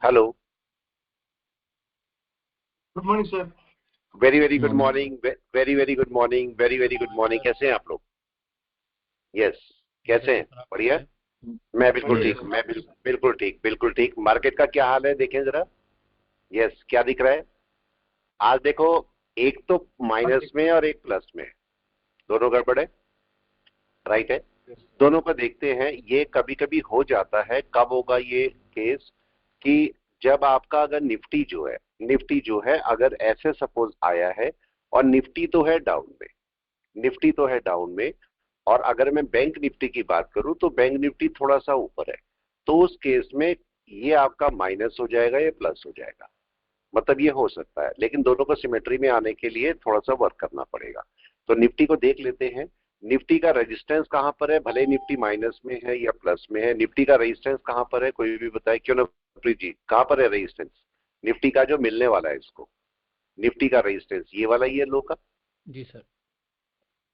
Hello, good morning sir. Very very good morning. Morning, very very good morning, very very good morning. कैसे हैं आप लोग? Yes, कैसे हैं? बढ़िया। मैं बिल्कुल बढ़िया ठीक, सर। मैं बिल्कुल ठीक, बिल्कुल ठीक। मार्केट का क्या हाल है देखें जरा। यस, क्या दिख रहा है आज? देखो, एक तो माइनस में और एक प्लस में है। दोनों गड़बड़ है, राइट है। दोनों को देखते हैं। ये कभी कभी हो जाता है। कब होगा ये केस? कि जब आपका अगर निफ्टी जो है अगर ऐसे सपोज आया है और निफ्टी तो है डाउन में, निफ्टी तो है डाउन में, और अगर मैं बैंक निफ्टी की बात करूं तो बैंक निफ्टी थोड़ा सा ऊपर है, तो उस केस में ये आपका माइनस हो जाएगा या प्लस हो जाएगा। मतलब ये हो सकता है, लेकिन दोनों को सिमेट्री में आने के लिए थोड़ा सा वर्क करना पड़ेगा। तो निफ्टी को देख लेते हैं। निफ्टी का रेजिस्टेंस कहां पर है? भले निफ्टी माइनस में है या प्लस में है, निफ्टी का रेजिस्टेंस कहां पर है? कोई भी बताए क्यों ना? प्रीत जी, कहां पर है रेजिस्टेंस निफ्टी का जो मिलने वाला है इसको? निफ्टी का रेजिस्टेंस ये वाला ही है, लो का, जी सर।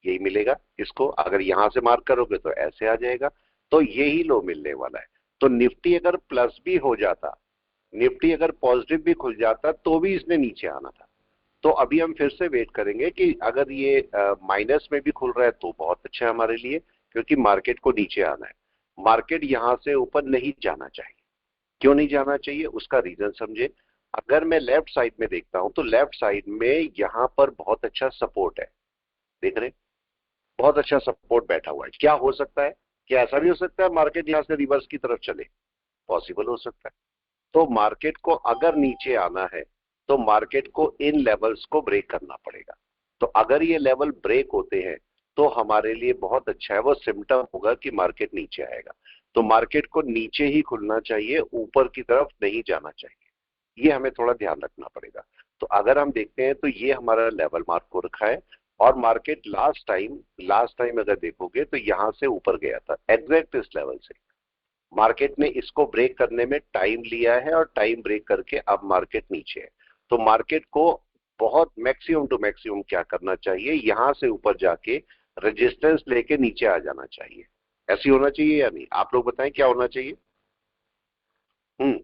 यही मिलेगा इसको। अगर यहां से मार्क करोगे तो ऐसे आ जाएगा, तो यही लो मिलने वाला है। तो निफ्टी अगर प्लस भी हो जाता, निफ्टी अगर पॉजिटिव भी खुल जाता, तो भी इसने नीचे आना था। तो अभी हम फिर से वेट करेंगे कि अगर ये माइनस में भी खुल रहा है तो बहुत अच्छा है हमारे लिए, क्योंकि मार्केट को नीचे आना है। मार्केट यहां से ऊपर नहीं जाना चाहिए। क्यों नहीं जाना चाहिए उसका रीजन समझे। अगर मैं लेफ्ट साइड में देखता हूं तो लेफ्ट साइड में यहां पर बहुत अच्छा सपोर्ट है, देख रहे हैं? बहुत अच्छा सपोर्ट बैठा हुआ है। क्या हो सकता है? क्या ऐसा भी हो सकता है मार्केट यहां से रिवर्स की तरफ चले? पॉसिबल हो सकता है। तो मार्केट को अगर नीचे आना है तो मार्केट को इन लेवल्स को ब्रेक करना पड़ेगा। तो अगर ये लेवल ब्रेक होते हैं तो हमारे लिए बहुत अच्छा है। वो सिम्टम होगा कि मार्केट नीचे आएगा। तो मार्केट को नीचे ही खुलना चाहिए, ऊपर की तरफ नहीं जाना चाहिए। ये हमें थोड़ा ध्यान रखना पड़ेगा। तो अगर हम देखते हैं तो ये हमारा लेवल मार्क हो रखा है, और मार्केट लास्ट टाइम अगर देखोगे तो यहां से ऊपर गया था एग्जैक्ट इस लेवल से। मार्केट ने इसको ब्रेक करने में टाइम लिया है, और टाइम ब्रेक करके अब मार्केट नीचे है। तो मार्केट को बहुत मैक्सिमम टू मैक्सिमम क्या करना चाहिए? यहां से ऊपर जाके रेजिस्टेंस लेके नीचे आ जाना चाहिए। ऐसी होना चाहिए या नहीं? आप लोग बताएं क्या होना चाहिए। हम्म,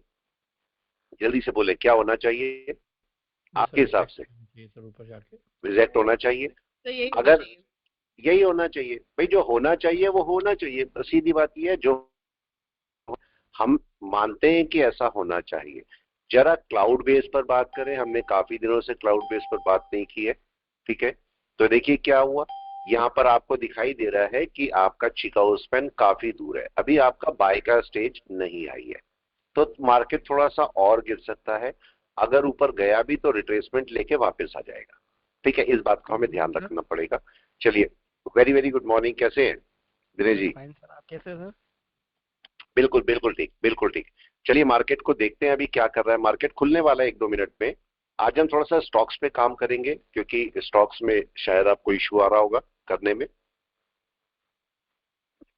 जल्दी से बोले क्या होना चाहिए जी आपके सर, हिसाब रिजेक्ट से? जी सर, ऊपर जाके। रिजेक्ट होना चाहिए। तो यही होना अगर चाहिए। यही होना चाहिए भाई, जो होना चाहिए वो होना चाहिए। तो सीधी बात यह है, जो हम मानते हैं कि ऐसा होना चाहिए। जरा क्लाउड बेस पर बात करें। हमने काफी दिनों से क्लाउड बेस पर बात नहीं की है, ठीक है? तो देखिए क्या हुआ। यहां पर आपको दिखाई दे रहा है कि आपका चिकागो स्पैन काफी दूर है, अभी आपका बाय का स्टेज नहीं आई है। तो मार्केट थोड़ा सा और गिर सकता है। अगर ऊपर गया भी तो रिट्रेसमेंट लेके वापस आ जाएगा, ठीक है? इस बात को हमें ध्यान सर, रखना पड़ेगा। चलिए, वेरी वेरी गुड मॉर्निंग। कैसे हैं दिनेश सर जी? फाइन सर, आप कैसे हैं सर? बिल्कुल बिल्कुल ठीक, बिल्कुल ठीक। चलिए मार्केट को देखते हैं अभी क्या कर रहा है। मार्केट खुलने वाला है एक दो मिनट में। आज हम थोड़ा सा स्टॉक्स पे काम करेंगे, क्योंकि स्टॉक्स में शायद आपको इश्यू आ रहा होगा करने में।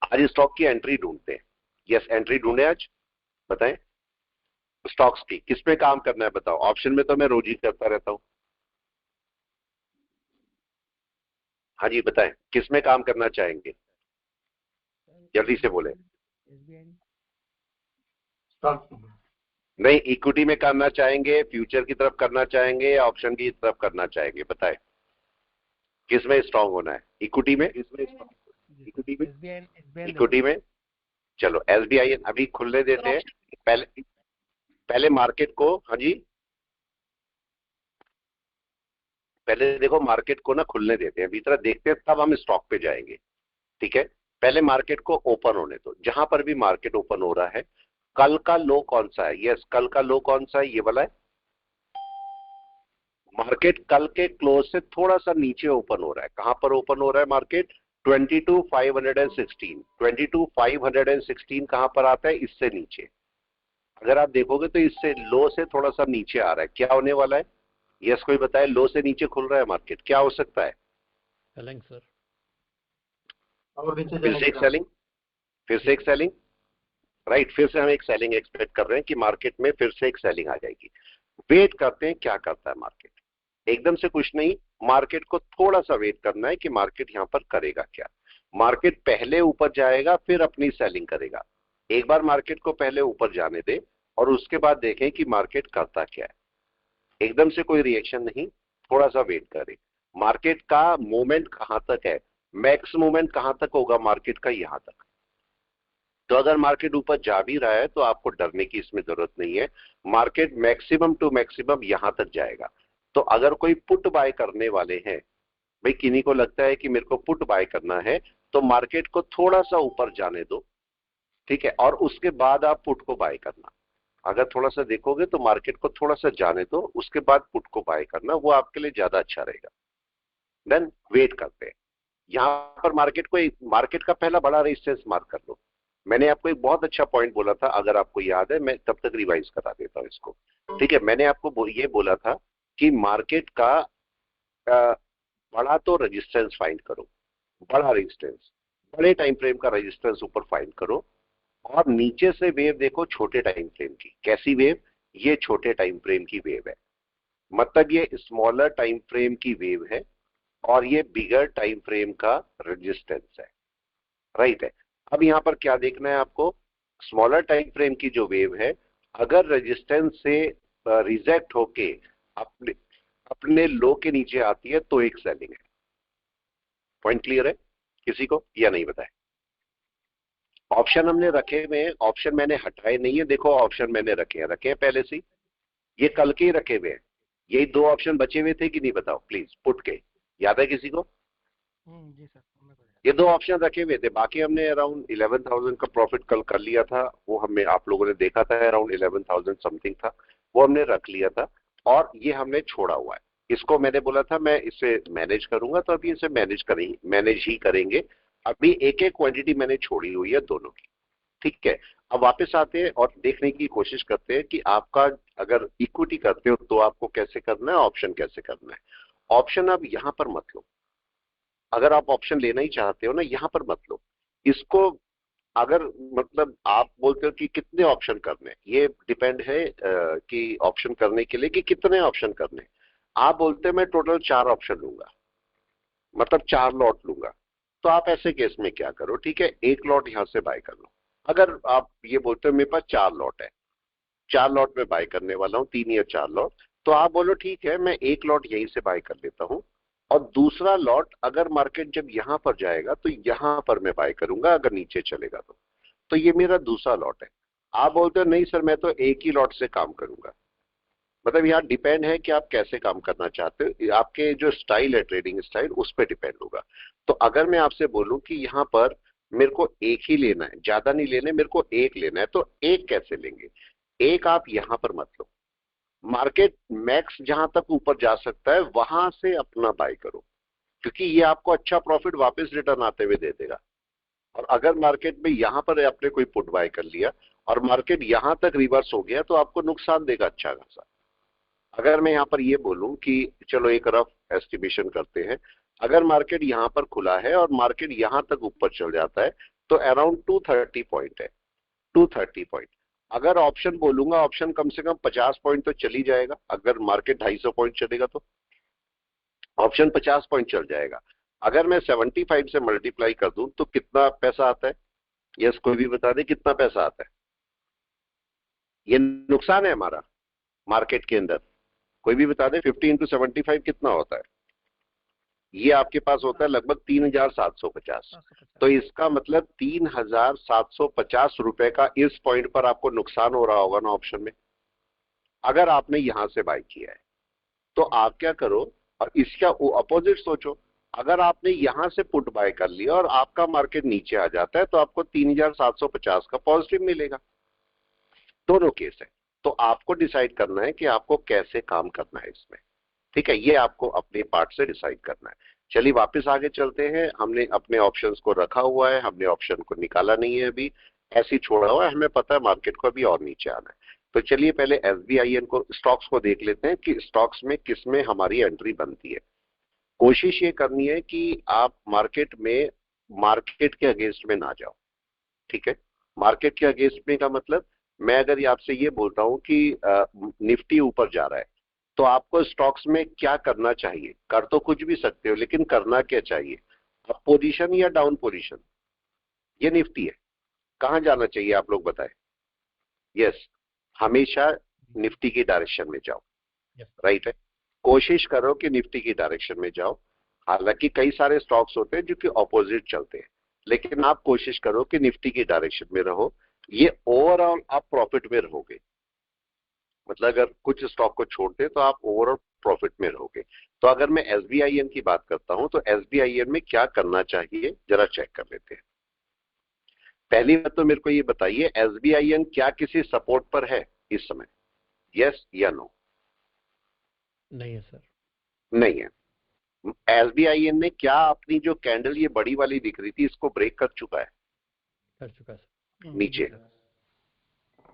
आज स्टॉक की एंट्री ढूंढते हैं। यस, एंट्री ढूंढे आज। बताएं स्टॉक्स की किस पे काम करना है, बताओ। ऑप्शन में तो मैं रोज ही करता रहता हूं। हाँ जी, बताएं किस में काम करना चाहेंगे, जल्दी से बोले। एसबीआई। स्टॉक नहीं, इक्विटी में करना चाहेंगे, फ्यूचर की तरफ करना चाहेंगे, या ऑप्शन की तरफ करना चाहेंगे? बताएं किस में स्ट्रांग होना है। इक्विटी में? जी सर, इक्विटी में, एसबीआई एसबीआई ले लो इक्विटी सर। में। चलो एसबीआई अभी खुलने सर देते हैं। ऑप्शन। पहले पहले मार्केट को, हाँ जी, पहले देखो मार्केट को ना खुलने देते हैं, भीतर देखते हैं, तब हम स्टॉक पे जाएंगे, ठीक है? पहले मार्केट को ओपन होने दो। जहां पर भी मार्केट ओपन हो रहा है, कल का लो कौन सा है? यस, कल का लो कौन सा है? ये वाला है। मार्केट कल के क्लोज से थोड़ा सा नीचे ओपन हो रहा है। कहां पर ओपन हो रहा है मार्केट? 22,516। 22,516 कहां पर आता है? इससे नीचे। अगर आप देखोगे तो इससे लो से थोड़ा सा नीचे आ रहा है। क्या होने वाला है? यस, कोई बताए। लो से नीचे खुल रहा है मार्केट, क्या हो सकता है? Selling sir. और नीचे फिर जाने से के एक चांस। सेलिंग, फिर जी से एक सर। Selling, right. फिर से हम एक सेलिंग एक्सपेक्ट कर रहे हैं कि मार्केट में फिर से एक सेलिंग आ जाएगी। वेट करते हैं क्या करता है मार्केट। एकदम से कुछ नहीं, मार्केट को थोड़ा सा वेट करना है कि मार्केट यहां पर करेगा क्या। मार्केट पहले ऊपर जाएगा फिर अपनी सेलिंग करेगा। एक बार मार्केट को पहले ऊपर जाने दे, और उसके बाद देखें कि मार्केट करता क्या है। एकदम से कोई रिएक्शन नहीं, थोड़ा सा वेट करें। मार्केट का मूवमेंट कहां तक है, मैक्स मूवमेंट कहां तक होगा मार्केट का, यहां तक। तो अगर मार्केट ऊपर जा भी रहा है तो आपको डरने की इसमें जरूरत नहीं है, मार्केट मैक्सिमम टू मैक्सिमम यहां तक जाएगा। तो अगर कोई पुट बाय करने वाले हैं, भाई किन्हीं को लगता है कि मेरे को पुट बाय करना है, तो मार्केट को थोड़ा सा ऊपर जाने दो, ठीक है, और उसके बाद आप पुट को बाय करना। अगर थोड़ा सा देखोगे तो मार्केट को थोड़ा सा जाने दो, उसके बाद पुट को बाय करना, वो आपके लिए ज्यादा अच्छा रहेगा। देन वेट करते हैं। यहां पर मार्केट का पहला बड़ा रेजिस्टेंस मार्क कर लो। मैंने आपको एक बहुत अच्छा पॉइंट बोला था, अगर आपको याद है, मैं तब तक रिवाइज करा देता हूं इसको। ठीक है, मैंने आपको ये बोला था कि मार्केट का बड़ा तो रेजिस्टेंस फाइंड करो, बड़ा रेजिस्टेंस, बड़े टाइम फ्रेम का रेजिस्टेंस ऊपर फाइंड करो, और नीचे से वेव देखो छोटे टाइम फ्रेम की। कैसी वेव, ये छोटे टाइम फ्रेम की वेव है, मतलब ये स्मॉलर टाइम फ्रेम की वेव है, और ये बिगर टाइम फ्रेम का रेजिस्टेंस है, राइट है। अब यहां पर क्या देखना है आपको, स्मॉलर टाइम फ्रेम की जो वेव है, अगर रेजिस्टेंस से रिजेक्ट होके अपने अपने लो के नीचे आती है तो एक सेलिंग है। पॉइंट क्लियर है किसी को या नहीं बताए? ऑप्शन हमने रखे हुए हैं, ऑप्शन मैंने हटाए नहीं है, देखो ऑप्शन मैंने रखे हैं पहले से, ये कल के ही रखे हुए हैं। यही दो ऑप्शन बचे हुए थे कि नहीं, बताओ प्लीज, पुट के, याद है किसी को? जी सर, मेरे को याद ये दो ऑप्शन रखे हुए थे, बाकी हमने अराउंड 11,000 का प्रॉफिट कल कर लिया था, वो हमें आप लोगों ने देखा था, अराउंड 11,000 समथिंग था, वो हमने रख लिया था, और ये हमने छोड़ा हुआ है। इसको मैंने बोला था मैं इसे मैनेज करूंगा, तो अभी इसे मैनेज ही करेंगे। अभी एक एक क्वांटिटी मैंने छोड़ी हुई है दोनों की, ठीक है। अब वापस आते हैं और देखने की कोशिश करते हैं कि आपका अगर इक्विटी करते हो तो आपको कैसे करना है, ऑप्शन कैसे करना है। ऑप्शन अब यहां पर मत लो, अगर आप ऑप्शन लेना ही चाहते हो ना, यहां पर मत लो इसको। अगर मतलब आप बोलते हो कि कितने ऑप्शन करने हैं, ये डिपेंड है कि ऑप्शन करने के लिए कि कितने ऑप्शन करने हैं। आप बोलते हैं मैं टोटल 4 ऑप्शन लूंगा, मतलब 4 लॉट लूंगा, तो आप ऐसे केस में क्या करो, ठीक है, एक लॉट यहां से बाय कर लो। अगर आप ये बोलते हो मेरे पास 4 लॉट है, 4 लॉट में बाय करने वाला हूं, 3 या 4 लॉट, तो आप बोलो ठीक है मैं एक लॉट यहीं से बाय कर लेता हूं, और दूसरा लॉट अगर मार्केट जब यहां पर जाएगा तो यहां पर मैं बाय करूंगा, अगर नीचे चलेगा तो ये मेरा दूसरा लॉट है। आप बोलते हो नहीं सर मैं तो एक ही लॉट से काम करूंगा, मतलब यहाँ डिपेंड है कि आप कैसे काम करना चाहते हो, आपके जो स्टाइल है ट्रेडिंग स्टाइल, उस पर डिपेंड होगा। तो अगर मैं आपसे बोलूं कि यहाँ पर मेरे को एक ही लेना है, ज्यादा नहीं लेने, मेरे को एक लेना है, तो एक कैसे लेंगे, एक आप यहां पर मत लो, मार्केट मैक्स जहां तक ऊपर जा सकता है वहां से अपना बाय करो, क्योंकि ये आपको अच्छा प्रॉफिट वापस रिटर्न आते हुए दे देगा। और अगर मार्केट में यहां पर आपने कोई पुट बाय कर लिया और मार्केट यहां तक रिवर्स हो गया तो आपको नुकसान देगा अच्छा खासा। अगर मैं यहां पर ये बोलूं कि चलो एक रफ एस्टिमेशन करते हैं, अगर मार्केट यहां पर खुला है और मार्केट यहां तक ऊपर चल जाता है तो अराउंड 230 पॉइंट है, 230 पॉइंट। अगर ऑप्शन बोलूंगा, ऑप्शन कम से कम 50 पॉइंट तो चली जाएगा, अगर मार्केट 250 पॉइंट चलेगा तो ऑप्शन 50 पॉइंट चल जाएगा। अगर मैं 75 से मल्टीप्लाई कर दूं तो कितना पैसा आता है, यस कोई भी बता दे कितना पैसा आता है। ये नुकसान है हमारा मार्केट के अंदर, कोई भी बता दे 50 इंटू 75 कितना होता है। ये आपके पास होता है लगभग 3,750। 750। तो इसका मतलब 3,750 रुपए का इस पॉइंट पर आपको नुकसान हो रहा होगा ना ऑप्शन में, अगर आपने यहां से बाय किया है। तो आप क्या करो, और इसका अपोजिट सोचो, अगर आपने यहां से पुट बाय कर लिया और आपका मार्केट नीचे आ जाता है तो आपको 3,750 का पॉजिटिव मिलेगा। दोनों केस है, तो आपको डिसाइड करना है कि आपको कैसे काम करना है इसमें, ठीक है, ये आपको अपने पार्ट से डिसाइड करना है। चलिए वापस आगे चलते हैं, हमने अपने ऑप्शंस को रखा हुआ है, हमने ऑप्शन को निकाला नहीं है अभी, ऐसे ही छोड़ा हुआ है, हमें पता है मार्केट को अभी और नीचे आना है। तो चलिए पहले SBIN को, स्टॉक्स को देख लेते हैं कि स्टॉक्स में किस में हमारी एंट्री बनती है। कोशिश ये करनी है कि आप मार्केट के अगेंस्ट में ना जाओ, ठीक है। मार्केट के अगेंस्ट में का मतलब, मैं अगर ये आपसे ये बोलता हूं कि निफ्टी ऊपर जा रहा है तो आपको स्टॉक्स में क्या करना चाहिए, कर तो कुछ भी सकते हो लेकिन करना क्या चाहिए, अप पोजीशन या डाउन पोजीशन। ये निफ्टी है, कहां जाना चाहिए आप लोग बताएं। यस, हमेशा निफ्टी की डायरेक्शन में जाओ, Yes, राइट है। कोशिश करो कि निफ्टी की डायरेक्शन में जाओ। हालांकि कई सारे स्टॉक्स होते हैं जो कि ऑपोजिट चलते हैं, लेकिन आप कोशिश करो कि निफ्टी की डायरेक्शन में रहो। ये ओवरऑल आप प्रॉफिट में रहोगे, मतलब अगर कुछ स्टॉक को छोड़ते तो आप ओवरऑल प्रॉफिट में रहोगे। तो अगर मैं एसबीआईएन की बात करता हूं तो एसबीआईएन में क्या करना चाहिए जरा चेक कर लेते हैं। पहली बात तो मेरे को ये बताइए, एसबीआईएन क्या किसी सपोर्ट पर है इस समय? यस या नो? नहीं है सर। नहीं है। एसबीआईएन ने क्या अपनी जो कैंडल ये बड़ी वाली दिख रही थी इसको ब्रेक कर चुका है कर चुका है सर। नीचे,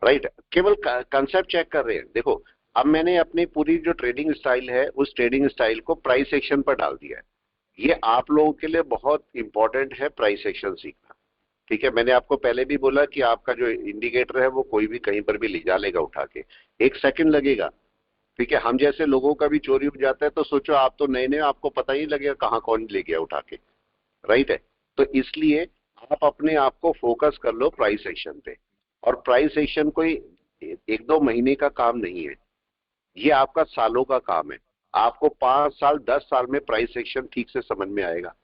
राइट। केवल कंसेप्ट चेक कर रहे हैं। देखो, अब मैंने अपनी पूरी जो ट्रेडिंग स्टाइल है उस ट्रेडिंग स्टाइल को प्राइस एक्शन पर डाल दिया है। ये आप लोगों के लिए बहुत इंपॉर्टेंट है प्राइस एक्शन सीखना, ठीक है। मैंने आपको पहले भी बोला कि आपका जो इंडिकेटर है वो कोई भी कहीं पर भी ले जा लेगा उठा के, 1 सेकंड लगेगा, ठीक है। हम जैसे लोगों का भी चोरी हो जाता है तो सोचो आप तो नए नए, आपको पता ही लगेगा कहाँ कौन ले गया उठा के, राइट है। तो इसलिए आप अपने आप को फोकस कर लो प्राइस एक्शन पे। और प्राइस एक्शन कोई 1-2 महीने का काम नहीं है, ये आपका सालों का काम है। आपको 5 साल 10 साल में प्राइस एक्शन ठीक से समझ में आएगा।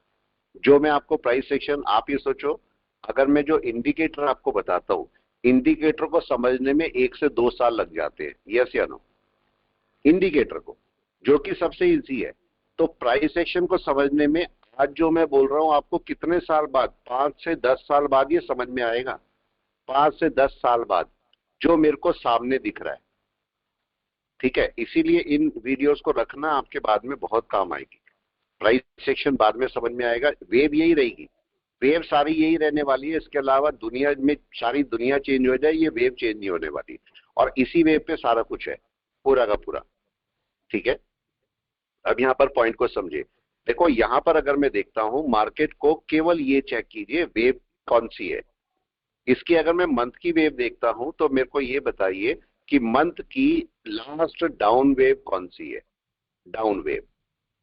जो मैं आपको प्राइस एक्शन, आप ये सोचो, अगर मैं जो इंडिकेटर आपको बताता हूं, इंडिकेटर को समझने में 1 से 2 साल लग जाते हैं, यस या नो? इंडिकेटर को, जो कि सबसे इजी है। तो प्राइस एक्शन को समझने में आज जो मैं बोल रहा हूं आपको कितने साल बाद, 5 से 10 साल बाद ये समझ में आएगा। 5 से 10 साल बाद जो मेरे को सामने दिख रहा है, ठीक है। इसीलिए इन वीडियोस को रखना आपके बाद में बहुत काम आएगी। प्राइस सेक्शन बाद में समझ में आएगा। वेव यही रहेगी, वेव सारी यही रहने वाली है। इसके अलावा दुनिया में सारी दुनिया चेंज हो जाए, ये वेव चेंज नहीं होने वाली। और इसी वेव पे सारा कुछ है, पूरा का पूरा, ठीक है। अब यहां पर पॉइंट को समझे। देखो यहां पर अगर मैं देखता हूं मार्केट को, केवल ये चेक कीजिए वेव कौन सी है इसकी। अगर मैं मंथ की वेव देखता हूं तो मेरे को ये बताइए कि मंथ की लास्ट डाउन वेव कौन सी है? Down wave,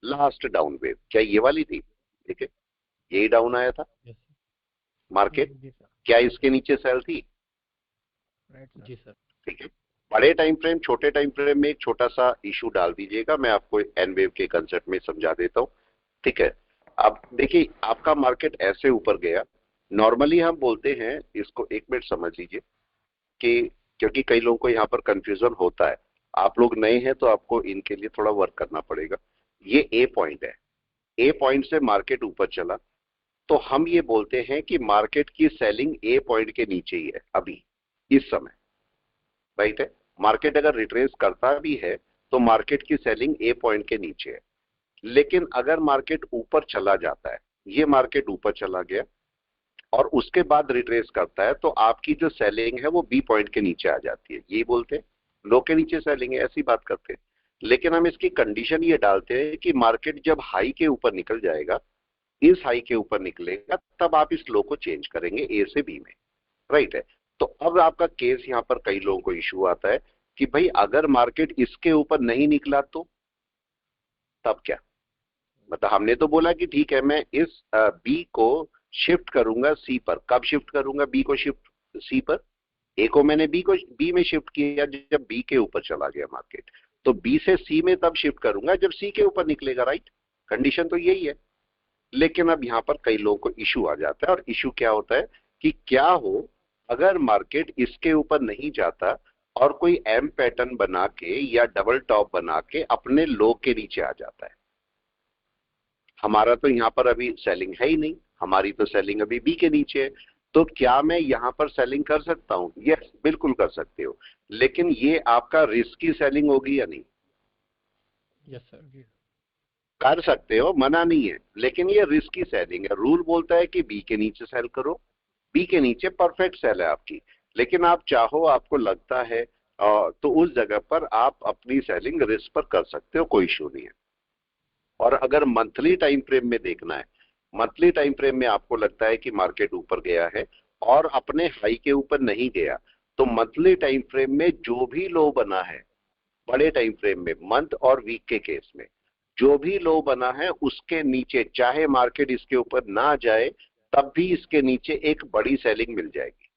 last down wave क्या ये वाली थी? ठीक है, यही डाउन आया था Yes, मार्केट। जी सर। क्या इसके नीचे सेल थी? Right sir. जी सर। ठीक है। बड़े टाइम फ्रेम छोटे टाइम फ्रेम में एक छोटा सा इशू डाल दीजिएगा, मैं आपको एन वेव के कंसेप्ट में समझा देता हूं, ठीक है। अब देखिए आपका मार्केट ऐसे ऊपर गया। नॉर्मली हम बोलते हैं इसको, 1 मिनट समझ लीजिए कि, क्योंकि कई लोगों को यहाँ पर कंफ्यूजन होता है, आप लोग नए हैं तो आपको इनके लिए थोड़ा वर्क करना पड़ेगा। ये ए पॉइंट है, ए पॉइंट से मार्केट ऊपर चला तो हम ये बोलते हैं कि मार्केट की सेलिंग ए पॉइंट के नीचे ही है अभी इस समय, राइट है। मार्केट अगर रिट्रेस करता भी है तो मार्केट की सेलिंग ए पॉइंट के नीचे है। लेकिन अगर मार्केट ऊपर चला जाता है, ये मार्केट ऊपर चला गया और उसके बाद रिट्रेस करता है तो आपकी जो सेलिंग है वो बी पॉइंट के नीचे आ जाती है। यही बोलते हैं लो के नीचे सेलिंग है, ऐसी बात करते हैं। लेकिन हम इसकी कंडीशन ये डालते हैं कि मार्केट जब हाई के ऊपर निकल जाएगा, इस हाई के ऊपर निकलेगा, तब आप इस लो को चेंज करेंगे ए से बी में, राइट है। तो अब आपका केस यहां पर कई लोगों को इश्यू आता है कि भाई अगर मार्केट इसके ऊपर नहीं निकला तो तब क्या? मतलब हमने तो बोला कि ठीक है मैं इस बी को शिफ्ट करूंगा सी पर। कब शिफ्ट करूंगा बी को शिफ्ट सी पर? ए को मैंने बी को बी में शिफ्ट किया जब बी के ऊपर चला गया मार्केट, तो बी से सी में तब शिफ्ट करूंगा जब सी के ऊपर निकलेगा, राइट। कंडीशन तो यही है। लेकिन अब यहां पर कई लोगों को इशू आ जाता है, और इशू क्या होता है कि क्या हो अगर मार्केट इसके ऊपर नहीं जाता और कोई एम पैटर्न बना के या डबल टॉप बना के अपने लो के नीचे आ जाता है। हमारा तो यहां पर अभी सेलिंग है ही नहीं, हमारी तो सेलिंग अभी बी के नीचे है। तो क्या मैं यहां पर सेलिंग कर सकता हूं? यस, बिल्कुल कर सकते हो। लेकिन ये आपका रिस्की सेलिंग होगी या नहीं? Yes sir. जी कर सकते हो, मना नहीं है, लेकिन ये रिस्की सेलिंग है। रूल बोलता है कि बी के नीचे सेल करो, बी के नीचे परफेक्ट सेल है आपकी। लेकिन आप चाहो, आपको लगता है तो उस जगह पर आप अपनी सेलिंग रिस्क पर कर सकते हो, कोई इशू नहीं है। और अगर मंथली टाइम फ्रेम में देखना है, मंथली टाइम फ्रेम में आपको लगता है कि मार्केट ऊपर गया है और अपने हाई के ऊपर नहीं गया, तो मंथली टाइम फ्रेम में जो भी लो बना है, बड़े टाइम फ्रेम में मंथ और वीक के केस में जो भी लो बना है उसके नीचे, चाहे मार्केट इसके ऊपर ना जाए तब भी इसके नीचे एक बड़ी सेलिंग मिल जाएगी,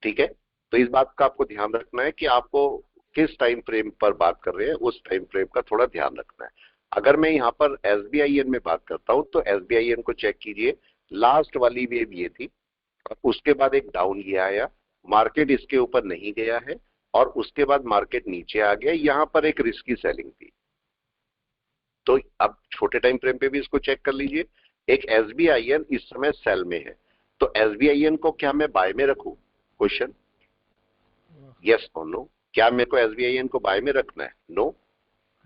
ठीक है। तो इस बात का आपको ध्यान रखना है कि आपको किस टाइम फ्रेम पर बात कर रहे हैं, उस टाइम फ्रेम का थोड़ा ध्यान रखना है। अगर मैं यहाँ पर SBIN में बात करता हूं तो SBIN को चेक कीजिए, लास्ट वाली वेव ये थी, उसके बाद एक डाउन ये आया, मार्केट इसके ऊपर नहीं गया है, और उसके बाद मार्केट नीचे आ गया, यहां पर एक रिस्की सेलिंग थी। तो अब छोटे टाइम फ्रेम पे भी इसको चेक कर लीजिए। एक SBIN इस समय सेल में है, तो SBIN को क्या मैं बाय में रखूं? क्वेश्चन, यस और नो। क्या मेरे को SBIN को बाय में रखना है? नो,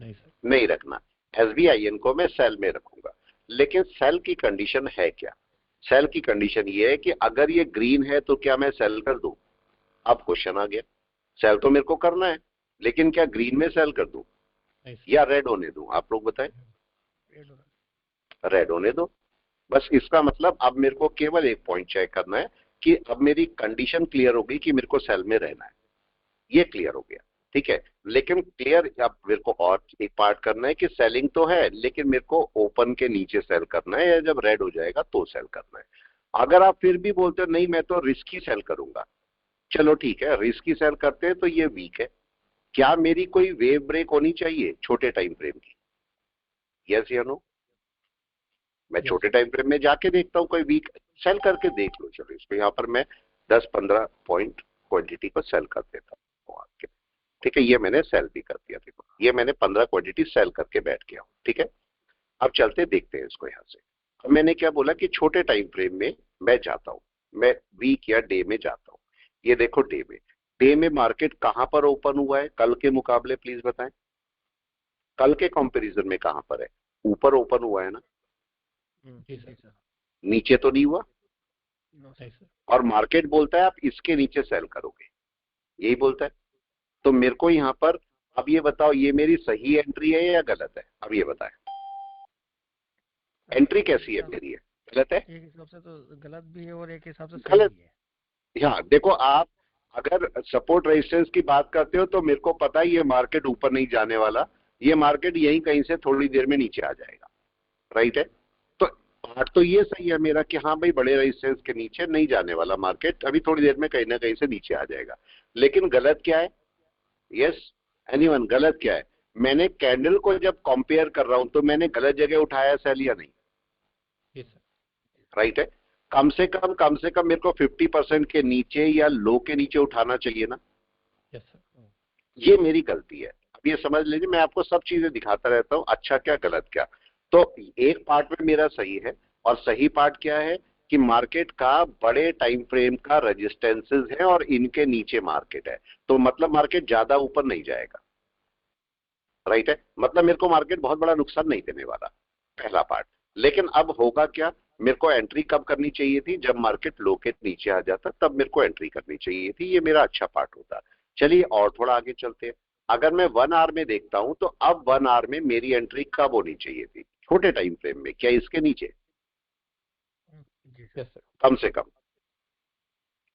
नहीं सर। नहीं रखना। SBIN को मैं सेल में रखूंगा। लेकिन सेल की कंडीशन है क्या? सेल की कंडीशन ये है कि अगर ये ग्रीन है तो क्या मैं सेल कर दूं? अब क्वेश्चन आ गया, सेल तो मेरे को करना है, लेकिन क्या ग्रीन में सेल कर दूं नहीं सर। या रेड होने दूं? आप लोग बताएं। रेड हो रहा रेड होने दो। बस इसका मतलब अब मेरे को केवल एक पॉइंट चेक करना है कि अब मेरी कंडीशन क्लियर हो गई कि मेरे को सेल में रहना है, ये क्लियर हो गया, ठीक है। लेकिन क्लियर अब मेरे को और एक पार्ट करना है कि सेलिंग तो है, लेकिन मेरे को ओपन के नीचे सेल करना है, या जब रेड हो जाएगा तो सेल करना है। अगर आप फिर भी बोलते हो नहीं मैं तो रिस्की सेल करूंगा, चलो ठीक है, रिस्की सेल करते हैं तो ये वीक है। क्या मेरी कोई वेव ब्रेक होनी चाहिए छोटे टाइम फ्रेम की? यस या नो? मैं Yes. छोटे टाइम फ्रेम में जाके देखता हूँ कोई वीक, सेल करके देख लो। चलो इसको यहाँ पर मैं 10-15 पॉइंट क्वांटिटी को सेल कर देता हूँ आपके, ठीक है। ये मैंने सेल भी कर दिया, देखो ये मैंने 15 क्वांटिटी सेल करके बैठ गया हूँ, ठीक है। अब चलते देखते हैं इसको यहाँ से। अब मैंने क्या बोला कि छोटे टाइम फ्रेम में मैं जाता हूँ, मैं वीक या डे में जाता हूँ। ये देखो डे में मार्केट कहां पर ओपन हुआ है कल के मुकाबले? प्लीज बताएं, कल के कंपैरिजन में कहां पर है? ऊपर ओपन हुआ है ना, जी सर। नीचे तो नहीं हुआ। नहीं सर। और मार्केट बोलता है आप इसके नीचे सेल करोगे, यही बोलता है। तो मेरे को यहाँ पर अब ये बताओ, ये मेरी सही एंट्री है या गलत है? अब ये बताएं, एंट्री कैसी है मेरी? है गलत है? एक हिसाब से तो गलत भी है और एक हिसाब से सही गलत। भी है। हाँ देखो, आप अगर सपोर्ट रेजिस्टेंस की बात करते हो तो मेरे को पता है ये मार्केट ऊपर नहीं जाने वाला, ये मार्केट यहीं कहीं से थोड़ी देर में नीचे आ जाएगा, राइट है। तो पार्ट तो ये सही है मेरा कि हाँ भाई बड़े रेजिस्टेंस के नीचे नहीं जाने वाला मार्केट, अभी थोड़ी देर में कहीं ना कहीं से नीचे आ जाएगा। लेकिन गलत क्या है? यस एनीवन, गलत क्या है? मैंने कैंडल को जब कंपेयर कर रहा हूं तो मैंने गलत जगह उठाया सेल या नहीं? जी सर। राइट है। कम से कम मेरे को 50% के नीचे या लो के नीचे उठाना चाहिए ना। Yes sir. ये मेरी गलती है। अब ये समझ लीजिए, मैं आपको सब चीजें दिखाता रहता हूं, अच्छा क्या गलत क्या। तो एक पार्ट में मेरा सही है, और सही पार्ट क्या है कि मार्केट का बड़े टाइम फ्रेम का रेजिस्टेंसेस है और इनके नीचे मार्केट है, तो मतलब मार्केट ज्यादा ऊपर नहीं जाएगा, राइट है। मतलब मेरे को मार्केट बहुत बड़ा नुकसान नहीं देने वाला, पहला पार्ट। लेकिन अब होगा क्या, मेरे को एंट्री कब करनी चाहिए थी? जब मार्केट लो के नीचे आ जाता तब मेरे को एंट्री करनी चाहिए थी, ये मेरा अच्छा पार्ट होता। चलिए और थोड़ा आगे चलते हैं। अगर मैं 1 आवर में देखता हूं तो अब 1 आवर में मेरी एंट्री कब होनी चाहिए थी छोटे टाइम फ्रेम में? क्या इसके नीचे? जी सर। Yes sir. कम से कम,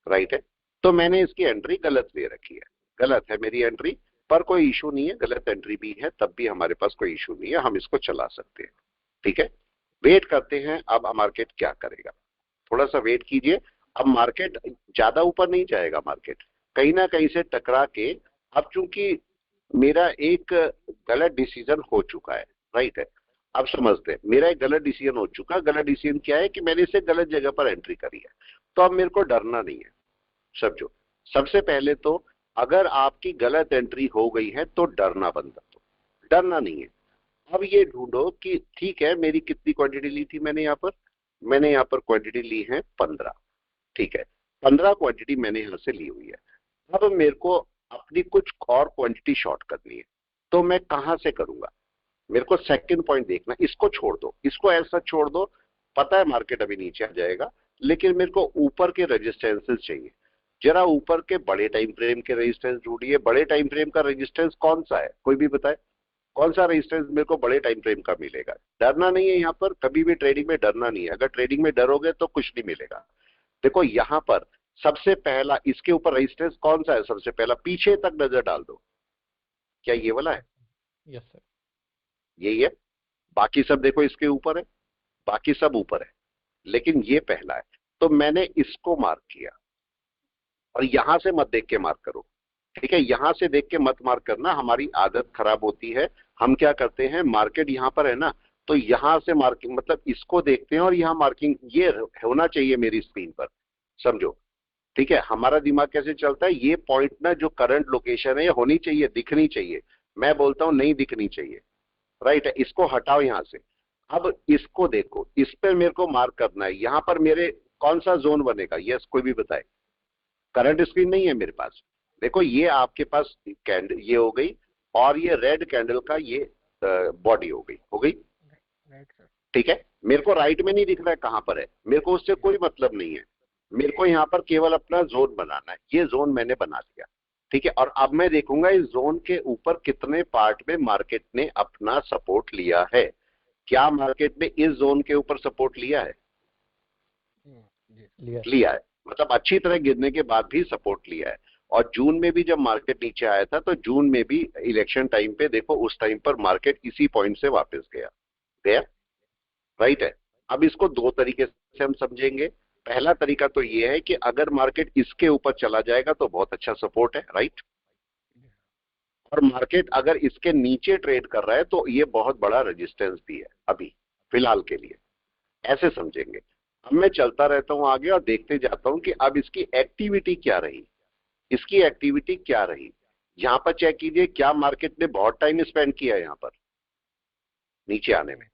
राइट है। तो मैंने इसकी एंट्री गलत ले रखी है, गलत है मेरी एंट्री, पर कोई इशू नहीं है, गलत एंट्री भी है तब भी हमारे पास कोई इशू नहीं है, हम इसको चला सकते हैं, ठीक है। वेट करते हैं अब मार्केट क्या करेगा, थोड़ा सा वेट कीजिए। अब मार्केट ज्यादा ऊपर नहीं जाएगा, मार्केट कहीं ना कहीं से टकरा के, अब चूंकि मेरा एक गलत डिसीजन हो चुका है, राइट है। अब समझते हैं, मेरा एक गलत डिसीजन हो चुका। गलत डिसीजन क्या है कि मैंने इसे गलत जगह पर एंट्री करी है, तो अब मेरे को डरना नहीं है। समझो, सबसे पहले तो अगर आपकी गलत एंट्री हो गई है तो डरना बंद कर दो, डरना नहीं है। अब ये ढूंढो कि ठीक है मेरी कितनी क्वांटिटी ली थी मैंने यहाँ पर क्वांटिटी ली है 15, ठीक है। 15 क्वांटिटी मैंने यहां से ली हुई है। अब मेरे को अपनी कुछ और क्वांटिटी शॉर्ट करनी है, तो मैं कहां से करूंगा? मेरे को सेकंड पॉइंट देखना, इसको छोड़ दो, इसको ऐसा छोड़ दो। पता है मार्केट अभी नीचे आ जाएगा, लेकिन मेरे को ऊपर के रेजिस्टेंसेस चाहिए। जरा ऊपर के बड़े टाइम फ्रेम के रेजिस्टेंस ढूंढिए। बड़े टाइम फ्रेम का रेजिस्टेंस कौन सा है, कोई भी बताए? कौन सा रेजिस्टेंस मेरे को बड़े टाइम फ्रेम का मिलेगा? डरना नहीं है यहाँ पर, कभी भी ट्रेडिंग में डरना नहीं है। अगर ट्रेडिंग में डरोगे तो कुछ नहीं मिलेगा। देखो यहाँ पर सबसे पहला इसके ऊपर रेजिस्टेंस कौन सा है? सबसे पहला पीछे तक नजर डाल दो, क्या ये वाला है? Yes sir. यही है। बाकी सब देखो इसके ऊपर है, बाकी सब ऊपर है, लेकिन ये पहला है, तो मैंने इसको मार्क किया। और यहां से मत देख के मार्क करो, ठीक है? यहां से देख के मत मार्क करना, हमारी आदत खराब होती है। हम क्या करते हैं, मार्केट यहां पर है ना, तो यहां से मार्किंग, मतलब इसको देखते हैं और यहाँ मार्किंग ये होना चाहिए मेरी स्क्रीन पर, समझो, ठीक है? हमारा दिमाग कैसे चलता है, ये पॉइंट ना जो करंट लोकेशन है ये होनी चाहिए, दिखनी चाहिए। मैं बोलता हूं नहीं दिखनी चाहिए, राइट है? इसको हटाओ यहां से। अब इसको देखो, इस पर मेरे को मार्क करना है, यहां पर मेरे कौन सा जोन बनेगा, यस कोई भी बताए। करंट स्क्रीन नहीं है मेरे पास, देखो ये आपके पास कैंडल ये हो गई, और ये रेड कैंडल का ये बॉडी हो गई, राइट सर। ठीक है? मेरे को राइट में नहीं दिख रहा है कहां पर है, मेरे को उससे कोई मतलब नहीं है, मेरे को यहाँ पर केवल अपना जोन बनाना है। ये जोन मैंने बना दिया, ठीक है? और अब मैं देखूंगा इस जोन के ऊपर कितने पार्ट में मार्केट ने अपना सपोर्ट लिया है। क्या मार्केट ने इस जोन के ऊपर सपोर्ट लिया है? जी लिया है, मतलब अच्छी तरह गिरने के बाद भी सपोर्ट लिया है। और जून में भी जब मार्केट नीचे आया था, तो जून में भी इलेक्शन टाइम पे देखो, उस टाइम पर मार्केट इसी पॉइंट से वापस गया, राइट है? अब इसको दो तरीके से हम समझेंगे। पहला तरीका तो ये है कि अगर मार्केट इसके ऊपर चला जाएगा तो बहुत अच्छा सपोर्ट है, राइट? और मार्केट अगर इसके नीचे ट्रेड कर रहा है तो ये बहुत बड़ा रेजिस्टेंस भी है अभी फिलहाल के लिए, ऐसे समझेंगे। अब मैं चलता रहता हूं आगे और देखते जाता हूं कि अब इसकी एक्टिविटी क्या रही, इसकी एक्टिविटी क्या रही। यहां पर चेक कीजिए, क्या मार्केट ने बहुत टाइम स्पेंड किया यहां पर नीचे आने में?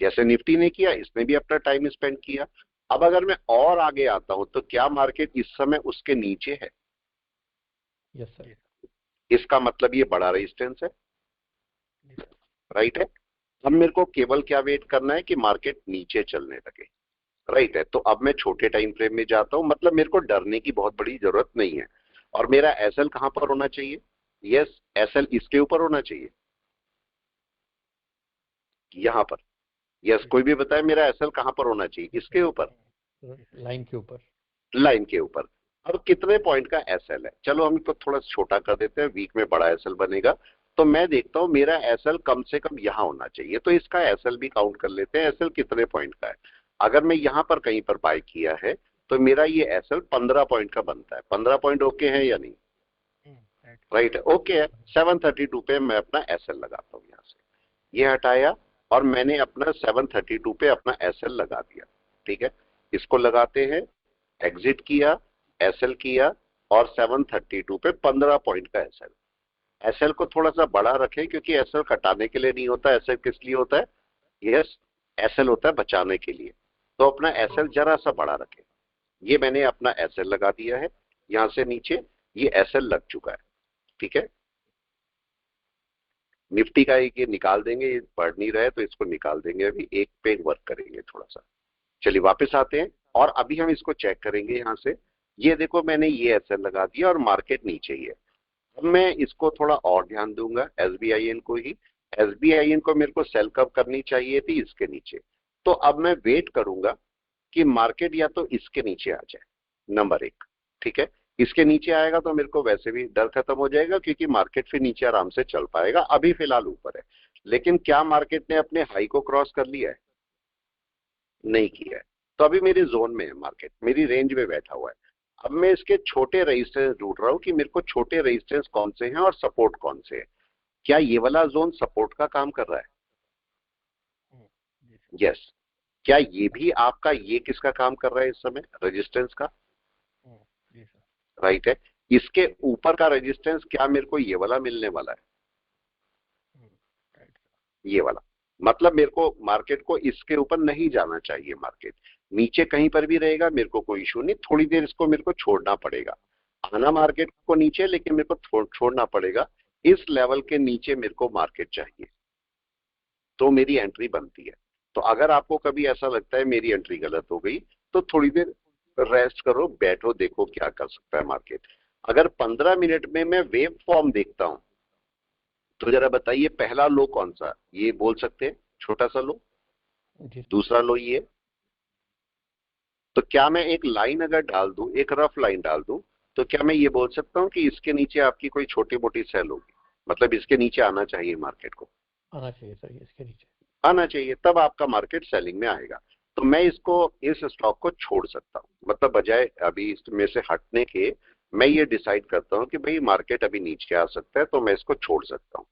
जैसे निफ्टी ने किया, इसने भी अपना टाइम स्पेंड किया। अब अगर मैं और आगे आता हूं तो क्या मार्केट इस समय उसके नीचे है? Yes sir. इसका मतलब ये बड़ा रेजिस्टेंस है, राइट है? अब मेरे को केवल क्या वेट करना है कि मार्केट नीचे चलने लगे, राइट है? तो अब मैं छोटे टाइम फ्रेम में जाता हूं, मतलब मेरे को डरने की बहुत बड़ी जरूरत नहीं है। और मेरा एसएल कहां पर होना चाहिए? यस, एसएल इसके ऊपर होना चाहिए, यहां पर। यस कोई भी बताए मेरा एसएल कहां पर होना चाहिए? इसके ऊपर, लाइन के ऊपर। लाइन के ऊपर। अब कितने पॉइंट का एसएल है? चलो हम इसको थोड़ा छोटा कर देते हैं, वीक में बड़ा एसएल बनेगा। तो मैं देखता हूं मेरा एसएल कम से कम यहां होना चाहिए, तो इसका एसएल भी काउंट कर लेते हैं। एसएल कितने पॉइंट का है? अगर मैं यहां पर कहीं पर बाय किया है तो मेरा ये एसएल 15 पॉइंट का बनता है। 15 पॉइंट ओके है या नहीं? राइट है, ओके है। 732 पे मैं अपना एसएल लगाता हूं, यहां से ये हटाया और मैंने अपना 732 पे अपना एसएल लगा दिया, ठीक है? इसको लगाते हैं, एग्जिट किया, एसएल किया और 732 पे 15 पॉइंट का एसएल। एसएल को थोड़ा सा बड़ा रखें क्योंकि एसएल कटाने के लिए नहीं होता, एसएल किस लिए होता है? यस, एसएल होता है बचाने के लिए। तो अपना एसएल जरा सा बड़ा रखें। ये मैंने अपना एसएल लगा दिया है, यहां से नीचे ये एसएल लग चुका है, ठीक है? निफ्टी का एक ये निकाल देंगे, ये बढ़ नहीं रहा है तो इसको निकाल देंगे, अभी एक पे वर्क करेंगे थोड़ा सा। चलिए वापस आते हैं और अभी हम इसको चेक करेंगे यहां से। ये देखो मैंने ये एसएल लगा दिया और मार्केट नीचे ही है। अब मैं इसको थोड़ा और ध्यान दूंगा, एसबीआईएन को ही। एसबीआईएन को मेरे को सेल कब करनी चाहिए थी? इसके नीचे। तो अब मैं वेट करूंगा कि मार्केट या तो इसके नीचे आ जाए, नंबर एक, ठीक है? इसके नीचे आएगा तो मेरे को वैसे भी डर खत्म हो जाएगा क्योंकि मार्केट फिर नीचे आराम से चल पाएगा। अभी फिलहाल ऊपर है, लेकिन क्या मार्केट ने अपने हाई को क्रॉस कर लिया है? नहीं किया है। तो अभी मेरे जोन में है मार्केट, मेरी रेंज में बैठा हुआ है। अब मैं इसके छोटे रेजिस्टेंस ढूंढ रहा हूं कि मेरे को छोटे रेजिस्टेंस कौन से हैं और सपोर्ट कौन से हैं। क्या ये वाला जोन सपोर्ट का काम कर रहा है? यस। क्या ये भी आपका, ये किसका काम कर रहा है इस समय? रेजिस्टेंस का, राइट है? इसके ऊपर का रेजिस्टेंस क्या मेरे को ये वाला मिलने वाला है? ये वाला। मतलब मेरे को मार्केट को इसके ऊपर नहीं जाना चाहिए, मार्केट नीचे कहीं पर भी रहेगा मेरे को कोई इशू नहीं, थोड़ी देर इसको मेरे को छोड़ना पड़ेगा। आना मार्केट को नीचे, लेकिन मेरे को छोड़ना पड़ेगा। इस लेवल के नीचे मेरे को मार्केट चाहिए तो मेरी एंट्री बनती है। तो अगर आपको कभी ऐसा लगता है मेरी एंट्री गलत हो गई तो थोड़ी देर रेस्ट करो, बैठो, देखो क्या कर सकता है मार्केट। अगर 15 मिनट में मैं वेव फॉर्म देखता हूं तो जरा बताइए पहला लो कौन सा? ये बोल सकते हैं छोटा सा लो, दूसरा लो ये। तो क्या मैं एक लाइन अगर डाल दूं, एक रफ लाइन डाल दूं, तो क्या मैं ये बोल सकता हूं कि इसके नीचे आपकी कोई छोटी मोटी सेल होगी? मतलब इसके नीचे आना चाहिए मार्केट को, आना चाहिए सर, इसके नीचे आना चाहिए, तब आपका मार्केट सेलिंग में आएगा। तो मैं इसको इस स्टॉक को छोड़ सकता हूँ, मतलब बजाय अभी इसमें से हटने के मैं ये डिसाइड करता हूँ कि भाई मार्केट अभी नीचे आ सकता है तो मैं इसको छोड़ सकता हूँ।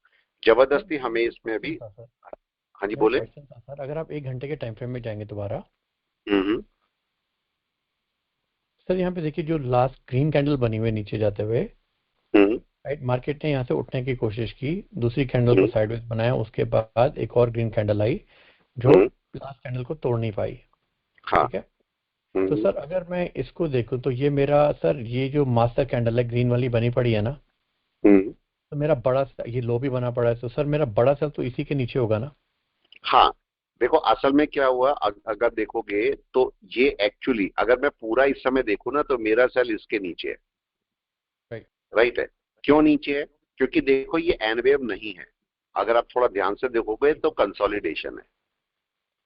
जबरदस्ती सर हमें मेरा इसमें अभी। क्वेश्चन था सर, हाँ जी मेरा बोले। क्वेश्चन था सर, अगर आप 1 घंटे के टाइम फ्रेम में जाएंगे दोबारा, हम्म। सर यहाँ पे देखिए जो लास्ट ग्रीन कैंडल बनी हुई है नीचे जाते हुए, हम्म। राइट, मार्केट ने यहाँ से उठने की कोशिश की, दूसरी कैंडल को हम्म। साइडवेज बनाया, उसके बाद एक और ग्रीन कैंडल आई जो हम्म। लास्ट कैंडल को तोड़ नहीं पाई। हाँ। ठीक है, तो हम्म। सर अगर मैं इसको देखूं तो ये मेरा सर ये जो मास्टर कैंडल है ग्रीन वाली बनी पड़ी है ना, हम्म। तो मेरा बड़ा ये लो भी बना पड़ा है, तो सर मेरा बड़ा सेल तो इसी के नीचे होगा ना। हाँ देखो असल में क्या हुआ, अगर देखोगे तो ये एक्चुअली अगर मैं पूरा इस समय देखूं ना तो मेरा सेल इसके नीचे है। राइट। राइट है। क्यों नीचे है? क्योंकि देखो ये एन वेव नहीं है, अगर आप थोड़ा ध्यान से देखोगे तो कंसोलिडेशन है।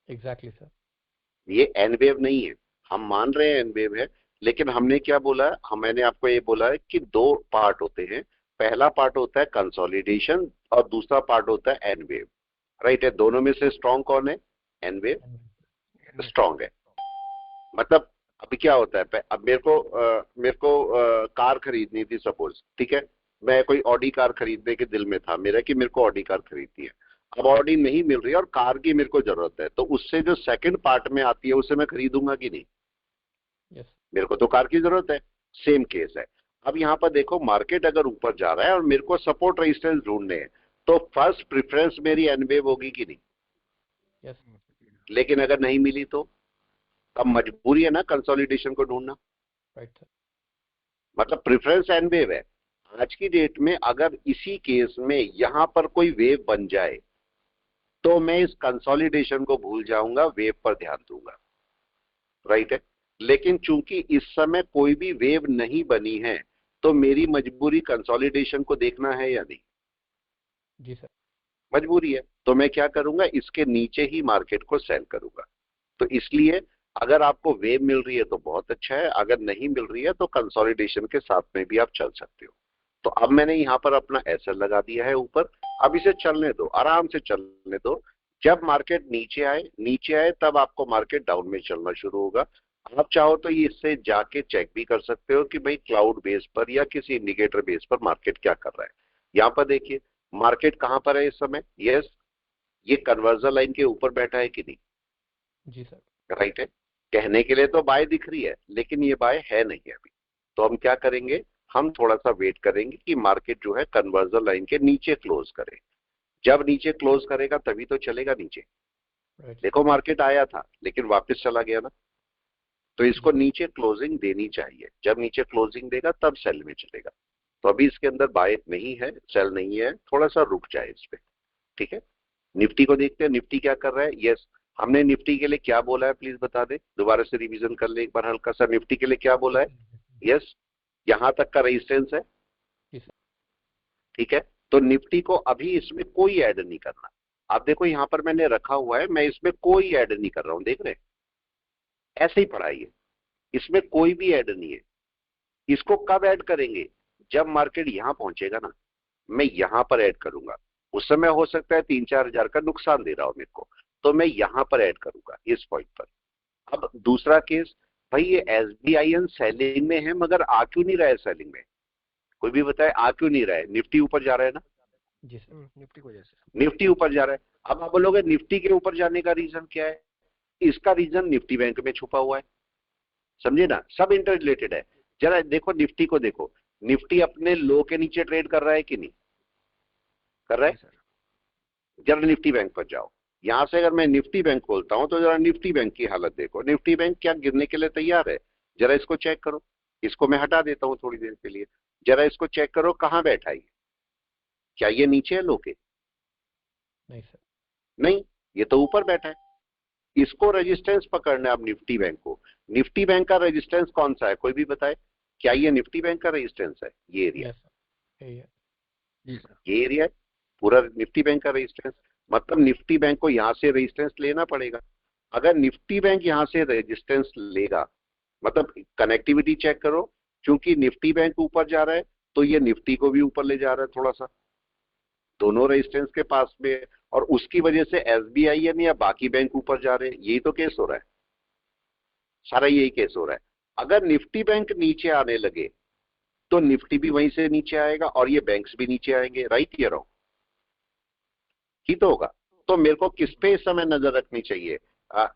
Exactly sir. ये एन वेव नहीं है, हम मान रहे हैं एन वेव है, लेकिन हमने क्या बोला है, मैंने आपको ये बोला है कि दो पार्ट होते हैं, पहला पार्ट होता है कंसोलिडेशन और दूसरा पार्ट होता है एन वेव। राइट है, दोनों में से स्ट्रॉन्ग कौन है? एन वेव स्ट्रॉन्ग है। मतलब अभी क्या होता है, अब मेरे को कार खरीदनी थी सपोज, ठीक है, मैं कोई ऑडी कार खरीदने के दिल में था मेरा कि मेरे को ऑडी कार खरीदनी है। अब ऑडी नहीं मिल रही है और कार की मेरे को जरूरत है, तो उससे जो सेकंड पार्ट में आती है उसे मैं खरीदूंगा कि नहीं? यस। मेरे को तो कार की जरूरत है। सेम केस है। अब यहाँ पर देखो मार्केट अगर ऊपर जा रहा है और मेरे को सपोर्ट रेजिस्टेंस ढूंढने हैं, तो फर्स्ट प्रेफरेंस मेरी एनवेव होगी कि नहीं? यस। लेकिन अगर नहीं मिली तो अब मजबूरी है ना कंसोलिडेशन को ढूंढना। Right sir. मतलब प्रेफरेंस एन वेव है। आज की डेट में अगर इसी केस में यहां पर कोई वेव बन जाए तो मैं इस कंसोलिडेशन को भूल जाऊंगा, वेव पर ध्यान दूंगा। राइट है। लेकिन चूंकि इस समय कोई भी वेव नहीं बनी है तो मेरी मजबूरी कंसोलिडेशन को देखना है या नहीं? जी सर। मजबूरी है, तो मैं क्या करूंगा, इसके नीचे ही मार्केट को सेल करूंगा। तो इसलिए अगर आपको वेव मिल रही है तो बहुत अच्छा है, अगर नहीं मिल रही है तो कंसोलिडेशन के साथ में भी आप चल सकते हो। तो अब मैंने यहाँ पर अपना एसएल लगा दिया है ऊपर, अब इसे चलने दो, आराम से चलने दो। जब मार्केट नीचे आए तब आपको मार्केट डाउन में चलना शुरू होगा। आप चाहो तो ये इससे जाके चेक भी कर सकते हो कि भाई क्लाउड बेस पर या किसी इंडिकेटर बेस पर मार्केट क्या कर रहा है। यहाँ पर देखिए मार्केट कहां पर है इस समय। यस, ये कन्वर्जन लाइन के ऊपर बैठा है कि नहीं? जी सर। राइट है। कहने के लिए तो बाय दिख रही है लेकिन ये बाय है नहीं अभी। तो हम क्या करेंगे, हम थोड़ा सा वेट करेंगे कि मार्केट जो है कन्वर्जन लाइन के नीचे क्लोज करे। जब नीचे क्लोज करेगा तभी तो चलेगा नीचे। राइट। देखो मार्केट आया था लेकिन वापस चला गया ना, तो इसको नीचे क्लोजिंग देनी चाहिए। जब नीचे क्लोजिंग देगा तब सेल में चलेगा। तो अभी इसके अंदर बाय नहीं है, सेल नहीं है, थोड़ा सा रुक जाए इस पे। ठीक है। निफ्टी को देखते हैं, निफ्टी क्या कर रहा है। यस, हमने निफ्टी के लिए क्या बोला है प्लीज बता दे, दोबारा से रिवीजन कर ले एक बार हल्का सा। निफ्टी के लिए क्या बोला है? यस, यहां तक का रेजिस्टेंस है। जी सर। ठीक है, तो निफ्टी को अभी इसमें कोई ऐड नहीं करना। आप देखो यहां पर मैंने रखा हुआ है, मैं इसमें कोई ऐड नहीं कर रहा हूं, देख रहे हैं? ऐसे ही पड़ा है ये, इसमें कोई भी ऐड नहीं है। इसको कब ऐड करेंगे? जब मार्केट यहां पहुंचेगा ना, मैं यहां पर ऐड करूंगा। उस समय हो सकता है 3-4 हजार का नुकसान दे रहा हो मेरे को, तो मैं यहां पर ऐड करूंगा इस पॉइंट पर। अब दूसरा केस, भाई ये एसबीआईएन सेलिंग में है मगर आ क्यों नहीं रहा है सेलिंग में? कोई भी बताए आ क्यों नहीं रहा है? निफ्टी ऊपर जा रहा है ना, जी सर। निफ्टी की वजह से। निफ्टी ऊपर जा रहा है। अब आप बोलोगे निफ्टी के ऊपर जाने का रीजन क्या है? इसका रीजन निफ्टी बैंक में छुपा हुआ है। समझे ना, सब इंटर रिलेटेड है। जरा देखो निफ्टी को देखो, निफ्टी अपने लो के नीचे ट्रेड कर रहा है कि नहीं कर रहा है? जी सर। जरा निफ्टी बैंक पर जाओ। यहां से अगर मैं निफ्टी बैंक खोलता हूं तो जरा निफ्टी बैंक की हालत देखो। निफ्टी बैंक क्या गिरने के लिए तैयार है? जरा इसको चेक करो। इसको मैं हटा देता हूं थोड़ी देर के लिए। जरा इसको चेक करो कहां बैठा है। क्या ये नीचे है लो के? नहीं सर। नहीं, ये तो ऊपर बैठा है। इसको रेजिस्टेंस पकड़ना है अब निफ्टी बैंक को। निफ्टी बैंक का रेजिस्टेंस कौन सा है, कोई भी बताए? क्या ये निफ्टी बैंक का रेजिस्टेंस है? ये एरिया, यस सर। यही है। जी सर। ये एरिया है पूरा निफ्टी बैंक का रेजिस्टेंस। मतलब निफ्टी बैंक को यहां से रेजिस्टेंस लेना पड़ेगा। अगर निफ्टी बैंक यहां से रेजिस्टेंस लेगा, मतलब कनेक्टिविटी चेक करो, क्योंकि निफ्टी बैंक ऊपर जा रहा है तो ये निफ्टी को भी ऊपर ले जा रहा है थोड़ा सा, दोनों रेजिस्टेंस के पास में है, और उसकी वजह से एसबीआईएन या बाकी बैंक ऊपर जा रहे हैं। यही तो केस हो रहा है। सारा यही केस हो रहा है। अगर निफ्टी बैंक नीचे आने लगे तो निफ्टी भी वहीं से नीचे आएगा और ये बैंक्स भी नीचे आएंगे, राइट या रॉन्ग? ही तो होगा। तो मेरे को किस पे इस समय नजर रखनी चाहिए?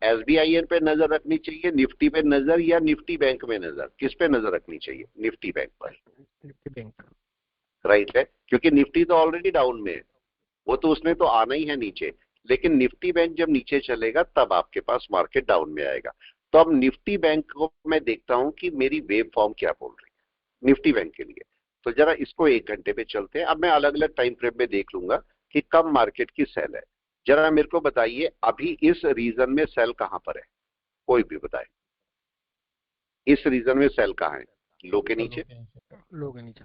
SBIN पे नजर रखनी चाहिए, निफ्टी पे नजर, या निफ्टी बैंक में नजर? किस पे नजर रखनी चाहिए? निफ्टी बैंक पर, निफ्टी बैंक। राइट है, क्योंकि निफ्टी तो ऑलरेडी डाउन में है, वो तो उसने तो आना ही है नीचे। लेकिन निफ्टी बैंक जब नीचे चलेगा तब आपके पास मार्केट डाउन में आएगा। तो अब निफ्टी बैंक को मैं देखता हूं कि मेरी वेव फॉर्म क्या बोल रही है निफ्टी बैंक के लिए। तो जरा इसको 1 घंटे पे चलते हैं। अब मैं अलग अलग टाइम फ्रेम में देख लूंगा कि कब मार्केट की सेल है। जरा मेरे को बताइए अभी इस रीजन में सेल कहां पर है, कोई भी बताए। इस रीजन में सेल कहां है? लो के नीचे। लो के नीचे।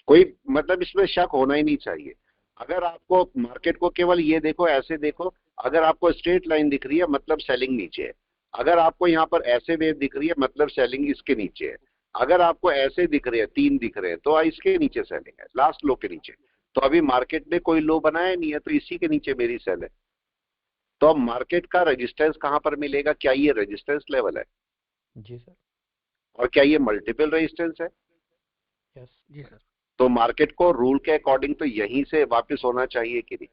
कोई मतलब इसमें शक होना ही नहीं चाहिए। अगर आपको मार्केट को केवल ये देखो, ऐसे देखो, अगर आपको स्ट्रेट लाइन दिख रही है मतलब सेलिंग नीचे है। अगर आपको यहाँ पर ऐसे वेव दिख रही है मतलब सेलिंग इसके नीचे है। अगर आपको ऐसे दिख रहे हैं, 3 दिख रहे हैं, तो इसके नीचे सेलिंग है, लास्ट लो के नीचे। तो अभी मार्केट ने कोई लो बनाया नहीं है, तो इसी के नीचे मेरी सेल है। तो अब मार्केट का रेजिस्टेंस कहां पर मिलेगा? क्या ये रेजिस्टेंस लेवल है? जी सर। और क्या ये मल्टीपल रेजिस्टेंस है? यस जी सर। तो मार्केट को रूल के अकॉर्डिंग तो यहीं से वापस होना चाहिए कि नहीं?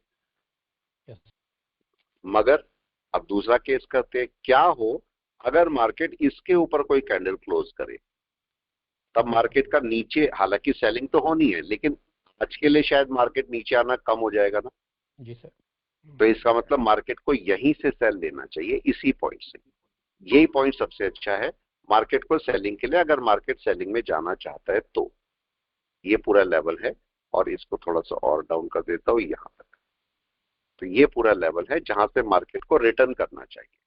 यस। मगर अब दूसरा केस करते हैं, क्या हो अगर मार्केट इसके ऊपर कोई कैंडल क्लोज करे? तब मार्केट का नीचे, हालांकि सेलिंग तो होनी है, लेकिन आज के लिए शायद मार्केट नीचे आना कम हो जाएगा ना। जी सर। तो इसका मतलब मार्केट को यहीं से सेल लेना चाहिए, इसी पॉइंट से। यही पॉइंट सबसे अच्छा है मार्केट को सेलिंग के लिए, अगर मार्केट सेलिंग में जाना चाहता है तो। ये पूरा लेवल है, और इसको थोड़ा सा और डाउन कर देता हूं यहां तक। तो ये पूरा लेवल है जहां से मार्केट को रिटर्न करना चाहिए।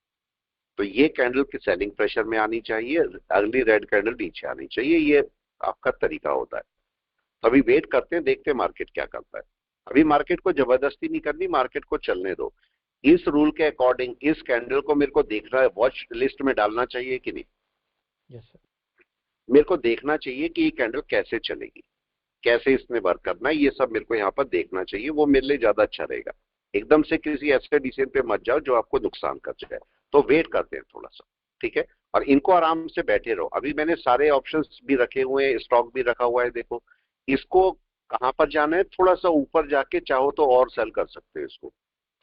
तो ये कैंडल की सेलिंग प्रेशर में आनी चाहिए, अगली रेड कैंडल नीचे आनी चाहिए। ये आपका तरीका होता है। तो अभी वेट करते हैं, देखते हैं मार्केट क्या करता है। अभी मार्केट को जबरदस्ती नहीं करनी, मार्केट को चलने दो। इस रूल के अकॉर्डिंग इस कैंडल को मेरे को देखना है, वॉच लिस्ट में डालना चाहिए कि नहीं? Yes sir. मेरे को देखना चाहिए कि ये कैंडल कैसे चलेगी, कैसे इसने वर्क करना है, ये सब मेरे को यहाँ पर देखना चाहिए। वो मेरे लिए ज्यादा अच्छा रहेगा। एकदम से किसी ऐसे डिसीजन पे मत जाओ जो आपको नुकसान कर जाए। तो वेट करते हैं थोड़ा सा, ठीक है? और इनको आराम से बैठे रहो। अभी मैंने सारे ऑप्शंस भी रखे हुए हैं, स्टॉक भी रखा हुआ है। देखो इसको कहां पर जाना है, थोड़ा सा ऊपर जाके चाहो तो और सेल कर सकते हो इसको।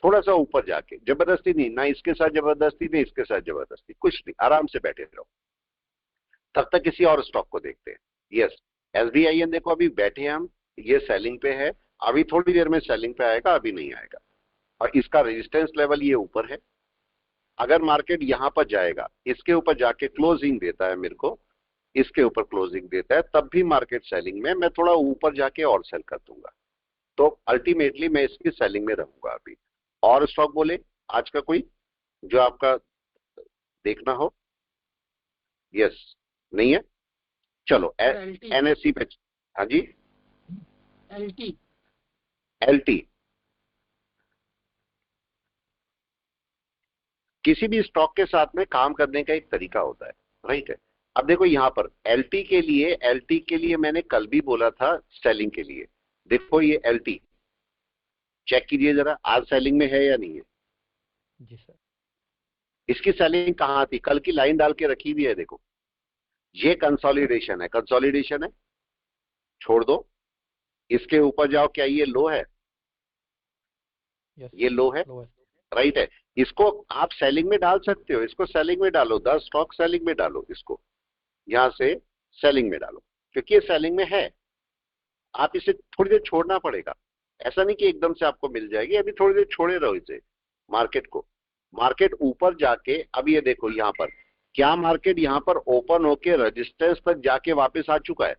थोड़ा सा ऊपर जाके, जबरदस्ती नहीं, ना इसके साथ जबरदस्ती, ना इसके साथ जबरदस्ती, कुछ नहीं, आराम से बैठे रहो। तब तक किसी और स्टॉक को देखते हैं। यस, SBIN देखो अभी बैठे हैं हम, ये सेलिंग पे है। अभी थोड़ी देर में सेलिंग पे आएगा, अभी नहीं आएगा। और इसका रेजिस्टेंस लेवल ये ऊपर है। अगर मार्केट यहां पर जाएगा, इसके ऊपर जाके क्लोजिंग देता है मेरे को, इसके ऊपर क्लोजिंग देता है, तब भी मार्केट सेलिंग में, मैं थोड़ा ऊपर जाके और सेल कर दूंगा। तो अल्टीमेटली मैं इसकी सेलिंग में रहूंगा अभी। और स्टॉक बोले आज का कोई जो आपका देखना हो? यस, नहीं है? चलो LT NSE पे। हाँ जी, LT LT। किसी भी स्टॉक के साथ में काम करने का एक तरीका होता है, राइट है? अब देखो यहां पर LT के लिए मैंने कल भी बोला था सेलिंग के लिए। देखो ये LT चेक कीजिए जरा, आज सेलिंग में है या नहीं है? जी सर। इसकी सेलिंग कहां थी? कल की लाइन डाल के रखी हुई है, देखो। ये कंसोलिडेशन है, कंसोलिडेशन है, छोड़ दो। इसके ऊपर जाओ, क्या ये लो है? यस। ये लो है, लो है। राइट है। इसको आप सेलिंग में डाल सकते हो, इसको सेलिंग में डालो, 10 स्टॉक सेलिंग में डालो, इसको यहां से सेलिंग में डालो, क्योंकि ये सेलिंग में है। आप इसे थोड़ी देर छोड़ना पड़ेगा, ऐसा नहीं कि एकदम से आपको मिल जाएगी। अभी थोड़ी देर छोड़े रहो इसे, मार्केट को। मार्केट ऊपर जाके, अब ये देखो यहां पर, क्या मार्केट यहां पर ओपन होके रेजिस्टेंस तक जाके वापस आ चुका है?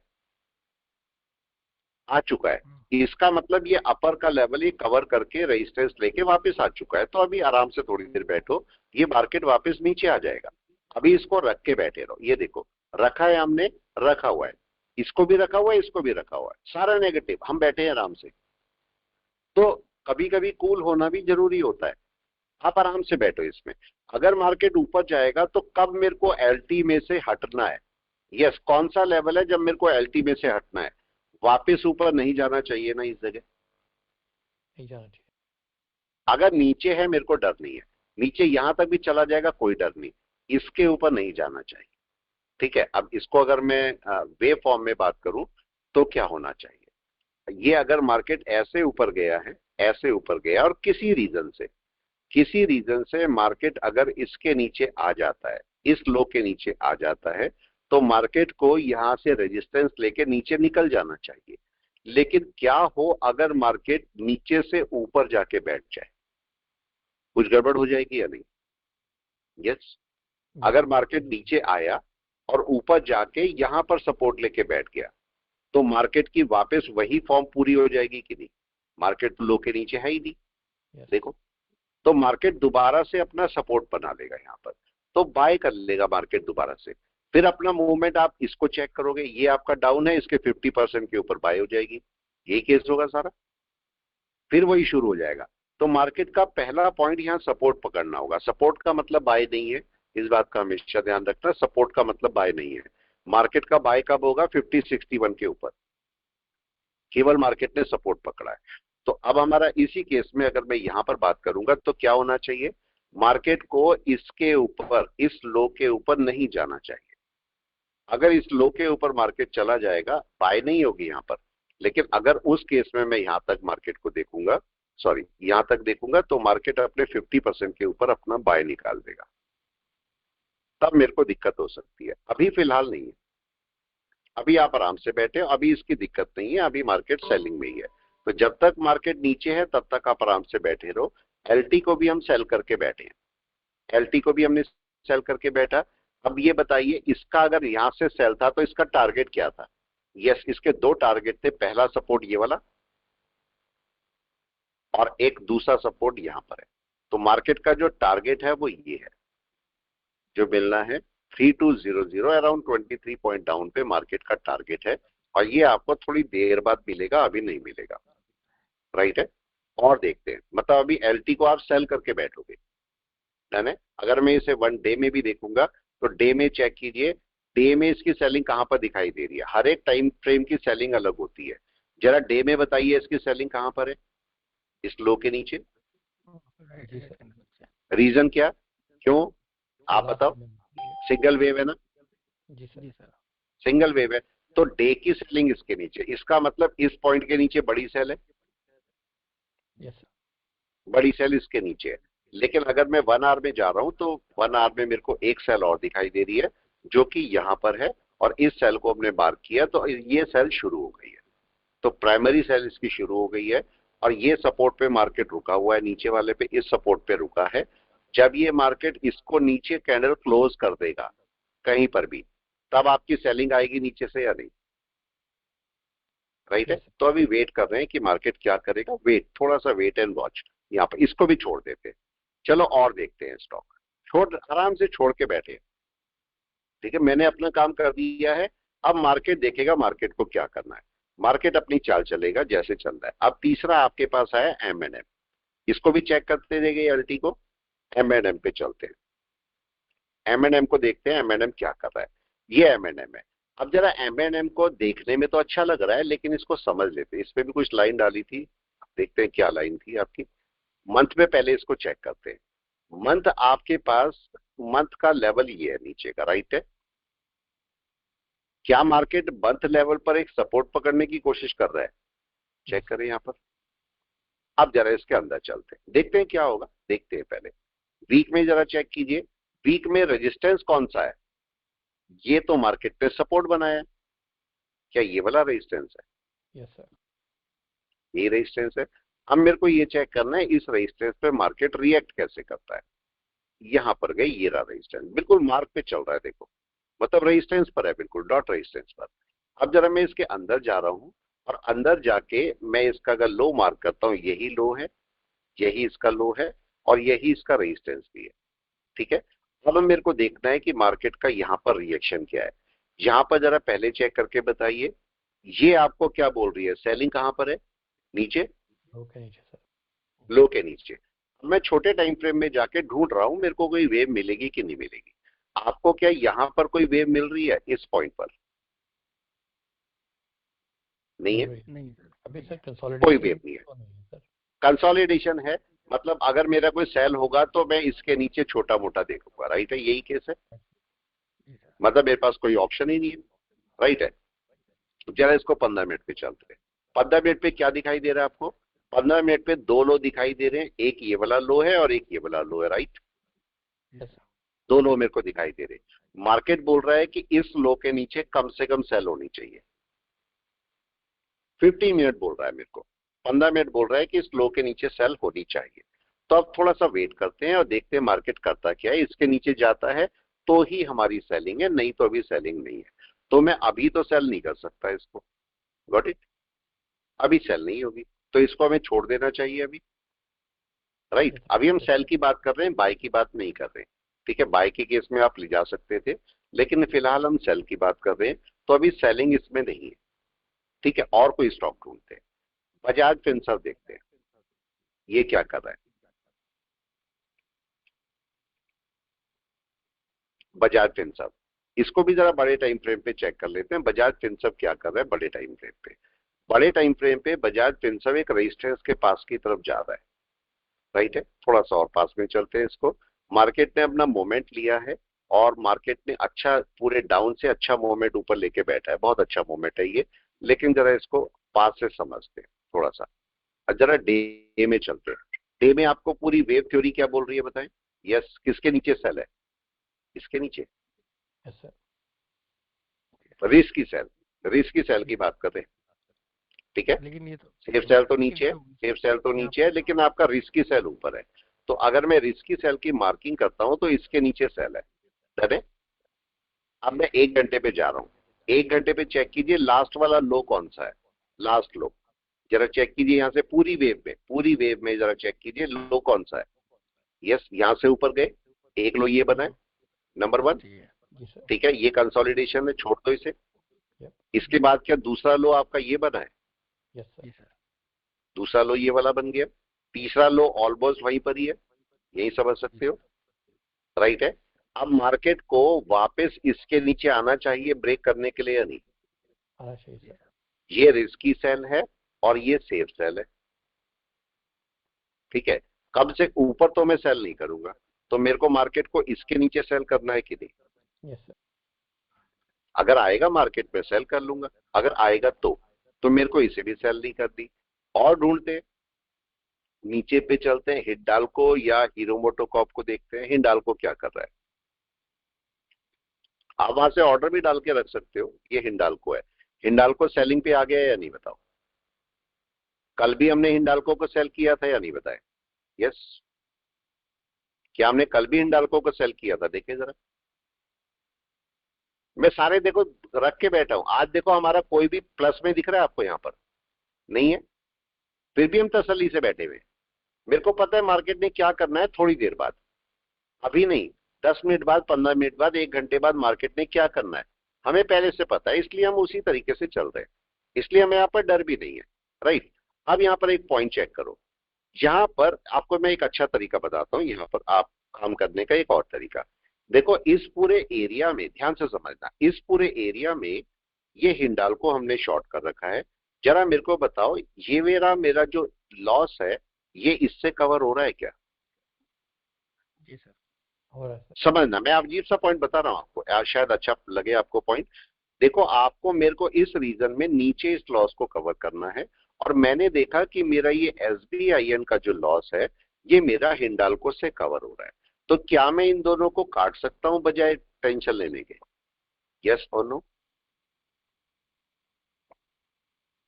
आ चुका है। इसका मतलब ये अपर का लेवल ये कवर करके रेजिस्टेंस लेके वापस आ चुका है। तो अभी आराम से थोड़ी देर बैठो, ये मार्केट वापस नीचे आ जाएगा। अभी इसको रख के बैठे रहो। ये देखो रखा है हमने, रखा हुआ है, इसको भी रखा हुआ है, इसको भी रखा हुआ है, सारा नेगेटिव, हम बैठे हैं आराम से। तो कभी कभी कूल होना भी जरूरी होता है। आप आराम से बैठो इसमें। अगर मार्केट ऊपर जाएगा तो कब मेरे को LT में से हटना है? यस, कौन सा लेवल है जब मेरे को LT में से हटना है? वापस ऊपर नहीं जाना चाहिए ना इस जगह। नहीं जाना चाहिए। अगर नीचे है मेरे को डर नहीं है, नीचे यहां तक भी चला जाएगा कोई डर नहीं। इसके ऊपर नहीं जाना चाहिए। ठीक है, अब इसको अगर मैं वेव फॉर्म में बात करूं तो क्या होना चाहिए, ये अगर मार्केट ऐसे ऊपर गया है, ऐसे ऊपर गया और किसी रीजन से मार्केट अगर इसके नीचे आ जाता है, इस लो के नीचे आ जाता है, तो मार्केट को यहां से रेजिस्टेंस लेके नीचे निकल जाना चाहिए। लेकिन क्या हो अगर मार्केट नीचे से ऊपर जाके बैठ जाए, कुछ गड़बड़ हो जाएगी या नहीं? यस, अगर मार्केट नीचे आया और ऊपर जाके यहां पर सपोर्ट लेके बैठ गया तो मार्केट की वापस वही फॉर्म पूरी हो जाएगी कि नहीं? मार्केट तो लो के नीचे है ही नहीं। देखो, तो मार्केट दोबारा से अपना सपोर्ट बना लेगा यहां पर, तो बाय कर लेगा मार्केट दोबारा से। फिर अपना मूवमेंट आप इसको चेक करोगे, ये आपका डाउन है, इसके 50% के ऊपर बाय हो जाएगी, यही केस होगा सारा, फिर वही शुरू हो जाएगा। तो मार्केट का पहला पॉइंट यहाँ सपोर्ट पकड़ना होगा। सपोर्ट का मतलब बाय नहीं है, इस बात का हमेशा ध्यान रखना, सपोर्ट का मतलब बाय नहीं है। मार्केट का बाय कब होगा? 50-61 के ऊपर, केवल मार्केट ने सपोर्ट पकड़ा है। तो अब हमारा इसी केस में अगर मैं यहां पर बात करूंगा तो क्या होना चाहिए, मार्केट को इसके ऊपर, इस लो के ऊपर नहीं जाना चाहिए। अगर इस लो के ऊपर मार्केट चला जाएगा, बाय नहीं होगी यहां पर। लेकिन अगर उस केस में मैं यहां तक मार्केट को देखूंगा, सॉरी यहां तक देखूंगा, तो मार्केट अपने 50% के ऊपर अपना बाय निकाल देगा, तब मेरे को दिक्कत हो सकती है। अभी फिलहाल नहीं है, अभी आप आराम से बैठे हो, अभी इसकी दिक्कत नहीं है, अभी मार्केट सेलिंग में ही है। तो जब तक मार्केट नीचे है तब तक आप आराम से बैठे रहो। एलटी को भी हम सेल करके बैठे हैं, एलटी को भी हमने सेल करके बैठा। अब ये बताइए, इसका अगर यहां से सेल था तो इसका टारगेट क्या था? यस, इसके दो टारगेट थे, पहला सपोर्ट ये वाला और एक दूसरा सपोर्ट यहां पर है। तो मार्केट का जो टारगेट है वो ये है, जो मिलना है 3200, अराउंड 23 पॉइंट डाउन पे मार्केट का टारगेट है। और ये आपको थोड़ी देर बाद मिलेगा, अभी नहीं मिलेगा, राइट है। और देखते हैं, मतलब अभी एलटी को आप सेल करके बैठोगे, डन है। अगर मैं इसे 1 डे में भी देखूंगा तो डे में चेक कीजिए, डे में इसकी सेलिंग कहां पर दिखाई दे रही है। हर एक टाइम फ्रेम की सेलिंग अलग होती है, जरा डे में बताइए इसकी सेलिंग कहां पर है, इस लो के नीचे। रीजन क्या, क्यों, आप बताओ। सिंगल वेव है ना? जी सर। सिंगल वेव है, तो डे की सेलिंग इसके नीचे, इसका मतलब इस पॉइंट के नीचे बड़ी सेल है। Yes sir. बड़ी सेल इसके नीचे है। लेकिन अगर मैं 1 आवर में जा रहा हूं तो 1 आवर में मेरे को एक सेल और दिखाई दे रही है जो कि यहां पर है, और इस सेल को हमने मार्क किया तो ये सेल शुरू हो गई है। तो प्राइमरी सेल इसकी शुरू हो गई है, और ये सपोर्ट पे मार्केट रुका हुआ है, नीचे वाले पे, इस सपोर्ट पे रुका है। जब ये मार्केट इसको नीचे कैंडल क्लोज कर देगा कहीं पर भी, तब आपकी सेलिंग आएगी नीचे से या नहीं, राइट है। तो अभी वेट कर रहे हैं कि मार्केट क्या करेगा, वेट, थोड़ा सा वेट एंड वॉच। यहाँ पर इसको भी छोड़ देते हैं, चलो और देखते हैं स्टॉक। आराम से छोड़ के बैठे, ठीक है, मैंने अपना काम कर दिया है। अब मार्केट देखेगा मार्केट को क्या करना है, मार्केट अपनी चाल चलेगा जैसे चल रहा है। अब तीसरा आपके पास आया एमएनएम, इसको भी चेक करते देंगे एलटी को। एमएनएम पे चलते हैं, एमएनएम को देखते हैं एमएनएम क्या कर रहा है। ये एमएनएम है। अब जरा एमएनएम को देखने में तो अच्छा लग रहा है, लेकिन इसको समझ लेते हैं। इस पे भी कुछ लाइन डाली थी, देखते हैं क्या लाइन थी आपकी। मंथ में पहले इसको चेक करते हैं। मंथ आपके पास, मंथ का लेवल ये है नीचे का, राइट है। क्या मार्केट मंथ लेवल पर एक सपोर्ट पकड़ने की कोशिश कर रहा है? चेक करें यहां पर। अब जरा इसके अंदर चलते हैं, देखते हैं क्या होगा। देखते हैं पहले वीक में, जरा चेक कीजिए वीक में रेजिस्टेंस कौन सा है। ये तो मार्केट पे सपोर्ट बनाया है, क्या ये वाला रेजिस्टेंस है? Yes sir. ये रेजिस्टेंस है। अब मेरे को ये चेक करना है इस रेजिस्टेंस पे मार्केट रिएक्ट कैसे करता है। यहां पर गई, ये रहा रेजिस्टेंस, बिल्कुल मार्क पे चल रहा है, देखो, मतलब रेजिस्टेंस पर है, बिल्कुल डॉट रेजिस्टेंस पर। अब जरा मैं इसके अंदर जा रहा हूं, और अंदर जाके मैं इसका अगर लो मार्क करता हूं, यही लो है, यही इसका लो है, और यही इसका रेजिस्टेंस भी है, ठीक है। अब मेरे को देखना है कि मार्केट का यहाँ पर रिएक्शन क्या है। यहाँ पर जरा पहले चेक करके बताइए, ये आपको क्या बोल रही है, सेलिंग कहां पर है, नीचे, लो के नीचे सर। लो के नीचे। मैं छोटे टाइम फ्रेम में जाके ढूंढ रहा हूं मेरे को कोई वेव मिलेगी कि नहीं मिलेगी। आपको क्या यहाँ पर कोई वेव मिल रही है इस पॉइंट पर? नहीं है, नहीं अभी सर, कंसोलिडेशन कोई वेव नहीं है। तो नहीं है सर। कंसोलिडेशन है, मतलब अगर मेरा कोई सेल होगा तो मैं इसके नीचे छोटा मोटा देखूंगा, राइट है, यही केस है। जी सर। मतलब मेरे पास कोई ऑप्शन ही नहीं है, राइट है। जरा इसको 15 मिनट पे चलते हैं। 15 मिनट पे क्या दिखाई दे रहा है आपको? 15 मिनट पे दो लो दिखाई दे रहे हैं, एक ये वाला लो है और एक ये वाला लो है, राइट। जी सर। दो लो मेरे को दिखाई दे रहे हैं। मार्केट बोल रहा है कि इस लो के नीचे कम से कम सेल होनी चाहिए। 15 मिनट बोल रहा है मेरे को, 15 मिनट बोल रहा है कि इस लो के नीचे सेल होनी चाहिए। तो अब थोड़ा सा वेट करते हैं और देखते हैं मार्केट करता क्या है। इसके नीचे जाता है तो ही हमारी सेलिंग है, नहीं तो अभी सेलिंग नहीं है। तो मैं अभी तो सेल नहीं कर सकता इसको, गॉट इट। अभी सेल नहीं होगी तो इसको हमें छोड़ देना चाहिए अभी, राइट। अभी हम सेल की बात कर रहे हैं, बाय की बात नहीं कर रहे हैं, ठीक है। बाय के केस में आप ले जा सकते थे, लेकिन फिलहाल हम सेल की बात कर रहे हैं, तो अभी सेलिंग इसमें नहीं है, ठीक है। और कोई स्टॉक ढूंढते हैं। बजाज फिनसर्व देखते हैं ये क्या कर रहा है। बजाज फिनसर्व, इसको भी जरा बड़े टाइम फ्रेम पे चेक कर लेते हैं। बजाज फिनसर्व क्या कर रहा है बड़े टाइम फ्रेम पे? बड़े टाइम फ्रेम पे बजाज फिनसर्व एक रेजिस्टेंस के पास की तरफ जा रहा है, राइट है। थोड़ा सा और पास में चलते हैं इसको। मार्केट ने अपना मोमेंट लिया है और मार्केट ने अच्छा पूरे डाउन से अच्छा मोमेंट ऊपर लेके बैठा है, बहुत अच्छा मोमेंट है ये। लेकिन जरा इसको पास से समझते हैं थोड़ा सा। जरा डे में चलते हैं। डे में आपको पूरी वेव थ्योरी क्या बोल रही है बताएं। यस, किसके नीचे सेल है? इसके नीचे यस सर। रिस्क की सेल, रिस्क की सेल की बात कर रहे हैं, ठीक है। लेकिन ये तो सेफ सेल तो लेकिन नीचे है, जो सेफ सेल तो यहाँ नीचे है, लेकिन आपका रिस्की सेल ऊपर है। तो अगर मैं रिस्की सेल की मार्किंग करता हूं तो इसके नीचे सेल है, डन है। अब मैं 1 घंटे पे जा रहा हूं। 1 घंटे पे चेक कीजिए लास्ट वाला लो कौन सा है। लास्ट लो जरा चेक कीजिए, यहां से पूरी वेव में, पूरी वेव में जरा चेक कीजिए लो कौन सा है। यस, यहां से ऊपर गए, एक लो ये बना है, नंबर 1, जी है। जी सर। ठीक है। ये कंसोलिडेशन है, छोड़ दो इसे। यप। इसके बाद क्या दूसरा लो आपका ये बना है? Yes sir. जी सर। दूसरा लो ये वाला बन गया। तीसरा लो ऑलमोस्ट वहीं पर ही है, यही समझ जी सकते हो, सर। राइट है। अब मार्केट को वापस इसके नीचे आना चाहिए ब्रेक करने के लिए या नहीं? आना चाहिए जी सर। सर। ये रिस्की सेल है और ये सेफ सेल है, ठीक है। कब से ऊपर तो मैं सेल नहीं करूंगा, तो मेरे को मार्केट को इसके नीचे सेल करना है कि नहीं? Yes sir. अगर आएगा मार्केट में सेल कर लूंगा, अगर आएगा तो मेरे को इसे भी सेल नहीं कर दी। और ढूंढते हैं, नीचे पे चलते हैं, हिंडाल्को या हीरो मोटोकॉर्प को देखते हैं। हिंडाल्को क्या कर रहा है? आप वहां से ऑर्डर भी डाल के रख सकते हो। ये हिंडाल्को है, हिंडाल्को सेलिंग पे आ गया या नहीं बताओ। कल भी हमने हिंडाल्को को सेल किया था या नहीं बताए? यस, क्या हमने कल भी हिंडाल्को को सेल किया था? देखिए जरा, मैं सारे देखो रख के बैठा हूं। आज देखो हमारा कोई भी प्लस में दिख रहा है आपको? यहां पर नहीं है, फिर भी हम तसल्ली से बैठे हुए हैं। मेरे को पता है मार्केट ने क्या करना है थोड़ी देर बाद, अभी नहीं, 10 मिनट बाद, 15 मिनट बाद, 1 घंटे बाद मार्केट ने क्या करना है हमें पहले से पता है, इसलिए हम उसी तरीके से चल रहे हैं। इसलिए हमें यहाँ पर डर भी नहीं है, राइट। अब यहाँ पर एक पॉइंट चेक करो। यहाँ पर आपको मैं एक अच्छा तरीका बताता हूँ, यहाँ पर आप काम करने का एक और तरीका देखो। इस पूरे एरिया में ध्यान से समझना, इस पूरे एरिया में ये हिंडाल्को हमने शॉर्ट कर रखा है। जरा मेरे को बताओ, ये मेरा जो लॉस है ये इससे कवर हो रहा है क्या? जी सर। हो रहा है सर। समझना, मैं अजीब सा पॉइंट बता रहा हूं आपको, शायद अच्छा लगे आपको पॉइंट। देखो, आपको मेरे को इस रीजन में नीचे इस लॉस को कवर करना है, और मैंने देखा कि मेरा ये SBIN का जो लॉस है ये मेरा हिंडाल्को से कवर हो रहा है। तो क्या मैं इन दोनों को काट सकता हूं बजाय टेंशन लेने के? यस और नो?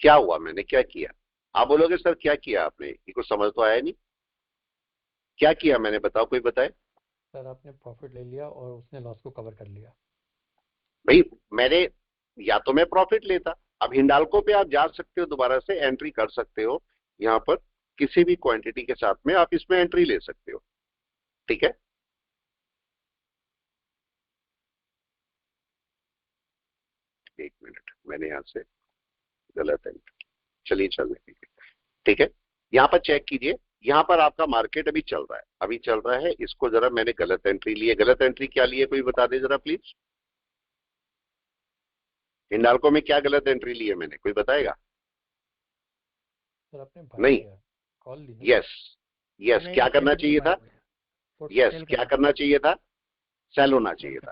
क्या हुआ, मैंने क्या किया? आप बोलोगे सर क्या किया आपने, ये कुछ समझ तो आया नहीं। क्या किया मैंने, बताओ, कोई बताए। सर आपने प्रॉफिट ले लिया और उसने लॉस को कवर कर लिया। भाई मैंने, या तो मैं प्रॉफिट लेता। अब हिंडाल्को पे आप जा सकते हो, दोबारा से एंट्री कर सकते हो, यहाँ पर किसी भी क्वांटिटी के साथ में आप इसमें एंट्री ले सकते हो, ठीक है। एक मिनट, मैंने यहाँ से गलत है, चलिए चलने दीजिए, ठीक है। यहाँ पर चेक कीजिए, यहाँ पर आपका मार्केट अभी चल रहा है, अभी चल रहा है। इसको जरा मैंने गलत एंट्री ली है। गलत एंट्री क्या ली है कोई बता दे जरा प्लीज। हिंडाल्को में क्या गलत एंट्री ली है मैंने, कोई बताएगा? सर आपने बाय नहीं, किया, कॉल ली ना। यस, यस, क्या करना चाहिए था? यस, क्या करना चाहिए था? सेल होना चाहिए था।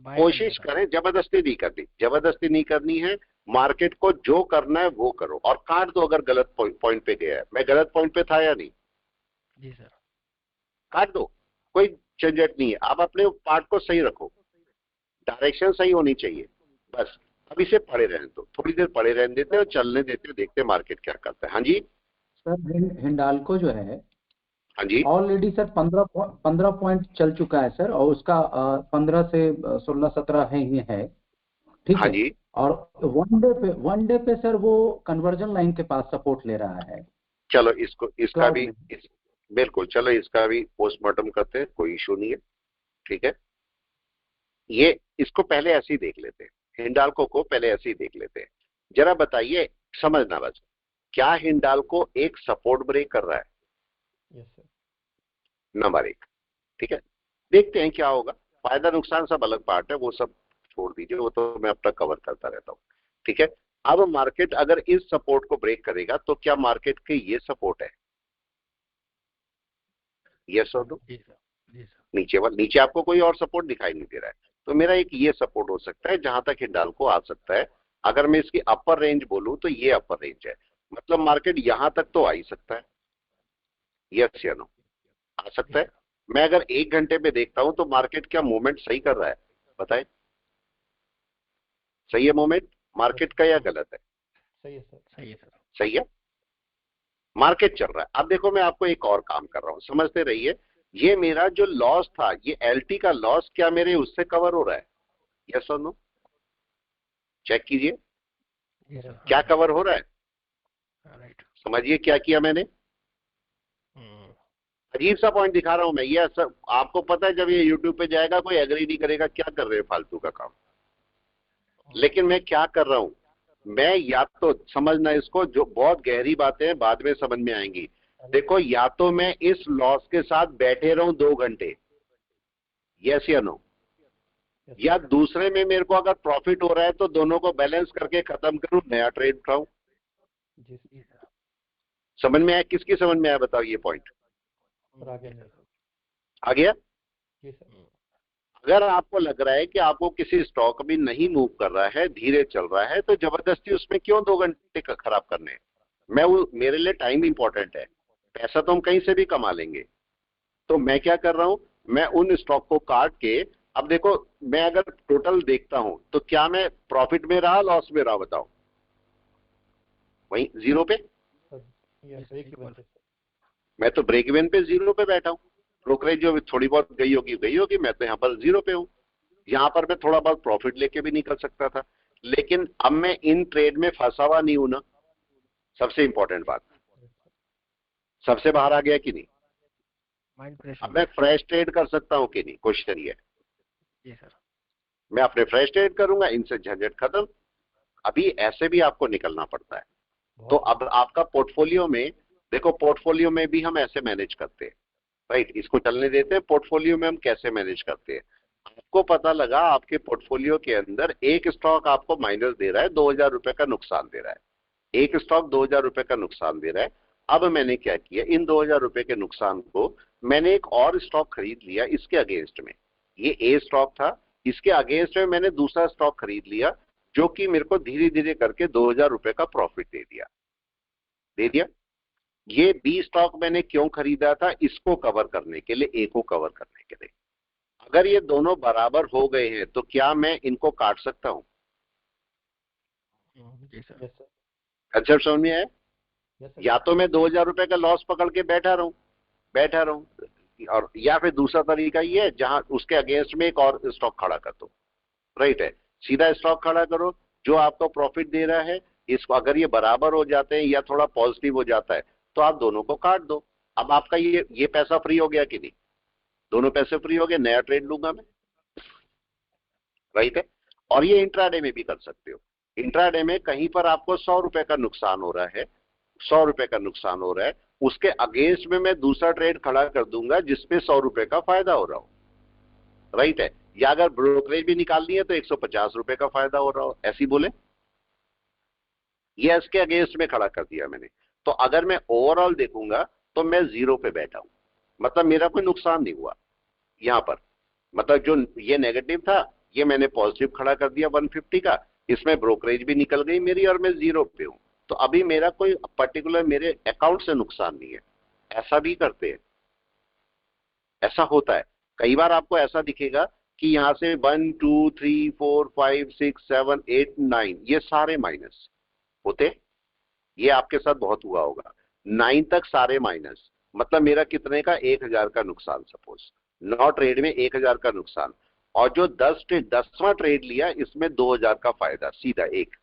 कोशिश करें, जबरदस्ती नहीं करनी, जबरदस्ती नहीं करनी है। मार्केट को जो करना है वो करो और काट दो अगर गलत पॉइंट पे गया है। मैं गलत पॉइंट पे था या नहीं? जी सर। काट दो, कोई झंझट नहीं है। आप अपने पार्ट को सही रखो, डायरेक्शन सही होनी चाहिए बस। अब इसे पड़े रहने दो, थोड़ी देर पड़े रहने देते हैं और चलने देते हैं, देखते हैं मार्केट क्या करता है। हाँ जी, सर हिंडाल्को जो है हाँ जी, ऑलरेडी सर 15 पॉइंट चल चुका है सर, और उसका 15 से 16-17 है, ठीक हाँ है। जी। और वन डे पे सर वो कन्वर्जन लाइन के पास सपोर्ट ले रहा है। चलो इसका क्लाउड भी में। बिल्कुल, चलो इसका भी पोस्टमार्टम करते हैं, कोई इशू नहीं है, ठीक है। ये इसको पहले ऐसे ही देख लेते हैं, हिंडाल्को को पहले ऐसे ही देख लेते हैं। जरा बताइए, समझना बस, क्या हिंडाल्को एक सपोर्ट ब्रेक कर रहा है? Yes sir. नंबर एक, ठीक है। देखते हैं क्या होगा। फायदा नुकसान सब अलग पार्ट है, वो सब छोड़ दीजिए, वो तो मैं अपना कवर करता रहता हूँ, ठीक है। अब मार्केट अगर इस सपोर्ट को ब्रेक करेगा तो क्या मार्केट के ये सपोर्ट है? यस और नो? जी सर। जी सर। नीचे आपको कोई और सपोर्ट दिखाई नहीं दे रहा है, तो मेरा एक ये सपोर्ट हो सकता है जहां तक हिंडाल्को आ सकता है। अगर मैं इसकी अपर रेंज बोलूं तो ये अपर रेंज है, मतलब मार्केट यहां तक तो आ ही सकता है। यस या नो? आ सकता है। मैं अगर 1 घंटे पे देखता हूं तो मार्केट क्या मूवमेंट सही कर रहा है? बताएं, सही है मूवमेंट मार्केट का या गलत है? सही है सर। सही है सर। सही है, मार्केट चल रहा है। अब देखो, मैं आपको एक और काम कर रहा हूं, समझते रहिए। ये मेरा जो लॉस था, ये एलटी का लॉस, क्या मेरे उससे कवर हो रहा है? यस और नो? चेक कीजिए, जी सर। क्या कवर हो रहा है? राइट। समझिए क्या किया मैंने। अजीब सा पॉइंट दिखा रहा हूं मैं, ये सब आपको पता है। जब ये यूट्यूब पे जाएगा कोई एग्री नहीं करेगा, क्या कर रहे हैं फालतू का काम। लेकिन मैं क्या कर रहा हूं, मैं या तो समझना इसको, जो बहुत गहरी बातें हैं बाद में समझ में आएंगी। देखो, या तो मैं इस लॉस के साथ बैठे रहूं 2 घंटे, यस या नो, या दूसरे में मेरे को अगर प्रॉफिट हो रहा है तो दोनों को बैलेंस करके खत्म करूं, नया ट्रेड उठाऊं। जी सर। समझ में आया? किसकी समझ में आया बताओ ये पॉइंट? और आगे नहीं सर। आ गया? जी सर। अगर आपको लग रहा है कि आपको किसी स्टॉक भी नहीं मूव कर रहा है, धीरे चल रहा है, तो जबरदस्ती उसमें क्यों 2 घंटे खराब करने हैं? मेरे लिए टाइम इंपॉर्टेंट है, पैसा तो हम कहीं से भी कमा लेंगे। तो मैं क्या कर रहा हूं, मैं उन स्टॉक को काट के, अब देखो, मैं अगर टोटल देखता हूं तो क्या मैं प्रॉफिट में रहा, लॉस में रहा, बताओ? वहीं जीरो पे। यस, एक ही बनते सर। मैं तो ब्रेक इवन पे जीरो पे बैठा हूं। ब्रोकरेज जो थोड़ी बहुत गई होगी, मैं तो यहाँ पर जीरो पे हूं। यहां पर मैं थोड़ा बहुत प्रॉफिट लेके भी निकल सकता था, लेकिन अब मैं इन ट्रेड में फंसा हुआ नहीं हूं ना। सबसे इंपॉर्टेंट बात, सबसे बाहर आ गया कि नहीं? माइंड फ्रेश अब मैं फ्रेश ट्रेड कर सकता हूं कि नहीं, क्वेश्चन ये है। जी सर। मैं अपने फ्रेश ट्रेड करूंगा, इनसे झंझट खत्म। अभी ऐसे भी आपको निकलना पड़ता है। तो अब आपका पोर्टफोलियो में, देखो, पोर्टफोलियो में भी हम ऐसे मैनेज करते हैं, राइट। इसको चलने देते हैं। पोर्टफोलियो में हम कैसे मैनेज करते हैं, आपको पता लगा आपके पोर्टफोलियो के अंदर एक स्टॉक आपको माइनस दे रहा है, 2000 रुपए का नुकसान दे रहा है। एक स्टॉक 2000 रुपए का नुकसान दे रहा है। अब मैंने क्या किया, इन 2000 रुपए के नुकसान को मैंने एक और स्टॉक खरीद लिया इसके अगेंस्ट में। ये ए स्टॉक था, इसके अगेंस्ट में मैंने दूसरा स्टॉक खरीद लिया, जो कि मेरे को धीरे धीरे करके 2000 रुपए का प्रॉफिट दे दिया। ये बी स्टॉक मैंने क्यों खरीदा था? इसको कवर करने के लिए, ए को कवर करने के लिए। अगर ये दोनों बराबर हो गए हैं तो क्या मैं इनको काट सकता हूं? जी सर। Yes sir. कंसेप्ट समझ में आया? Yes sir. या तो मैं 2000 रुपए का लॉस पकड़ के बैठा रहूं, और या फिर दूसरा तरीका ये है जहां उसके अगेंस्ट में एक और स्टॉक खड़ा कर दो, राइट है। सीधा स्टॉक खड़ा करो जो आपको प्रॉफिट दे रहा है। इसको अगर ये बराबर हो जाते हैं या थोड़ा पॉजिटिव हो जाता है तो आप दोनों को काट दो। अब आपका ये पैसा फ्री हो गया कि नहीं? दोनों पैसे फ्री हो गए, नया ट्रेड लूंगा मैं, राइट है। और ये इंट्राडे में भी कर सकते हो। इंट्राडे में कहीं पर आपको 100 रुपए का नुकसान हो रहा है, 100 रुपए का नुकसान हो रहा है, उसके अगेंस्ट में मैं दूसरा ट्रेड खड़ा कर दूंगा जिसपे 100 रुपए का फायदा हो रहा हो, राइट है। या अगर ब्रोकरेज भी निकालनी है तो 150 रुपए का फायदा हो रहा हो, ऐसी बोले। ये इसके अगेंस्ट में खड़ा कर दिया मैंने। तो अगर मैं ओवरऑल देखूंगा तो मैं 0 पे बैठा हूं, मतलब मेरा कोई नुकसान नहीं हुआ यहां पर। मतलब जो ये नेगेटिव था ये मैंने पॉजिटिव खड़ा कर दिया 150 का, इसमें ब्रोकरेज भी निकल गई मेरी और मैं 0 पे हूं। तो अभी मेरा कोई पर्टिकुलर मेरे अकाउंट से नुकसान नहीं है। ऐसा भी करते हैं, ऐसा होता है। कई बार आपको ऐसा दिखेगा कि यहां से 1 2 3 4 5 6 7 8 9 ये सारे माइनस होते, ये आपके साथ बहुत हुआ होगा। 9 तक सारे माइनस, मतलब मेरा कितने का 1000 का नुकसान, सपोज 9 ट्रेड में 1000 का नुकसान, और जो 10वां ट्रेड लिया इसमें 2000 का फायदा, सीधा एक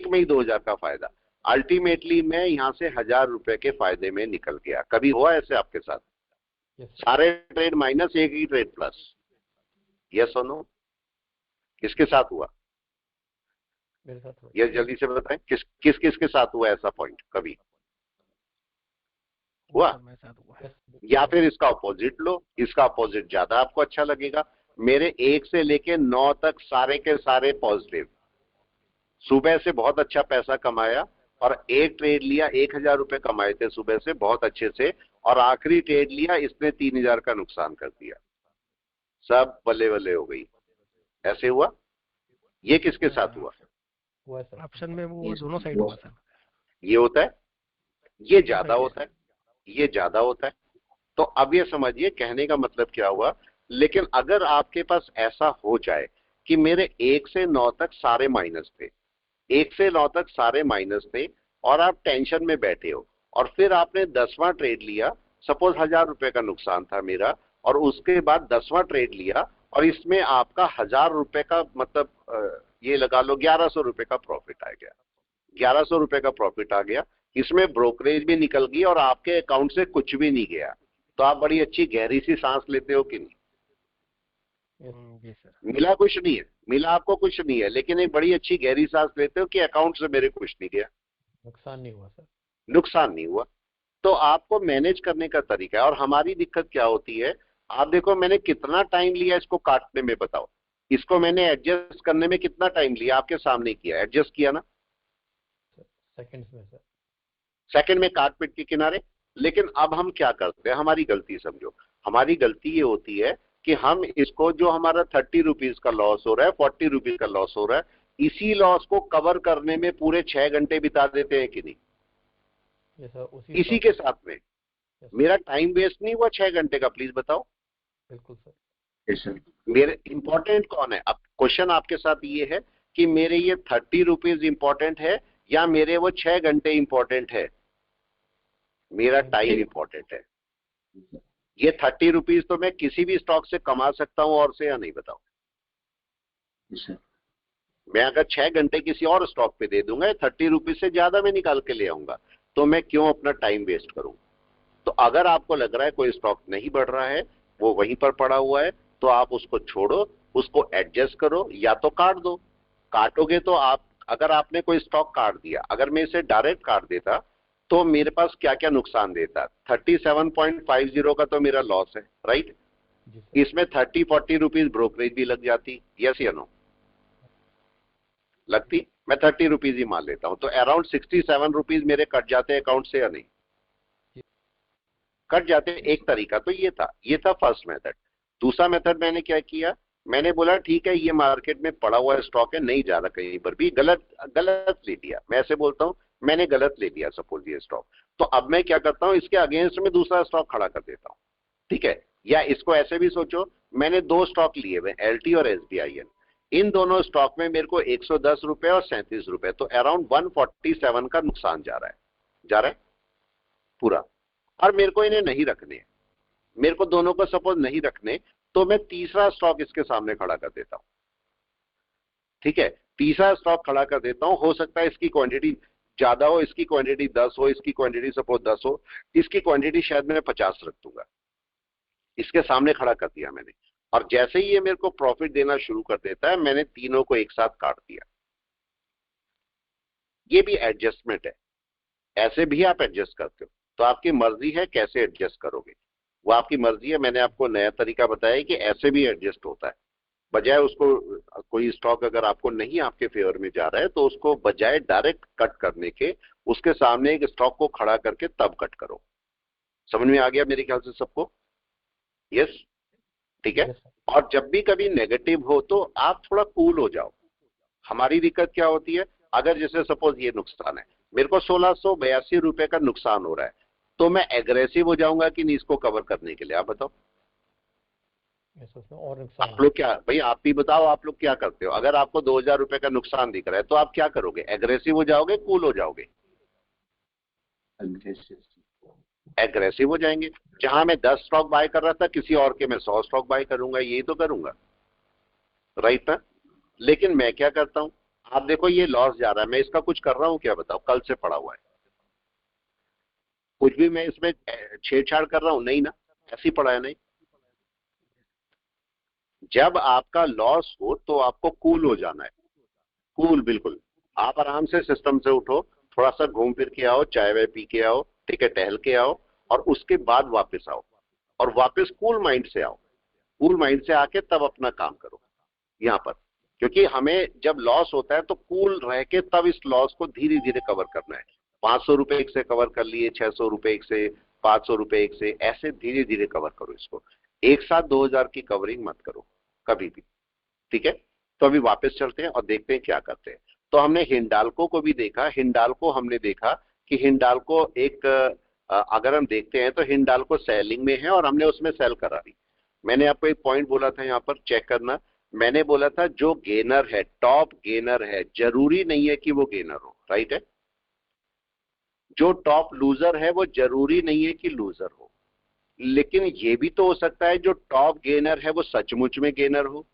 में ही 2000 का फायदा। अल्टीमेटली मैं यहां से 1000 रुपए के फायदे में निकल गया। कभी हुआ ऐसे आपके साथ? Yes, sir. सारे ट्रेड माइनस, एक ही ट्रेड प्लस, यस और नो? किसके साथ हुआ? मेरे साथ हुआ। ये जल्दी से बताएं, किस के साथ हुआ ऐसा पॉइंट कभी हुआ? सर, मेरे साथ हुआ है। Yes, या फिर इसका अपोजिट लो, इसका अपोजिट ज्यादा आपको अच्छा लगेगा। मेरे 1 से लेके 9 तक सारे के सारे पॉजिटिव, सुबह से बहुत अच्छा पैसा कमाया, और एक ट्रेड लिया 1000 रुपए कमाए थे सुबह से बहुत अच्छे से, और आखिरी ट्रेड लिया इसने 3000 का नुकसान कर दिया, सब बल्ले बल्ले हो गई। ऐसे हुआ? ये किसके साथ हुआ? हुआ है सर। ऑप्शन में वो दोनों साइड हुआ सर। ये होता है, ये ज्यादा होता है, ये ज्यादा होता है। तो अब ये समझिए कहने का मतलब क्या हुआ। लेकिन अगर आपके पास ऐसा हो जाए कि मेरे 1 से 9 तक सारे माइनस थे, 1 से 9 तक सारे माइनस थे, और आप टेंशन में बैठे हो, और फिर आपने 10वां ट्रेड लिया, सपोज 1000 रुपए का नुकसान था मेरा, और उसके बाद 10वां ट्रेड लिया, और इसमें आपका 1000 रुपए का मतलब ये लगा लो 1100 रुपए का प्रॉफिट आ गया, 1100 रुपए का प्रॉफिट आ गया। इसमें ब्रोकरेज भी निकल गई और आपके अकाउंट से कुछ भी नहीं गया। तो आप बड़ी अच्छी गहरी सी सांस लेते हो कि नहीं? जी सर। मिला कुछ नहीं है, मिला आपको कुछ नहीं है, लेकिन एक बड़ी अच्छी गहरी सांस लेते हो कि अकाउंट से मेरे कुछ नहीं गया, नुकसान नहीं हुआ सर। नुकसान नहीं हुआ। तो आपको मैनेज करने का तरीका है। और हमारी दिक्कत क्या होती है, आप देखो मैंने कितना टाइम लिया इसको काटने में, बताओ। इसको मैंने एडजस्ट करने में कितना टाइम लिया, आपके सामने किया, एडजस्ट किया ना, सेकंड्स में सर। सेकंड में काट पीट के किनारे। लेकिन अब हम क्या करते हैं, हमारी गलती समझो, हमारी गलती ये होती है कि हम इसको, जो हमारा 30 रुपीज का लॉस हो रहा है, 40 रुपीज का लॉस हो रहा है, इसी लॉस को कवर करने में पूरे 6 घंटे बिता देते हैं कि नहीं? ये सर उसी इसी के साथ में मेरा टाइम वेस्ट नहीं हुआ 6 घंटे का, प्लीज बताओ। बिल्कुल सर। मेरे इंपॉर्टेंट कौन है? अब क्वेश्चन आपके साथ ये है कि मेरे ये 30 रुपीज इंपॉर्टेंट है या मेरे वो 6 घंटे इंपॉर्टेंट है? मेरा टाइम इंपॉर्टेंट है। ये 30 रुपीज तो मैं किसी भी स्टॉक से कमा सकता हूं और से, या नहीं बताओ? मैं अगर 6 घंटे किसी और स्टॉक पे दे दूंगा, 30 रुपीज से ज्यादा मैं निकाल के ले आऊंगा, तो मैं क्यों अपना टाइम वेस्ट करूं? तो अगर आपको लग रहा है कोई स्टॉक नहीं बढ़ रहा है, वो वहीं पर पड़ा हुआ है, तो आप उसको छोड़ो, उसको एडजस्ट करो, या तो काट दो। काटोगे तो आप, अगर आपने कोई स्टॉक काट दिया, अगर मैं इसे डायरेक्ट काट देता तो मेरे पास क्या क्या नुकसान देता? 37.50 का तो मेरा लॉस है, राइट? जी सर। इसमें 30-40 रुपीज ब्रोकरेज भी लग जाती, यस या नो? लगती? मैं 30 रुपीज ही मान लेता हूं, तो अराउंड 67 रुपीज मेरे कट जाते अकाउंट से, या नहीं कट जाते? एक तरीका तो ये था फर्स्ट मेथड। दूसरा मेथड मैंने क्या किया, मैंने बोला ठीक है ये मार्केट में पड़ा हुआ स्टॉक है, नहीं जा रहा कहीं पर भी, गलत ले लिया। मैं ऐसे बोलता हूं, मैंने गलत ले लिया सपोज ये स्टॉक, तो अब मैं क्या करता हूं, इसके अगेंस्ट में दूसरा स्टॉक खड़ा कर देता हूं, ठीक है? या इसको ऐसे भी सोचो, मैंने 2 स्टॉक लिए हुए, LT और SBIN। इन दोनों स्टॉक में मेरे को 110 रुपए और 37 रुपए, तो अराउंड 147 का नुकसान जा रहा है पूरा। और मेरे को इन्हें नहीं रखने, मेरे को दोनों को सपोज नहीं रखने, तो मैं तीसरा स्टॉक इसके सामने खड़ा कर देता हूं, ठीक है? तीसरा स्टॉक खड़ा कर देता हूं, हो सकता है इसकी क्वांटिटी ज्यादा हो, इसकी क्वांटिटी 10 हो, इसकी क्वांटिटी सपोज 10 हो, इसकी क्वांटिटी शायद मैं 50 रख दूंगा। इसके सामने खड़ा कर दिया मैंने, और जैसे ही ये मेरे को प्रॉफिट देना शुरू कर देता है, मैंने तीनों को एक साथ काट दिया। ये भी एडजस्टमेंट है, ऐसे भी आप एडजस्ट करते हो, तो आपकी मर्जी है कैसे एडजस्ट करोगे, वो आपकी मर्जी है। मैंने आपको नया तरीका बताया कि ऐसे भी एडजस्ट होता है। बजाय उसको, कोई स्टॉक अगर आपको नहीं आपके फेवर में जा रहा है, तो उसको बजाय डायरेक्ट कट करने के, उसके सामने एक स्टॉक को खड़ा करके तब कट करो। समझ में आ गया मेरे ख्याल से सबको? यस, ठीक है। Yes, sir. और जब भी कभी नेगेटिव हो तो आप थोड़ा कूल हो जाओ। हमारी दिक्कत क्या होती है, अगर जैसे सपोज ये नुकसान है, मेरे को 1682 रुपए का नुकसान हो रहा है, तो मैं एग्रेसिव हो जाऊंगा कि नहीं इसको कवर करने के लिए? आप बताओ। Yes, उसमें और नुकसान आप लोग क्या, भाई आप भी बताओ, आप लोग क्या करते हो? अगर आपको 2000 रुपए का नुकसान दिख रहा है तो आप क्या करोगे? एग्रेसिव हो जाओगे, कूल हो जाओगे? एग्रेसिव हो जाएंगे। जहां मैं 10 स्टॉक बाय कर रहा था किसी और के मैं 100 स्टॉक बाय करूंगा, यही तो करूंगा, राइट ना? लेकिन मैं क्या करता हूं, आप देखो ये लॉस जा रहा है, मैं इसका कुछ कर रहा हूं क्या? बताओ, कल से पड़ा हुआ है, कुछ भी मैं इसमें छेड़छाड़ कर रहा हूं? नहीं ना, ऐसी पड़ा है। नहीं, जब आपका लॉस हो तो आपको कूल हो जाना है, कूल बिल्कुल। आप आराम से सिस्टम से उठो, थोड़ा सा घूम फिर के आओ, चाय वाय पी के आओ, ठीक है, टहल के आओ, और उसके बाद वापस आओ, और वापस कूल माइंड से आओ। कूल माइंड से आके तब अपना काम करो यहाँ पर, क्योंकि हमें जब लॉस होता है तो कूल रह के तब इस लॉस को धीरे धीरे कवर करना है। 500 रुपए एक से कवर कर लिए, 600 रुपए एक से, 500 रुपए एक से, ऐसे धीरे धीरे कवर करो इसको। एक साथ 2000 की कवरिंग मत करो कभी भी, ठीक है? तो अभी वापस चलते हैं और देखते हैं क्या करते हैं। तो हमने हिंडाल्को को भी देखा, हिंडाल्को हमने देखा कि हिंडाल्को एक अगर हम देखते हैं तो हिंडाल्को सेलिंग में है और हमने उसमें सेल करा दी। मैंने आपको एक पॉइंट बोला था यहाँ पर, चेक करना। मैंने बोला था जो गेनर है, टॉप गेनर है, जरूरी नहीं है कि वो गेनर हो, राइट है? जो टॉप लूजर है वो जरूरी नहीं है कि लूजर हो, लेकिन ये भी तो हो सकता है जो टॉप गेनर है वो सचमुच में गेनर हो।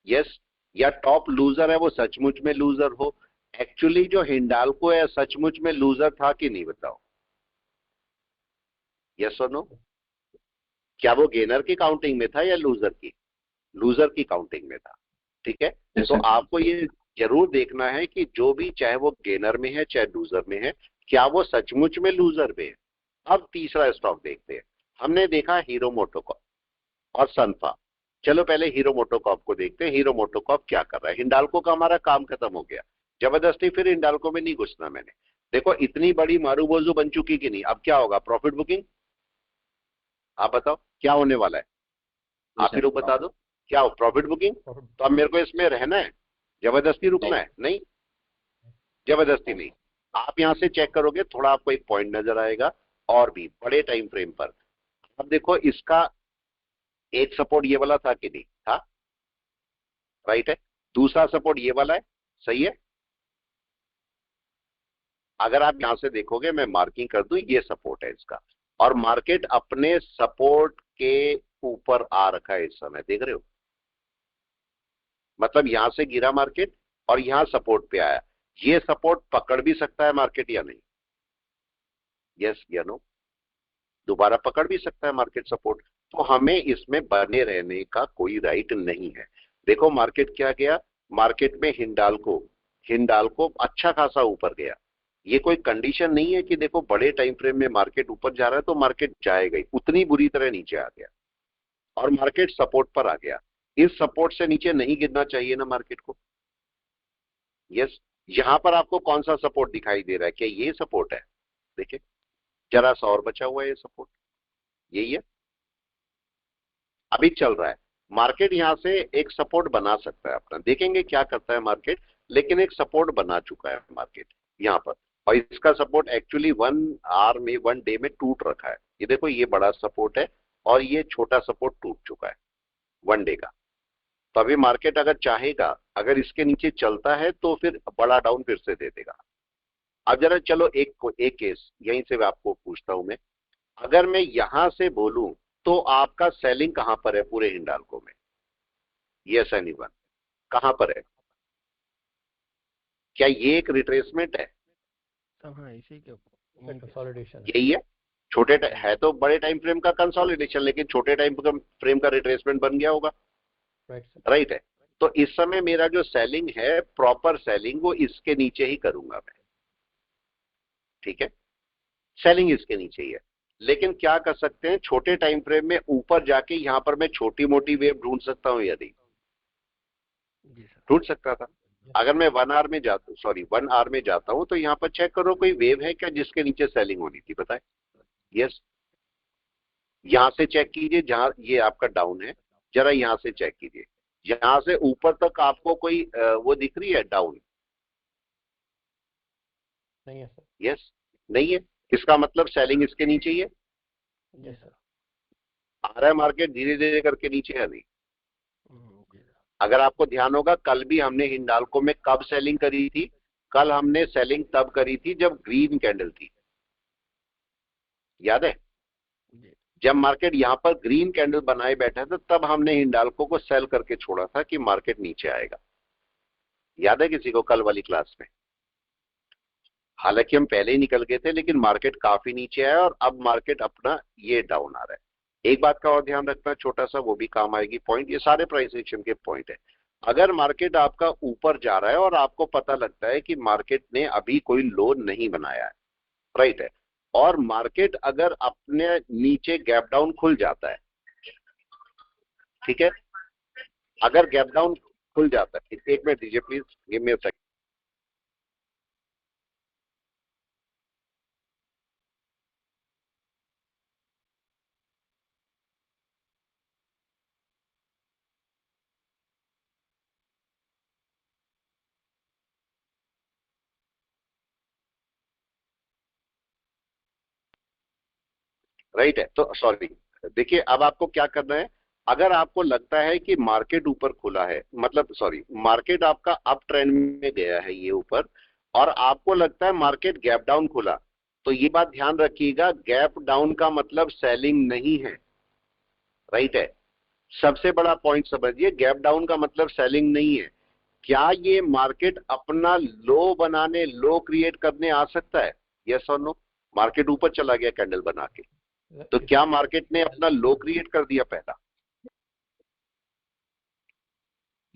यस, या टॉप लूजर है वो सचमुच में लूजर हो। एक्चुअली जो हिंडाल्को है सचमुच में लूजर था कि नहीं, बताओ? यस और नो? क्या वो गेनर की काउंटिंग में था या लूजर की? लूजर की काउंटिंग में था, ठीक है? तो आपको ये जरूर देखना है कि जो भी, चाहे वो गेनर में है चाहे लूजर में है, क्या वो सचमुच में लूजर में है। अब तीसरा स्टॉक देखते हैं। हमने देखा हीरो मोटोकॉर्प और सनफा। चलो पहले हीरो मोटोकॉर्प को देखते हैं। हीरो मोटोकॉर्प क्या कर रहा है? हिंडाल्को का हमारा काम खत्म हो गया, जबरदस्ती फिर हिंडाल्को में नहीं घुसना मैंने। देखो इतनी बड़ी मारूबोजू बन चुकी कि नहीं, अब क्या होगा? Profit booking. आप बताओ क्या होने वाला है? आप ही लोग बता दो, क्या हो? Profit booking. तो अब मेरे को इसमें रहना है, जबरदस्ती रुकना है? नहीं, जबरदस्ती नहीं। आप यहां से चेक करोगे, थोड़ा आपको एक पॉइंट नजर आएगा और भी बड़े टाइम फ्रेम पर। अब देखो इसका एक सपोर्ट ये वाला था कि नहीं था, राइट है? दूसरा सपोर्ट ये वाला है, सही है? अगर आप यहां से देखोगे, मैं मार्किंग कर दूं, ये सपोर्ट है इसका, और मार्केट अपने सपोर्ट के ऊपर आ रखा है इस समय, देख रहे हो? मतलब यहां से गिरा मार्केट और यहां सपोर्ट पे आया। ये सपोर्ट पकड़ भी सकता है मार्केट या नहीं? यस या नो? दोबारा पकड़ भी सकता है मार्केट सपोर्ट। तो हमें इसमें बने रहने का कोई राइट नहीं है। देखो मार्केट क्या गया, मार्केट में हिंडाल्को, हिंडाल्को अच्छा खासा ऊपर गया। ये कोई कंडीशन नहीं है कि देखो बड़े टाइम फ्रेम में मार्केट ऊपर जा रहा है तो मार्केट जाएगा ही, उतनी बुरी तरह नीचे आ गया और मार्केट सपोर्ट पर आ गया। इस सपोर्ट से नीचे नहीं गिरना चाहिए ना मार्केट को। यस, यहां पर आपको कौन सा सपोर्ट दिखाई दे रहा है? क्या ये सपोर्ट है? देखिए जरा सा और बचा हुआ है ये सपोर्ट, यही है। अभी चल रहा है मार्केट, यहां से एक सपोर्ट बना सकता है अपना, देखेंगे क्या करता है मार्केट। लेकिन एक सपोर्ट बना चुका है मार्केट यहां पर, और इसका सपोर्ट एक्चुअली 1 आवर में, 1 डे में टूट रखा है। ये देखो ये बड़ा सपोर्ट है और ये छोटा सपोर्ट टूट चुका है 1 डे का। तो अभी मार्केट अगर चाहेगा, अगर इसके नीचे चलता है तो फिर बड़ा डाउन फिर से दे देगा। अब जरा चलो एक केस यहीं से आपको पूछता हूं मैं, अगर मैं यहां से बोलूं तो आपका सेलिंग कहां पर है पूरे हिंडाल्को में? यस एनीवन, कहां पर है? क्या ये एक रिट्रेसमेंट है? सब हाँ इसी के ऊपर कंसोलिडेशन यही है। छोटे है तो बड़े टाइम फ्रेम का कंसोलिडेशन, लेकिन छोटे टाइम फ्रेम का रिट्रेसमेंट बन गया होगा, राइट है? तो इस समय मेरा जो सेलिंग है, प्रॉपर सेलिंग, वो इसके नीचे ही करूंगा मैं, ठीक है? सेलिंग इसके नीचे ही है। लेकिन क्या कर सकते हैं, छोटे टाइम फ्रेम में ऊपर जाके यहां पर मैं छोटी मोटी वेव ढूंढ सकता हूं या नहीं? जी सर। ढूंढ सकता था। अगर मैं 1 आवर में जाता हूँ, सॉरी 1 आवर में जाता हूं, तो यहाँ पर चेक करो कोई वेव है क्या जिसके नीचे सेलिंग होनी थी, बताए? यस, यहां से चेक कीजिए, जहां ये आपका डाउन है, जरा यहां से चेक कीजिए, यहां से ऊपर तक आपको कोई वो दिख रही है डाउन? नहीं है सर। यस, नहीं है। इसका मतलब सेलिंग इसके नीचे ही है। Yes sir. आ रहा है मार्केट धीरे धीरे करके नीचे या नहीं? जी सर। अगर आपको ध्यान होगा, कल भी हमने हिंडाल्को में कब सेलिंग करी थी? कल हमने सेलिंग तब करी थी जब ग्रीन कैंडल थी, याद है? जी जब मार्केट यहां पर ग्रीन कैंडल बनाए बैठा था, तब हमने हिंडाल्को को सेल करके छोड़ा था कि मार्केट नीचे आएगा। याद है किसी को कल वाली क्लास में? हालांकि हम पहले ही निकल गए थे, लेकिन मार्केट काफी नीचे आया और अब मार्केट अपना ये डाउन आ रहा है। एक बात का और ध्यान रखना छोटा सा, वो भी काम आएगी पॉइंट, ये सारे प्राइस एक्शन के पॉइंट है। अगर मार्केट आपका ऊपर जा रहा है और आपको पता लगता है कि मार्केट ने अभी कोई लो नहीं बनाया है, राइट है, और मार्केट अगर अपने नीचे गैप डाउन खुल जाता है, ठीक है, अगर गैप डाउन खुल जाता है, एक मिनट दीजिए please, give me a second. Right है, तो सॉरी, देखिए अब आपको क्या करना है। अगर आपको लगता है कि मार्केट ऊपर खुला है, मतलब सॉरी, मार्केट आपका अप ट्रेंड में गया है ये ऊपर, और आपको लगता है मार्केट गैप डाउन खुला, तो ये बात ध्यान रखिएगा, गैप डाउन का मतलब सेलिंग नहीं है, राइट है। सबसे बड़ा पॉइंट समझिए, गैप डाउन का मतलब सेलिंग नहीं है। क्या ये मार्केट अपना लो बनाने, लो क्रिएट करने आ सकता है? यस और नो? मार्केट ऊपर चला गया कैंडल बना के, तो क्या मार्केट ने अपना लो क्रिएट कर दिया पहला?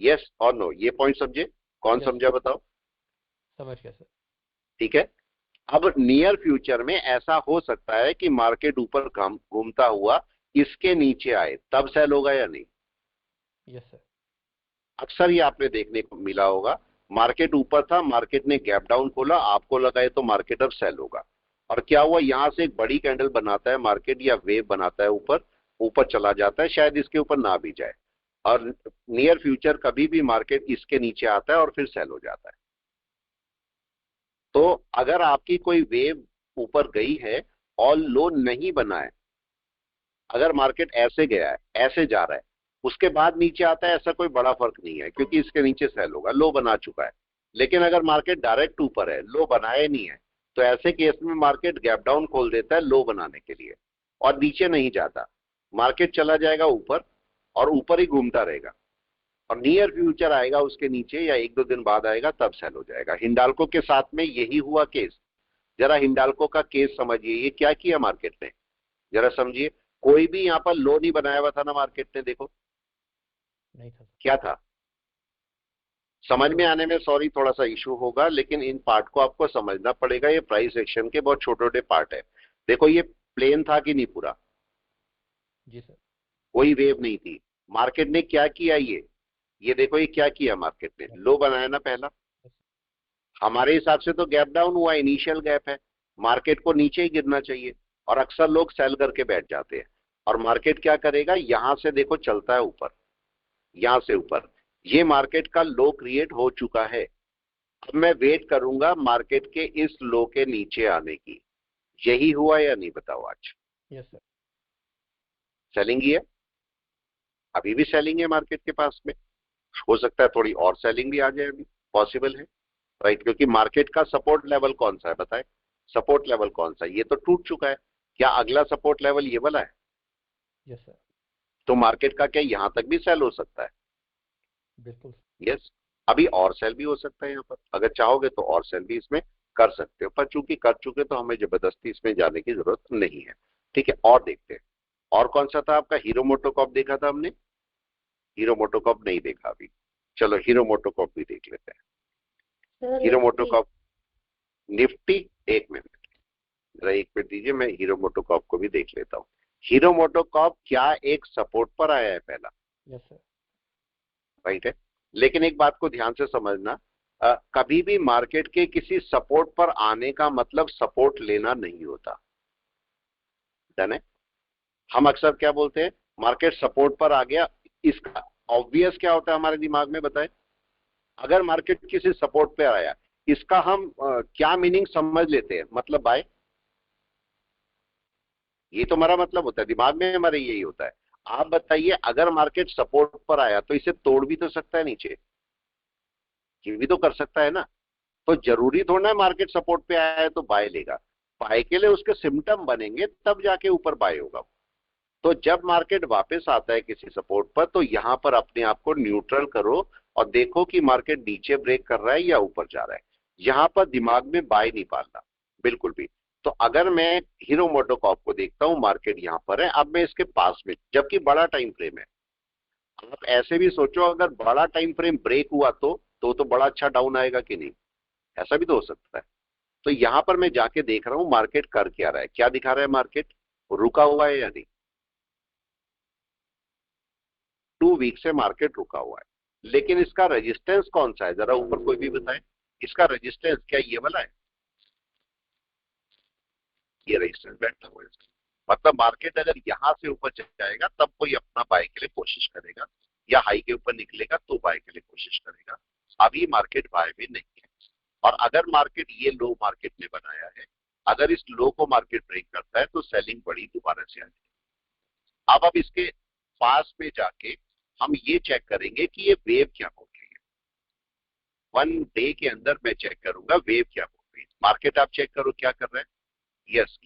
यस और नो? ये पॉइंट समझे? कौन Yes. समझा बताओ? समझ गया सर। ठीक है। अब नियर फ्यूचर में ऐसा हो सकता है कि मार्केट ऊपर घूमता हुआ इसके नीचे आए, तब सेल होगा या नहीं? Yes sir. अक्सर ये आपने देखने को मिला होगा, मार्केट ऊपर था, मार्केट ने गैप डाउन खोला, आपको लगा है तो मार्केट अब सेल होगा, और क्या हुआ, यहां से एक बड़ी कैंडल बनाता है मार्केट, या वेव बनाता है ऊपर, ऊपर चला जाता है, शायद इसके ऊपर ना भी जाए, और नियर फ्यूचर कभी भी मार्केट इसके नीचे आता है और फिर सेल हो जाता है। तो अगर आपकी कोई वेव ऊपर गई है और लो नहीं बना है, अगर मार्केट ऐसे गया है, ऐसे जा रहा है, उसके बाद नीचे आता है, ऐसा कोई बड़ा फर्क नहीं है, क्योंकि इसके नीचे सेल होगा, लो बना चुका है। लेकिन अगर मार्केट डायरेक्ट ऊपर है, लो बनाए नहीं है, तो ऐसे केस में मार्केट गैप डाउन खोल देता है लो बनाने के लिए, और नीचे नहीं जाता, मार्केट चला जाएगा ऊपर और ऊपर ही घूमता रहेगा, और नियर फ्यूचर आएगा उसके नीचे, या एक दो दिन बाद आएगा, तब सेल हो जाएगा। हिंडाल्को के साथ में यही हुआ केस। जरा हिंडाल्को का केस समझिए, ये क्या किया मार्केट ने, जरा समझिए। कोई भी यहां पर लो नहीं बनाया हुआ था ना मार्केट ने, देखो नहीं था सर। क्या था। समझ में आने में सॉरी थोड़ा सा इशू होगा, लेकिन इन पार्ट को आपको समझना पड़ेगा, ये प्राइस एक्शन के बहुत छोटे छोटे पार्ट है। देखो ये प्लेन था कि नहीं पूरा? जी सर। कोई वेव नहीं थी। मार्केट ने क्या किया, ये देखो, ये क्या किया मार्केट ने, लो बनाया ना पहला। हमारे हिसाब से तो गैप डाउन हुआ, इनिशियल गैप है, मार्केट को नीचे ही गिरना चाहिए, और अक्सर लोग सेल करके बैठ जाते हैं। और मार्केट क्या करेगा, यहां से देखो चलता है ऊपर, यहां से ऊपर, ये मार्केट का लो क्रिएट हो चुका है। अब मैं वेट करूंगा मार्केट के इस लो के नीचे आने की। यही हुआ या नहीं बताओ आज? Yes sir. सेलिंग ही है, अभी भी सेलिंग है मार्केट के पास में, हो सकता है थोड़ी और सेलिंग भी आ जाए, अभी पॉसिबल है, राइट, क्योंकि मार्केट का सपोर्ट लेवल कौन सा है बताएं? सपोर्ट लेवल कौन सा है? ये तो टूट चुका है, क्या अगला सपोर्ट लेवल ये वाला है? Yes sir. तो मार्केट का क्या यहां तक भी सेल हो सकता है? बिल्कुल। यस, अभी और सेल भी हो सकता है यहाँ पर, अगर चाहोगे तो और सेल भी इसमें कर सकते हो, पर चूंकि कर चुके तो हमें जबरदस्ती इसमें जाने की जरूरत नहीं है। ठीक है, और देखते हैं, और कौन सा था आपका? हीरो मोटोकॉर्प देखा था हमने? हीरो मोटोकॉर्प नहीं देखा अभी, चलो हीरो मोटोकॉर्प भी देख लेते हैं। हीरो मोटोकॉर्प निफ्टी, एक मिनट, जरा एक मिनट दीजिए, मैं हीरो मोटोकॉर्प को भी देख लेता हूँ। हीरो मोटोकॉर्प क्या एक सपोर्ट पर आया है पहला? Yes sir. राइट है, लेकिन एक बात को ध्यान से समझना, कभी भी मार्केट के किसी सपोर्ट पर आने का मतलब सपोर्ट लेना नहीं होता। डन है। हम अक्सर क्या बोलते हैं, मार्केट सपोर्ट पर आ गया, इसका ऑब्वियस क्या होता है हमारे दिमाग में बताएं? अगर मार्केट किसी सपोर्ट पे आया, इसका हम क्या मीनिंग समझ लेते हैं, मतलब बाय। ये तो हमारा मतलब होता है, दिमाग में हमारे यही होता है। आप बताइए, अगर मार्केट सपोर्ट पर आया तो इसे तोड़ भी तो सकता है नीचे, ये भी तो कर सकता है ना। तो जरूरी थोड़ा ना मार्केट सपोर्ट पे आया है तो बाय लेगा, बाय के लिए उसके सिम्टम बनेंगे तब जाके ऊपर बाय होगा। तो जब मार्केट वापस आता है किसी सपोर्ट पर, तो यहां पर अपने आप को न्यूट्रल करो और देखो कि मार्केट नीचे ब्रेक कर रहा है या ऊपर जा रहा है। यहां पर दिमाग में बाय नहीं पालना बिल्कुल भी। तो अगर मैं हीरो मोटोकॉर्प को देखता हूं, मार्केट यहां पर है, अब मैं इसके पास में, जबकि बड़ा टाइम फ्रेम है, आप ऐसे भी सोचो अगर बड़ा टाइम फ्रेम ब्रेक हुआ तो बड़ा अच्छा डाउन आएगा कि नहीं, ऐसा भी तो हो सकता है। तो यहां पर मैं जाके देख रहा हूं मार्केट कर क्या रहा है, क्या दिखा रहा है मार्केट, रुका हुआ है या नहीं। 2 वीक से मार्केट रुका हुआ है, लेकिन इसका रेजिस्टेंस कौन सा है, जरा ऊपर कोई भी बताए। इसका रेजिस्टेंस क्या ये वाला है, ये रेजिस्टेंस बैठा हुआ है। मतलब मार्केट अगर यहां से ऊपर चल जाएगा तब कोई अपना बाय के लिए कोशिश करेगा, या हाई के ऊपर निकलेगा तो बाय के लिए कोशिश करेगा। अभी मार्केट बाय में नहीं है। और अगर मार्केट ये लो मार्केट ने बनाया है, अगर इस लो को मार्केट ब्रेक करता है तो सेलिंग बड़ी दोबारा से आ जाएगी। अब इसके पास में जाके हम ये चेक करेंगे कि ये वेव क्या हो रही है। 1 डे के अंदर मैं चेक करूंगा वेव क्या हो रही है। मार्केट आप चेक करो क्या कर रहा है। यस,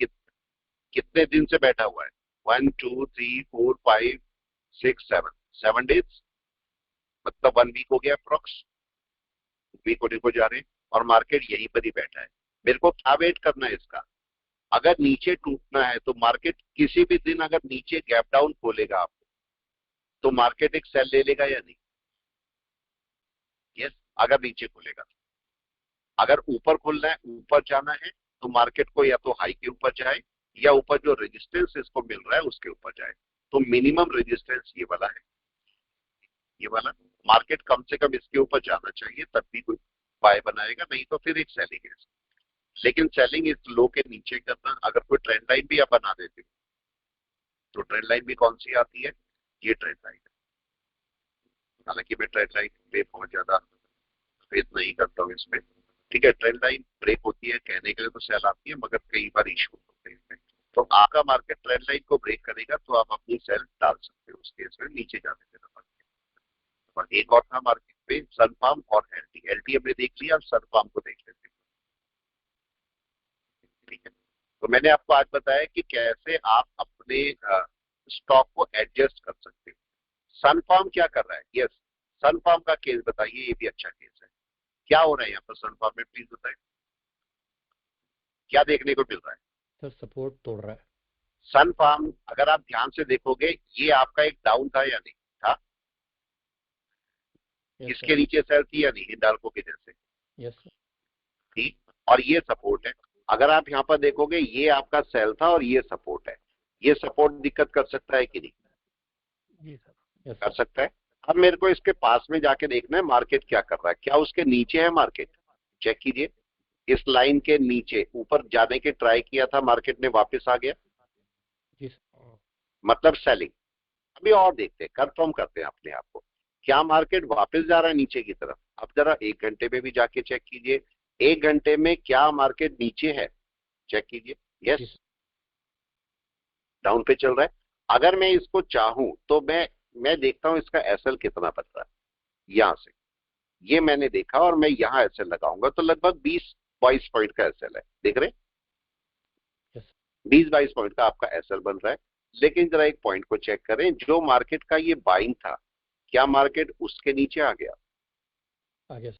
कितने दिन से बैठा हुआ है, 1 2 3 4 5 6 7 डेज, मतलब 1 वीक हो गया अप्रोक्स, वीक होने को जा रहे हैं और मार्केट यहीं पर ही बैठा है। मेरे को क्या वेट करना है इसका, अगर नीचे टूटना है तो मार्केट किसी भी दिन अगर नीचे गैप डाउन खोलेगा आपको तो मार्केट एक सेल ले लेगा या नहीं। यस, अगर नीचे खोलेगा। अगर ऊपर खुलना है, ऊपर जाना है, तो मार्केट को या तो हाई के ऊपर जाए या ऊपर जो रेजिस्टेंस इसको मिल रहा है उसके ऊपर जाए। तो मिनिमम रेजिस्टेंस ये वाला है, ये वाला। मार्केट कम से कम इसके ऊपर जाना चाहिए तब भी कोई बाय बनाएगा, नहीं तो फिर एक सेलिंग है। लेकिन सेलिंग इस लो के नीचे करना, अगर कोई ट्रेंड लाइन भी आप बना देते हो तो ट्रेंड लाइन भी कौन सी आती है, ये ट्रेंड लाइन है। हालांकि मैं ट्रेंड लाइन पे बहुत ज्यादा फेथ नहीं करता हूँ इसमें, ठीक है। ट्रेंड लाइन ब्रेक होती है कहने के लिए तो सेल आती है, मगर कई बार इशू होते हैं इसमें। तो आपका मार्केट ट्रेंड लाइन को ब्रेक करेगा तो आप अपनी सेल डाल सकते हो, उस केस में नीचे जाने देना मार्केट। और एक और था मार्केट पे सन फार्म और एलटी। एलटी हमने देख लिया, अब सन फार्म को देख लेते हैं, ठीक है। तो मैंने आपको आज बताया कि कैसे आप अपने स्टॉक को एडजस्ट कर सकते हो। सन फार्म क्या कर रहा है, यस, सन फार्म का केस बताइए, ये भी अच्छा केस है। क्या हो रहा है यहाँ पर सन फार्म में, प्लीज बताएं, क्या देखने को मिल रहा है। सर सपोर्ट तोड़ रहा है। सन फार्म अगर आप ध्यान से देखोगे, ये आपका एक डाउन था या नहीं था, यस इसके सर। नीचे सेल थी या नहीं, हिंडाल्को के जैसे यस सर। थी, और ये सपोर्ट है। अगर आप यहाँ पर देखोगे ये आपका सेल था और ये सपोर्ट है। ये सपोर्ट दिक्कत कर सकता है कि नहीं, जी सर। यस कर सर। सकता है। अब मेरे को इसके पास में जाके देखना है मार्केट क्या कर रहा है, क्या उसके नीचे है मार्केट, चेक कीजिए। इस लाइन के नीचे ऊपर जाने के ट्राई किया था, मार्केट ने वापस आ गया, जी सर। मतलब सेलिंग। अभी और देखते हैं, कंफर्म करते हैं अपने आप को, क्या मार्केट वापस जा रहा है नीचे की तरफ। अब जरा 1 घंटे में भी जाके चेक कीजिए, 1 घंटे में क्या मार्केट नीचे है, चेक कीजिए। जी यस, सर। डाउन पे चल रहा है। अगर मैं इसको चाहूं तो मैं देखता हूं इसका एसएल कितना बन रहा है। यहां से ये मैंने देखा और मैं यहां एसएल लगाऊंगा तो लगभग 20-22 पॉइंट का एसएल है, देख रहे, यस 20-22 पॉइंट का आपका एसएल बन रहा है। लेकिन जरा एक पॉइंट को चेक करें, जो मार्केट का ये बाइंग था, क्या मार्केट उसके नीचे आ गया, आ गया सर।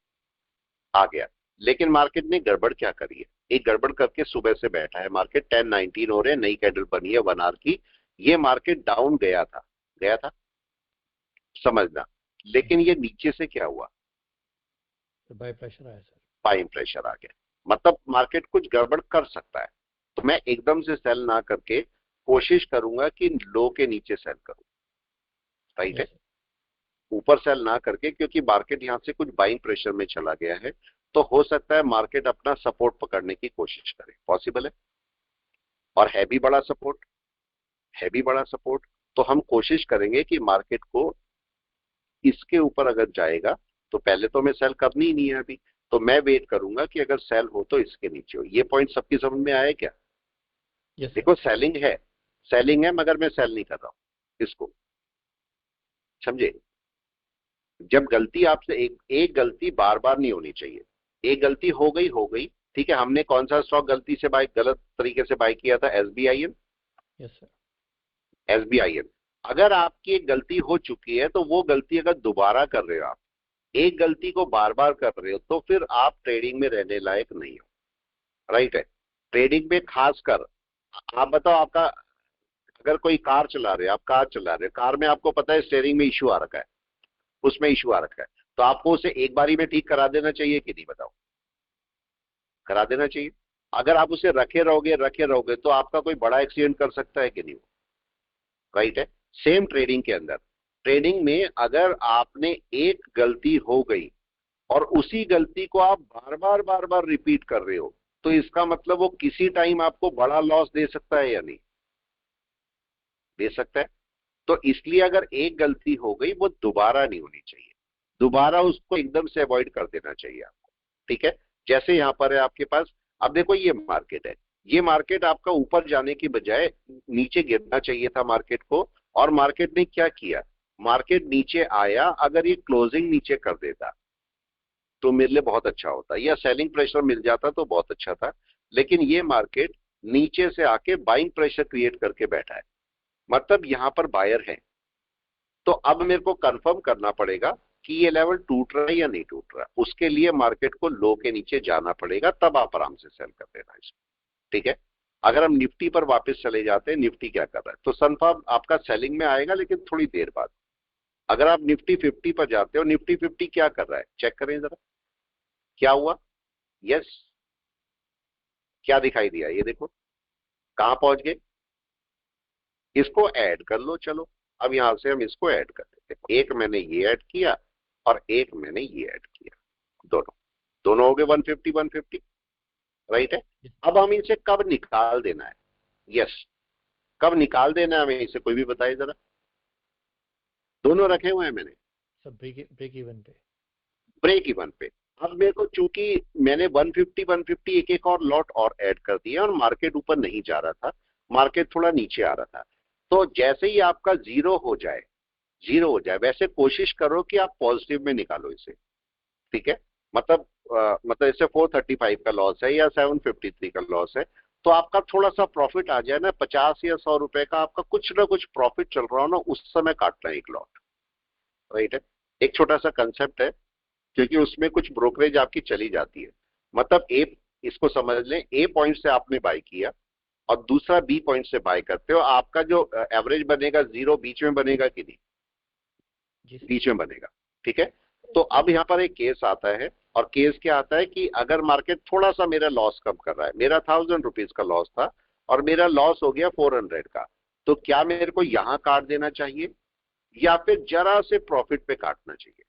आ गया। लेकिन मार्केट ने गड़बड़ क्या करी है, एक गड़बड़ करके सुबह से बैठा है मार्केट, 10-19 हो रहे हैं, नई कैंडल बनी है 1 आवर की। ये मार्केट डाउन गया था, गया था, समझना। लेकिन ये नीचे से क्या हुआ, तो बाय प्रेशर आया सर। बाइंग प्रेशर आ गया। मतलब मार्केट कुछ गड़बड़ कर सकता है। तो मैं एकदम से सेल ना करके कोशिश करूंगा कि लो के नीचे सेल करूं, राइट है, यस सर। ऊपर सेल ना करके, क्योंकि मार्केट यहां से कुछ बाइंग प्रेशर में चला गया है। तो हो सकता है मार्केट अपना सपोर्ट पकड़ने की कोशिश करे, पॉसिबल है, और है भी बड़ा सपोर्ट। है भी बड़ा सपोर्ट, तो हम कोशिश करेंगे कि मार्केट को इसके ऊपर अगर जाएगा तो पहले तो हमें सेल करनी ही नहीं है अभी, तो मैं वेट करूंगा कि अगर सेल हो तो इसके नीचे हो। ये पॉइंट सबकी समझ में आया क्या? Yes sir. देखो सेलिंग है मगर मैं सेल नहीं कर रहा हूं इसको, समझे? जब गलती आपसे एक गलती बार बार नहीं होनी चाहिए। एक गलती हो गई, ठीक है। हमने कौन सा स्टॉक गलती से गलत तरीके से बाय किया था? SBIN। Yes sir. SBIN। अगर आपकी एक गलती हो चुकी है तो वो गलती अगर दोबारा कर रहे हो आप, एक गलती को बार बार कर रहे हो, तो फिर आप ट्रेडिंग में रहने लायक नहीं हो, राइट है? ट्रेडिंग में खासकर आप बताओ, आपका अगर कोई कार चला रहे हो, आप कार चला रहे हो, कार में आपको पता है स्टीयरिंग में इश्यू आ रखा है, उसमें इश्यू आ रखा है, तो आपको उसे एक बारी में ठीक करा देना चाहिए कि नहीं? बताओ, करा देना चाहिए। अगर आप उसे रखे रहोगे तो आपका कोई बड़ा एक्सीडेंट कर सकता है कि नहीं? राइट है? सेम ट्रेडिंग के अंदर, ट्रेडिंग में अगर आपने एक गलती हो गई और उसी गलती को आप बार बार रिपीट कर रहे हो, तो इसका मतलब वो किसी टाइम आपको बड़ा लॉस दे सकता है या नहीं? दे सकता है। तो इसलिए अगर एक गलती हो गई वो दोबारा नहीं होनी चाहिए, दोबारा उसको एकदम से अवॉइड कर देना चाहिए आपको, ठीक है? जैसे यहां पर है आपके पास, अब देखो ये मार्केट है, ये मार्केट आपका ऊपर जाने की बजाय नीचे गिरना चाहिए था मार्केट को, और मार्केट ने क्या किया? मार्केट नीचे आया, अगर ये क्लोजिंग नीचे कर देता तो मेरे लिए बहुत अच्छा होता, या सेलिंग प्रेशर मिल जाता तो बहुत अच्छा था, लेकिन ये मार्केट नीचे से आके बाइंग प्रेशर क्रिएट करके बैठा है, मतलब यहां पर बायर है। तो अब मेरे को कंफर्म करना पड़ेगा कि ये लेवल टूट रहा है या नहीं टूट रहा है। उसके लिए मार्केट को लो के नीचे जाना पड़ेगा, तब आप आराम से सेल कर देना इसको, ठीक है? अगर हम निफ्टी पर वापस चले जाते हैं, निफ्टी क्या कर रहा है, तो सनफार्म आपका सेलिंग में आएगा लेकिन थोड़ी देर बाद। अगर आप निफ्टी 50 पर जाते हो, निफ्टी 50 क्या कर रहा है, चेक करें जरा, क्या हुआ? यस, क्या दिखाई दिया? ये देखो कहां पहुंच गए, इसको ऐड कर लो। चलो अब यहां से हम इसको ऐड कर देते हैं, एक मैंने ये ऐड किया और एक मैंने ये ऐड किया, दोनों हो गए 150 150, राइट है? अब हम इसे कब निकाल देना है? यस, कब निकाल देना है हमें इसे, कोई भी बताए जरा। दोनों रखे हुए हैं मैंने सर ब्रेक इवन पे। ब्रेक इवन पे। अब मेरे को चूंकि मैंने 150 एक और लॉट और ऐड कर दिया और मार्केट ऊपर नहीं जा रहा था, मार्केट थोड़ा नीचे आ रहा था, तो जैसे ही आपका जीरो हो जाए वैसे कोशिश करो कि आप पॉजिटिव में निकालो इसे, ठीक है? मतलब इससे 435 का लॉस है या 753 का लॉस है, तो आपका थोड़ा सा प्रॉफिट आ जाए ना, 50 या 100 रुपए का आपका कुछ ना कुछ प्रॉफिट चल रहा हो ना, उस समय काटना है एक लॉट, राइट है? एक छोटा सा कंसेप्ट है, क्योंकि उसमें कुछ ब्रोकरेज आपकी चली जाती है। मतलब इसको समझ लें, ए पॉइंट से आपने बाय किया और दूसरा बी पॉइंट से बाय करते हो, आपका जो एवरेज बनेगा जीरो बीच में बनेगा कि नहीं? बीच में बनेगा, ठीक है? तो अब यहाँ पर एक केस आता है, और केस क्या आता है कि अगर मार्केट थोड़ा सा मेरा लॉस कम कर रहा है, मेरा 1000 रुपीज का लॉस था और मेरा लॉस हो गया 400 का, तो क्या मेरे को यहां काट देना चाहिए या फिर जरा से प्रॉफिट पे काटना चाहिए?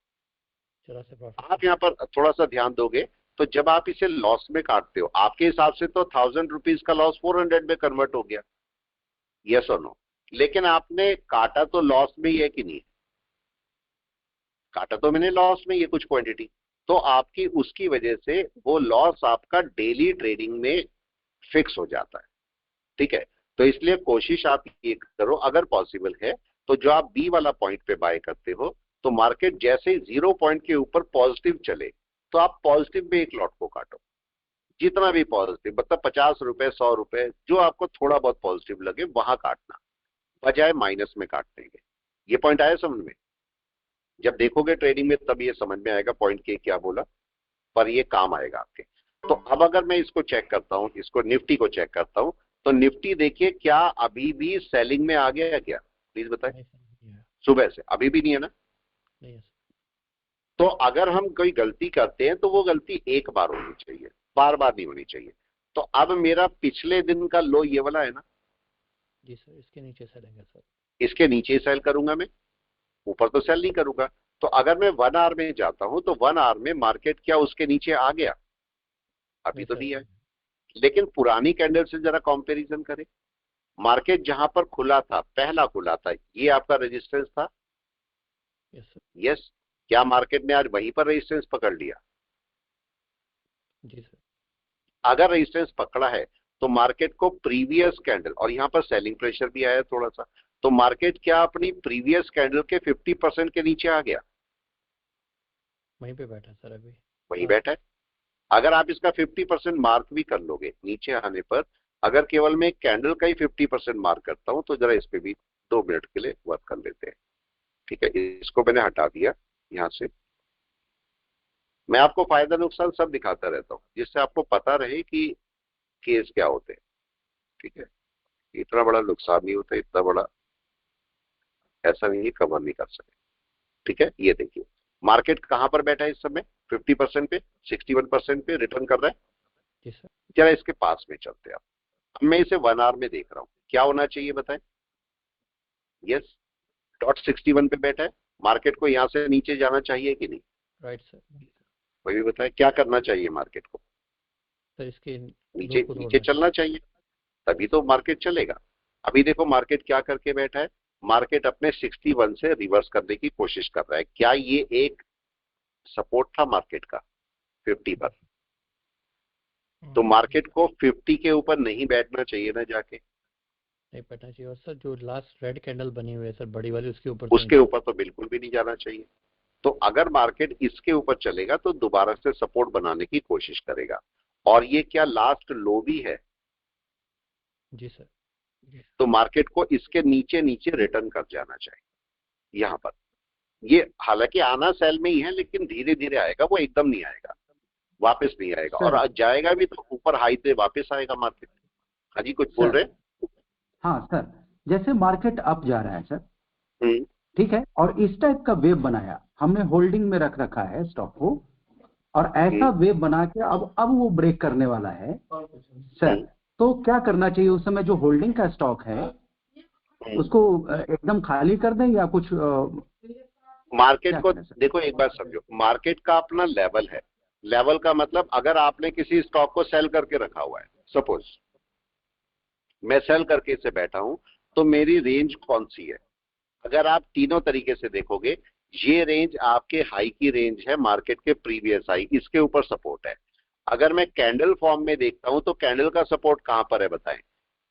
जरा से प्रॉफिट। आप यहाँ पर थोड़ा सा ध्यान दोगे तो जब आप इसे लॉस में काटते हो, आपके हिसाब से तो 1000 रुपीज का लॉस 400 में कन्वर्ट हो गया, यस और नो? लेकिन आपने काटा तो लॉस में ही है कि नहीं? काटा तो मैंने लॉस में ये कुछ क्वांटिटी, तो आपकी उसकी वजह से वो लॉस आपका डेली ट्रेडिंग में फिक्स हो जाता है, ठीक है? तो इसलिए कोशिश आप ये करो, अगर पॉसिबल है तो जो आप बी वाला पॉइंट पे बाय करते हो, तो मार्केट जैसे ही 0 पॉइंट के ऊपर पॉजिटिव चले तो आप पॉजिटिव में एक लॉट को काटो, जितना भी पॉजिटिव, मतलब 50 रुपए 100 रुपए, जो आपको थोड़ा बहुत पॉजिटिव लगे वहां काटना, बजाय माइनस में काटने के। ये पॉइंट आया समझ में? जब देखोगे ट्रेडिंग में तब ये समझ में आएगा पॉइंट के क्या बोला, पर ये काम आएगा आपके। तो अब अगर मैं इसको चेक करता हूं, इसको निफ्टी को चेक करता हूं, तो निफ्टी देखिए क्या अभी भी सेलिंग में आ गया है क्या? प्लीज बताएं। सुबह से अभी भी नहीं है ना? नहीं है सर। तो अगर हम कोई गलती करते हैं तो वो गलती एक बार होनी चाहिए, बार बार नहीं होनी चाहिए। तो अब मेरा पिछले दिन का लो ये वाला है ना? जी सर, इसके नीचे सेलेंगे सर। इसके नीचे सेल करूंगा मैं, ऊपर तो सेल नहीं करूंगा। तो अगर मैं 1 आवर में जाता हूं तो 1 आवर में मार्केट क्या उसके नीचे आ गया? अभी तो नहीं है, लेकिन पुरानी कैंडल से जरा कंपैरिजन करें, मार्केट जहां पर खुला था, पहला खुला था, ये आपका रेजिस्टेंस था। Yes sir. यस। क्या मार्केट ने आज वहीं पर रेजिस्टेंस पकड़ लिया? जी सर। अगर रेजिस्टेंस पकड़ा है तो मार्केट को प्रीवियस कैंडल, और यहां पर सेलिंग प्रेशर भी आया थोड़ा सा, तो मार्केट क्या अपनी प्रीवियस कैंडल के 50% के नीचे आ गया? वहीं पे बैठा सर अभी। वहीं हाँ। बैठा है। अगर आप इसका 50% मार्क भी कर लोगे नीचे आने पर, अगर केवल मैं कैंडल का ही 50% मार्क करता हूं तो जरा इस पे भी 2 मिनट के लिए वर्क कर लेते हैं। ठीक है, इसको मैंने हटा दिया यहां से। मैं आपको फायदा नुकसान सब दिखाता रहता हूं जिससे आपको पता रहे कि केस क्या होते हैं। ठीक है, इतना बड़ा नुकसान नहीं होता, इतना बड़ा ऐसा नहीं कवर नहीं कर सकते। ठीक है, ये देखिए मार्केट कहां पर बैठा है इस समय? 50% पे, 61% पे रिटर्न कर रहा है। जी सर। जरा इसके पास में चलते हैं। अब मैं इसे 1 आवर में देख रहा हूं, क्या होना चाहिए बताएं? यस, डॉट 61 पे बैठा है, मार्केट को यहां से नीचे जाना चाहिए कि नहीं? Right sir. वही बताएं, क्या करना चाहिए मार्केट को? सर इसके नीचे लो को नीचे तोड़ना चलना चाहिए, तभी तो मार्केट चलेगा। अभी देखो मार्केट क्या करके बैठा है, मार्केट अपने 61 से रिवर्स करने की कोशिश कर रहा है। क्या ये एक सपोर्ट था मार्केट का 50 पर? तो मार्केट को 50 के ऊपर नहीं बैठना चाहिए ना जाके, नहीं बैठना चाहिए। और सर जो लास्ट रेड कैंडल बनी हुई है सर बड़ी वाली, उसके ऊपर उसके ऊपर तो बिल्कुल भी नहीं जाना चाहिए। तो अगर मार्केट इसके ऊपर चलेगा तो दोबारा से सपोर्ट बनाने की कोशिश करेगा, और ये क्या लास्ट लो भी है? जी सर। तो मार्केट को इसके नीचे नीचे रिटर्न कर जाना चाहिए यहां पर। ये हालांकि आना सेल में ही है, लेकिन धीरे धीरे आएगा, वो एकदम नहीं आएगा, वापस नहीं आएगा, और सर आज जाएगा भी तो ऊपर हाई से वापस आएगा मार्केट। हाँ जी, कुछ बोल सर रहे हैं? हाँ सर, जैसे मार्केट अप जा रहा है सर, हम्म, ठीक है, और इस टाइप का वेव बनाया, हमने होल्डिंग में रख रखा है स्टॉक को, और ऐसा वेव बना के अब वो ब्रेक करने वाला है सर, तो क्या करना चाहिए उस समय? जो होल्डिंग का स्टॉक है उसको एकदम खाली कर दें या कुछ मार्केट क्या को करें सर? देखो, एक बात समझो, मार्केट का अपना लेवल है। लेवल का मतलब अगर आपने किसी स्टॉक को सेल करके रखा हुआ है, सपोज मैं सेल करके इसे बैठा हूं, तो मेरी रेंज कौन सी है? अगर आप तीनों तरीके से देखोगे, ये रेंज आपके हाई की रेंज है, मार्केट के प्रीवियस हाई, इसके ऊपर सपोर्ट है। अगर मैं कैंडल फॉर्म में देखता हूं तो कैंडल का सपोर्ट कहां पर है बताएं?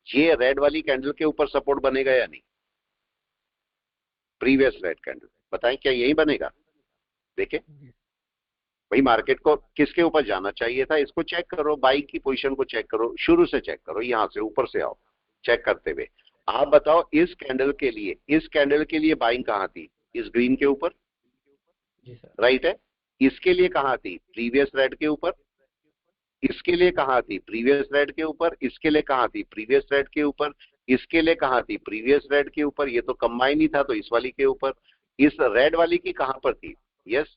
ये रेड वाली कैंडल के ऊपर सपोर्ट बनेगा या नहीं? प्रीवियस रेड कैंडल, बताएं क्या यही बनेगा? देखें भाई, मार्केट को किसके ऊपर जाना चाहिए था? इसको चेक करो, बाई की पोजीशन को चेक करो, शुरू से चेक करो, यहां से ऊपर से आओ चेक करते हुए। आप बताओ इस कैंडल के लिए, इस कैंडल के लिए बाइंग कहां थी? इस ग्रीन के ऊपर, जी सर। राइट है। इसके लिए कहां थी? प्रीवियस रेड के ऊपर। इसके लिए कहां थी? प्रीवियस रेड के ऊपर। इसके लिए कहां थी? प्रीवियस रेड के ऊपर। इसके लिए कहां थी? प्रीवियस रेड के ऊपर। ये तो कंबाइन ही था, तो इस वाली के ऊपर। इस रेड वाली की कहां पर थी? यस,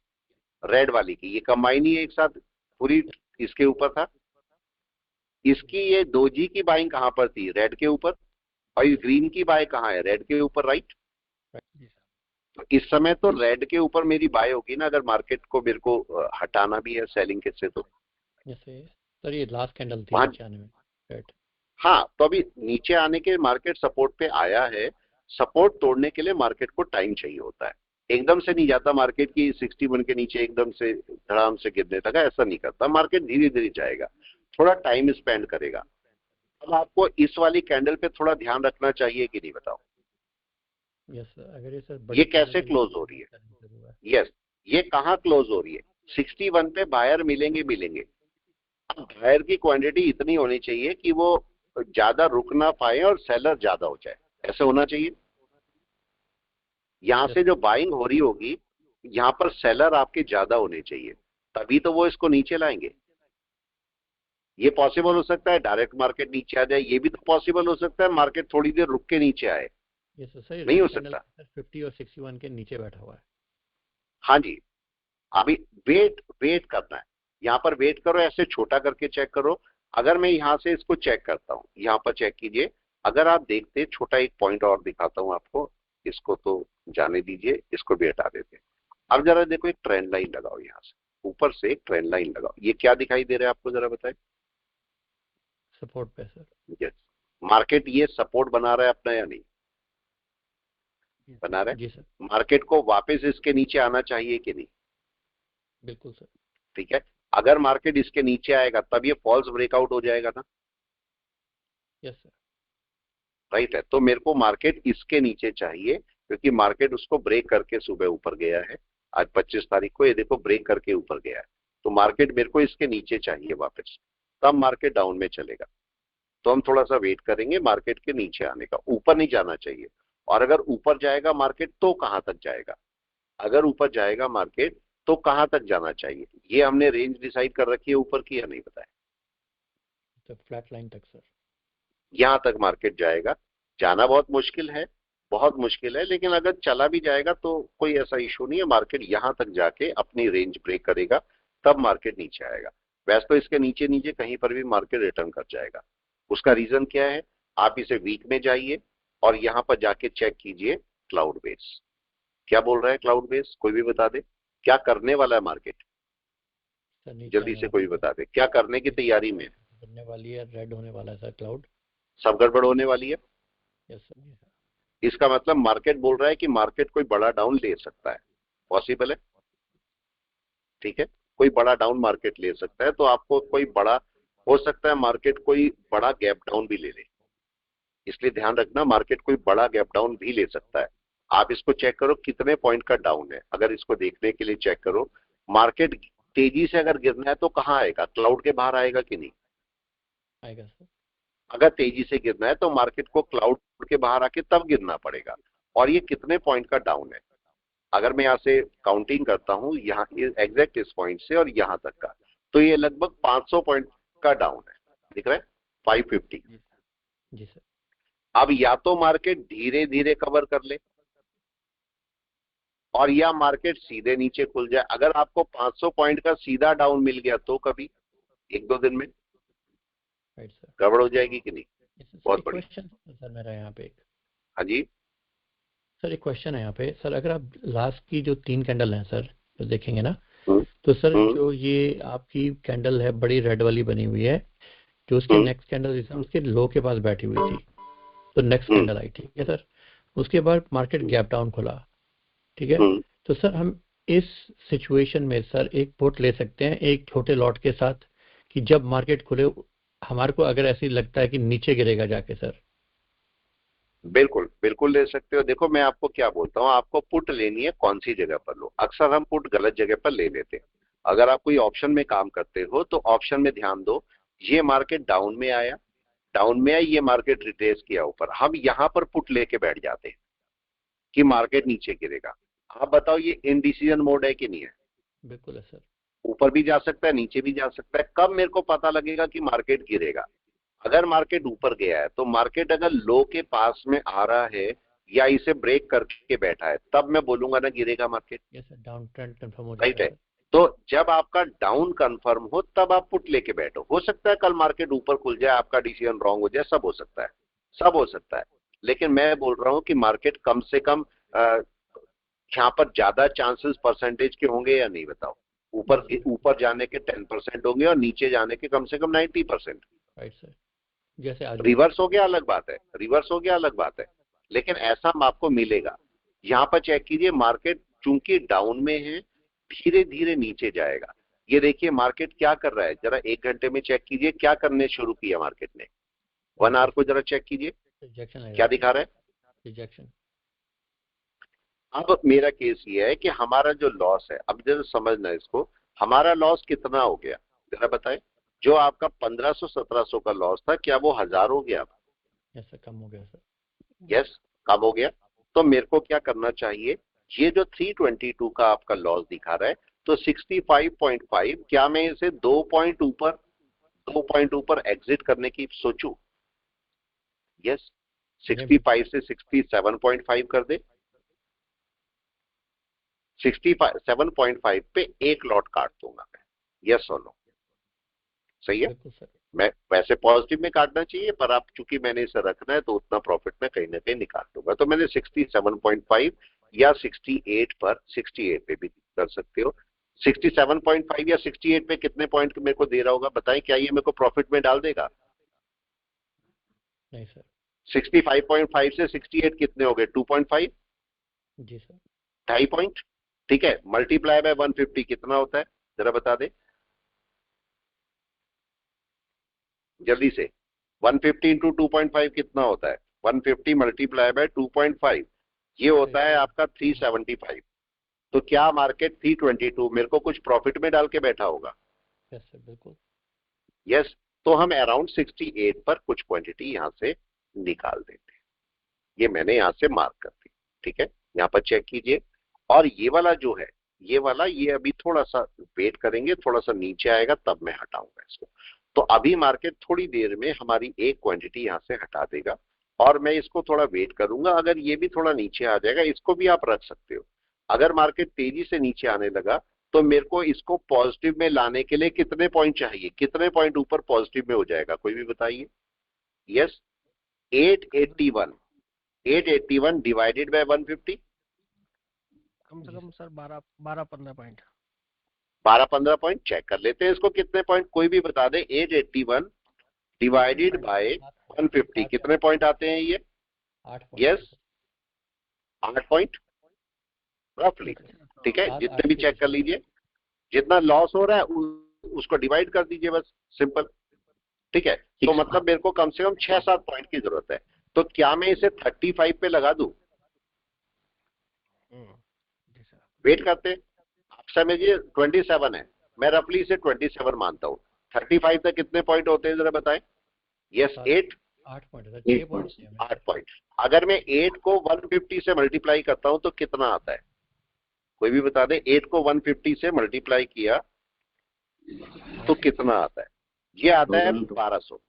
रेड वाली की, ये कंबाइन ही एक साथ पूरी इसके ऊपर था। इसकी ये 2G की बाइंग कहां पर थी? रेड के ऊपर। और इस ग्रीन की बाय कहां है? रेड के ऊपर, राइट। जी सर। तो इस समय तो रेड के ऊपर मेरी बाय होगी ना, अगर मार्केट को मेरे को हटाना भी है सेलिंग के से तो। जैसे सर ये लास्ट कैंडल थी वहां, नीचे आने में, राइट। हाँ, तो अभी नीचे आने के मार्केट सपोर्ट पे आया है। सपोर्ट तोड़ने के लिए मार्केट को टाइम चाहिए होता है, एकदम से नहीं जाता मार्केट की 61 के नीचे एकदम से धड़ाम से गिरने लगा, ऐसा नहीं करता मार्केट, धीरे धीरे जाएगा, थोड़ा टाइम स्पेंड करेगा। अब आपको इस वाली कैंडल पे थोड़ा ध्यान रखना चाहिए कि नहीं, बताओ? Yes sir. अगर ये सर ये बड़ी कैसे कैंडल के क्लोज हो रही है? यस, ये कहाँ क्लोज हो रही है? 61 पे बायर मिलेंगे मिलेंगे। अब बायर की क्वांटिटी इतनी होनी चाहिए कि वो ज्यादा रुक ना पाए और सेलर ज्यादा हो जाए, ऐसे होना चाहिए। यहां से जो बाइंग हो रही होगी, यहां पर सेलर आपके ज्यादा होने चाहिए, तभी तो वो इसको नीचे लाएंगे। ये पॉसिबल हो सकता है डायरेक्ट मार्केट नीचे आ जाए, ये भी तो पॉसिबल हो सकता है मार्केट थोड़ी देर रुक के नीचे आए, यस सर। सर नहीं रेड हो कैंडल सकता। 50 और 61 के नीचे बैठा हुआ है। हाँ जी, अभी वेट वेट करना है, यहाँ पर वेट करो, ऐसे छोटा करके चेक करो। अगर मैं यहाँ से इसको चेक करता हूँ, यहाँ पर चेक कीजिए, अगर आप देखते, छोटा एक पॉइंट और दिखाता हूँ आपको, इसको तो जाने दीजिए, इसको भी हटा देते हैं। अब जरा देखो, एक ट्रेंड लाइन लगाओ, यहाँ से ऊपर से एक ट्रेंड लाइन लगाओ, ये क्या दिखाई दे रहा है आपको, जरा बताए? सपोर्ट पे सर। यस, मार्केट ये सपोर्ट बना रहा है अपना या नहीं बना रहा है? जी सर, मार्केट को वापस इसके नीचे आना चाहिए कि नहीं? बिल्कुल सर। ठीक है, अगर मार्केट इसके नीचे आएगा तब ये फॉल्स ब्रेकआउट हो जाएगा ना, यस सर। राइट है? तो मेरे को मार्केट इसके नीचे चाहिए, क्योंकि मार्केट उसको ब्रेक करके सुबह ऊपर गया है। आज 25 तारीख को ये देखो ब्रेक करके ऊपर गया है, तो मार्केट मेरे को इसके नीचे चाहिए वापस, तब मार्केट डाउन में चलेगा। तो हम थोड़ा सा वेट करेंगे मार्केट के नीचे आने का, ऊपर नहीं जाना चाहिए। और अगर ऊपर जाएगा मार्केट तो कहां तक जाएगा, अगर ऊपर जाएगा मार्केट तो कहां तक जाना चाहिए, ये हमने रेंज डिसाइड कर रखी है ऊपर की या नहीं बताया? तो फ्लैट लाइन तक सर। यहां तक मार्केट जाएगा। जाना बहुत मुश्किल है, बहुत मुश्किल है, लेकिन अगर चला भी जाएगा तो कोई ऐसा इशू नहीं है। मार्केट यहां तक जाके अपनी रेंज ब्रेक करेगा तब मार्केट नीचे आएगा। वैसे तो इसके नीचे नीचे कहीं पर भी मार्केट रिटर्न कर जाएगा। उसका रीजन क्या है? आप इसे वीक में जाइए और यहां पर जाके चेक कीजिए क्लाउड बेस क्या बोल रहा है। क्लाउड बेस कोई भी बता दे क्या करने वाला है मार्केट, सर नीचे जल्दी आने से वाला कोई है सर। बता दे क्या करने की तैयारी में है। बनने वाली है, रेड होने वाला है सर क्लाउड। सब गड़बड़ होने वाली है। यस सर, जी सर। इसका मतलब मार्केट बोल रहा है कि मार्केट कोई बड़ा डाउन ले सकता है, पॉसिबल है। ठीक है, कोई बड़ा डाउन मार्केट ले सकता है, तो आपको कोई बड़ा हो सकता है मार्केट कोई बड़ा गैप डाउन भी ले ले, इसलिए ध्यान रखना मार्केट कोई बड़ा गैप डाउन भी ले सकता है। आप इसको चेक करो कितने पॉइंट का डाउन है, अगर इसको देखने के लिए चेक करो। मार्केट तेजी से अगर गिरना है तो कहां आएगा, क्लाउड के बाहर आएगा कि नहीं? आएगा सर। अगर तेजी से गिरना है तो मार्केट को क्लाउड के बाहर आके तब गिरना पड़ेगा। और ये कितने पॉइंट का डाउन है, अगर मैं यहाँ से काउंटिंग करता हूँ यहाँ एग्जैक्ट इस पॉइंट से और यहाँ तक का, तो ये लगभग 500 पॉइंट का डाउन है, दिख रहा है 550। जी सर। अब या तो मार्केट धीरे धीरे कवर कर ले और या मार्केट सीधे नीचे खुल जाए। अगर आपको 500 पॉइंट का सीधा डाउन मिल गया तो कभी एक दो दिन में राइट सर। गड़बड़ हो जाएगी कि नहीं? Yes sir. बहुत एक बढ़िया। क्वेश्चन सर मेरा यहाँ पे, एक हाँ जी। सर एक क्वेश्चन है यहाँ पे सर। अगर आप लास्ट की जो 3 कैंडल हैं सर जो देखेंगे ना, हम्म, तो सर हम्म, जो ये आपकी कैंडल है बड़ी रेड वाली बनी हुई है, जो उसके हम्म, नेक्स्ट कैंडल सर उसके लो के पास बैठी हुई थी, तो नेक्स्ट हम्म, कैंडल आई, ठीक है सर। उसके बाद मार्केट गैप डाउन खुला, ठीक है। हम्म। तो सर हम इस सिचुएशन में सर एक पुट ले सकते हैं एक छोटे लॉट के साथ, कि जब मार्केट खुले हमारे को अगर ऐसी लगता है कि नीचे गिरेगा जाके सर। बिल्कुल बिल्कुल ले सकते हो। देखो मैं आपको क्या बोलता हूँ, आपको पुट लेनी है कौन सी जगह पर लो। अक्सर हम पुट गलत जगह पर ले लेते हैं। अगर आप कोई ऑप्शन में काम करते हो तो ऑप्शन में ध्यान दो, ये मार्केट डाउन में आया, डाउन में आई, ये मार्केट रिट्रेस किया ऊपर, हम यहां पर पुट लेके बैठ जाते हैं कि मार्केट नीचे गिरेगा। आप बताओ ये इनडिसीजन मोड है कि नहीं है? बिल्कुल है सर। ऊपर भी जा सकता है नीचे भी जा सकता है। कब मेरे को पता लगेगा कि मार्केट गिरेगा? अगर मार्केट ऊपर गया है तो मार्केट अगर लो के पास में आ रहा है या इसे ब्रेक करके बैठा है तब मैं बोलूंगा ना गिरेगा market, yes sir, down trend confirm हो राइट जाता है? है सर। तो जब आपका डाउन कंफर्म हो तब आप पुट लेके बैठो। हो सकता है कल मार्केट ऊपर खुल जाए, आपका डिसीजन रॉन्ग हो जाए, सब हो सकता है, सब हो सकता है। लेकिन मैं बोल रहा हूं कि मार्केट कम से कम यहाँ पर ज्यादा चांसेस परसेंटेज के होंगे या नहीं बताओ? ऊपर ऊपर जाने के 10% होंगे और नीचे जाने के कम से कम 90%। राइट सर, जैसे आज हुआ। रिवर्स हो गया अलग बात है, रिवर्स हो गया अलग बात है, लेकिन ऐसा आपको मिलेगा। यहाँ पर चेक कीजिए मार्केट चूंकि डाउन में है धीरे धीरे नीचे जाएगा। ये देखिए मार्केट क्या कर रहा है, जरा 1 घंटे में चेक कीजिए क्या करने शुरू किया मार्केट ने। 1 आवर को जरा चेक कीजिए रिजेक्शन क्या दिखा रहा है। रिजेक्शन। अब मेरा केस ये है कि हमारा जो लॉस है, अब जरा समझना इसको, हमारा लॉस कितना हो गया जरा बताएं। जो आपका 1500-1700 का लॉस था क्या वो 1000 हो गया? यस सर, कम हो गया सर। यस, कम हो गया। तो मेरे को क्या करना चाहिए, ये जो 322 का आपका लॉस दिखा रहा है, तो 65.5 क्या मैं इसे 2 पॉइंट ऊपर एग्जिट करने की सोचूं? यस, 65 से 67.5 कर दे। 67.5 पे एक लॉट काट दूंगा मैं, यस और नो? सही है? बिल्कुल सर। मैं वैसे पॉजिटिव में काटना चाहिए पर आप चूंकि मैंने इसे रखना है तो उतना प्रॉफिट में कहीं ना कहीं निकाल दूंगा। तो मैंने 67.5 या 68 पर, 68 पे भी कर सकते हो। 67.5 या 68 पे कितने पॉइंट मेरे को दे रहा होगा बताएं, क्या ये मेरे को प्रॉफिट में डाल देगा? नहीं सर। 65.5 से 68 कितने हो गए? 2.5, जी सर। 2.5 पॉइंट। ठीक है, मल्टीप्लाई बाय 150 कितना होता है, जरा बता दे जल्दी से। 150 इंटू 2.5 कितना होता है? 150 मल्टीप्लाई बाय 2.5, ये होता है आपका 375। तो क्या मार्केट 322 मेरे को कुछ प्रॉफिट में डाल के बैठा होगा? यस सर, बिल्कुल। यस। तो हम अराउंड 68 पर कुछ क्वांटिटी यहां से निकाल देते हैं। ये मैंने यहां से मार्क कर दी। ठीक है, यहां पर चेक कीजिए। और ये वाला जो है, ये वाला, ये अभी थोड़ा सा वेट करेंगे, थोड़ा सा नीचे आएगा तब मैं हटाऊंगा इसको। तो अभी मार्केट थोड़ी देर में हमारी एक क्वांटिटी यहां से हटा देगा और मैं इसको थोड़ा वेट करूंगा। अगर ये भी थोड़ा नीचे आ जाएगा, इसको भी आप रख सकते हो। अगर मार्केट तेजी से नीचे आने लगा तो मेरे को इसको पॉजिटिव में लाने के लिए कितने पॉइंट चाहिए? कितने पॉइंट ऊपर पॉजिटिव में हो जाएगा, कोई भी बताइए। यस, 881। 881 डिवाइडेड बाय 150, कम से कम सर 12-15 पॉइंट। 12-15 पॉइंट। चेक कर लेते हैं इसको कितने पॉइंट, कोई भी बता दे। 881 डिवाइडेड बाय 150 कितने पॉइंट आते हैं ये? 8 यस, 8 पॉइंट रफली। ठीक है, जितने भी चेक कर लीजिए, जितना लॉस हो रहा है उसको डिवाइड कर दीजिए, बस सिंपल। ठीक है, तो मतलब मेरे को कम से कम 6-7 पॉइंट की जरूरत है। तो क्या मैं इसे 35 पे लगा दूं? जी सर। वेट करते हैं, आप समझिए 27 है, मैं रफली इसे 27 मानता हूं। 35 तक कितने पॉइंट होते हैं जरा बताएं। Yes, 8 point sir, 6 point. 8 point. अगर मैं 8 को 150 से मल्टीप्लाई करता हूं तो कितना आता है, कोई भी बता दे। 8 को 150 से मल्टीप्लाई किया तो कितना आता है? ये आता है 1200,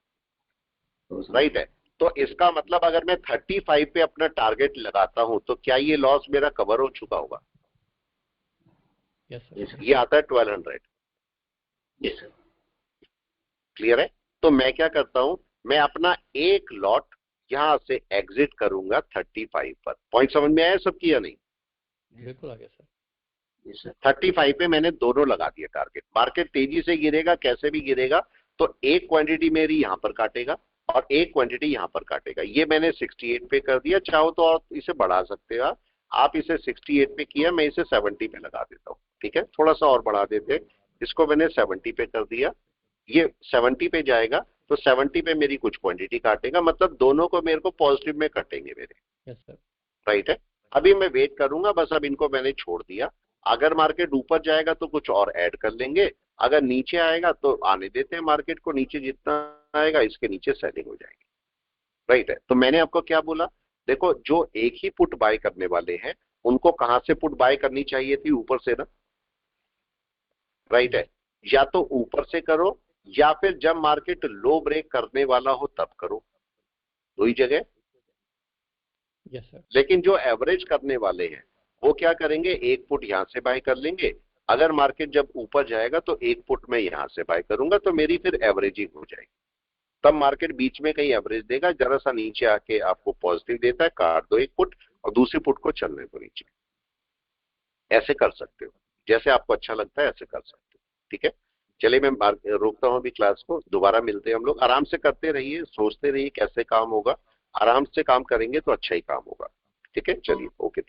राइट है। तो इसका मतलब अगर मैं 35 पे अपना टारगेट लगाता हूं तो क्या ये लॉस मेरा कवर हो चुका होगा? Yes sir. ये आता है 1200। Yes sir. क्लियर है? तो मैं क्या करता हूं, मैं अपना एक लॉट यहां से एग्जिट करूंगा 35 पर। पॉइंट समझ में आया सबकी या नहीं? बिल्कुल आ गया सर। 35 पे मैंने दोनों लगा दिए टारगेट। मार्केट तेजी से गिरेगा, कैसे भी गिरेगा, तो एक क्वांटिटी मेरी यहां पर काटेगा और एक क्वांटिटी यहां पर काटेगा। ये मैंने 68 पे कर दिया। चाहो तो और इसे बढ़ा सकते हो आप इसे 68 पे किया, मैं इसे 70 पे लगा देता हूं। ठीक है, थोड़ा सा और बढ़ा देते हैं, इसको मैंने 70 पे कर दिया। ये 70 पे जाएगा तो 70 पे मेरी कुछ क्वांटिटी काटेगा, मतलब दोनों को मेरे को पॉजिटिव में कटेंगे मेरे। Yes sir. राइट है, अभी मैं वेट करूंगा, बस अब इनको मैंने छोड़ दिया। अगर मार्केट ऊपर जाएगा तो कुछ और ऐड कर लेंगे, अगर नीचे आएगा तो आने देते हैं मार्केट को नीचे। जितना आएगा इसके नीचे सेलिंग हो जाएगी। राइट है, तो मैंने आपको क्या बोला, देखो जो एक ही पुट बाय करने वाले हैं उनको कहां से पुट बाय करनी चाहिए थी? ऊपर से ना। राइट है, या तो ऊपर से करो या फिर जब मार्केट लो ब्रेक करने वाला हो तब करो, दो ही जगह। Yes sir. लेकिन जो एवरेज करने वाले हैं वो क्या करेंगे, एक पुट यहां से बाय कर लेंगे। अगर मार्केट जब ऊपर जाएगा तो एक पुट मैं यहां से बाय करूंगा, तो मेरी फिर एवरेजिंग हो जाएगी। तब मार्केट बीच में कहीं एवरेज देगा, जरा सा नीचे आके आपको पॉजिटिव देता है, काट दो एक पुट और दूसरी पुट को चलने दो नीचे। ऐसे कर सकते हो, जैसे आपको अच्छा लगता है ऐसे कर सकते हो। ठीक है, चलिए मैं रोकता हूं अभी क्लास को, दोबारा मिलते हैं हम लोग। आराम से करते रहिए, सोचते रहिए कैसे काम होगा। आराम से काम करेंगे तो अच्छा ही काम होगा। ठीक है, चलिए, ओके।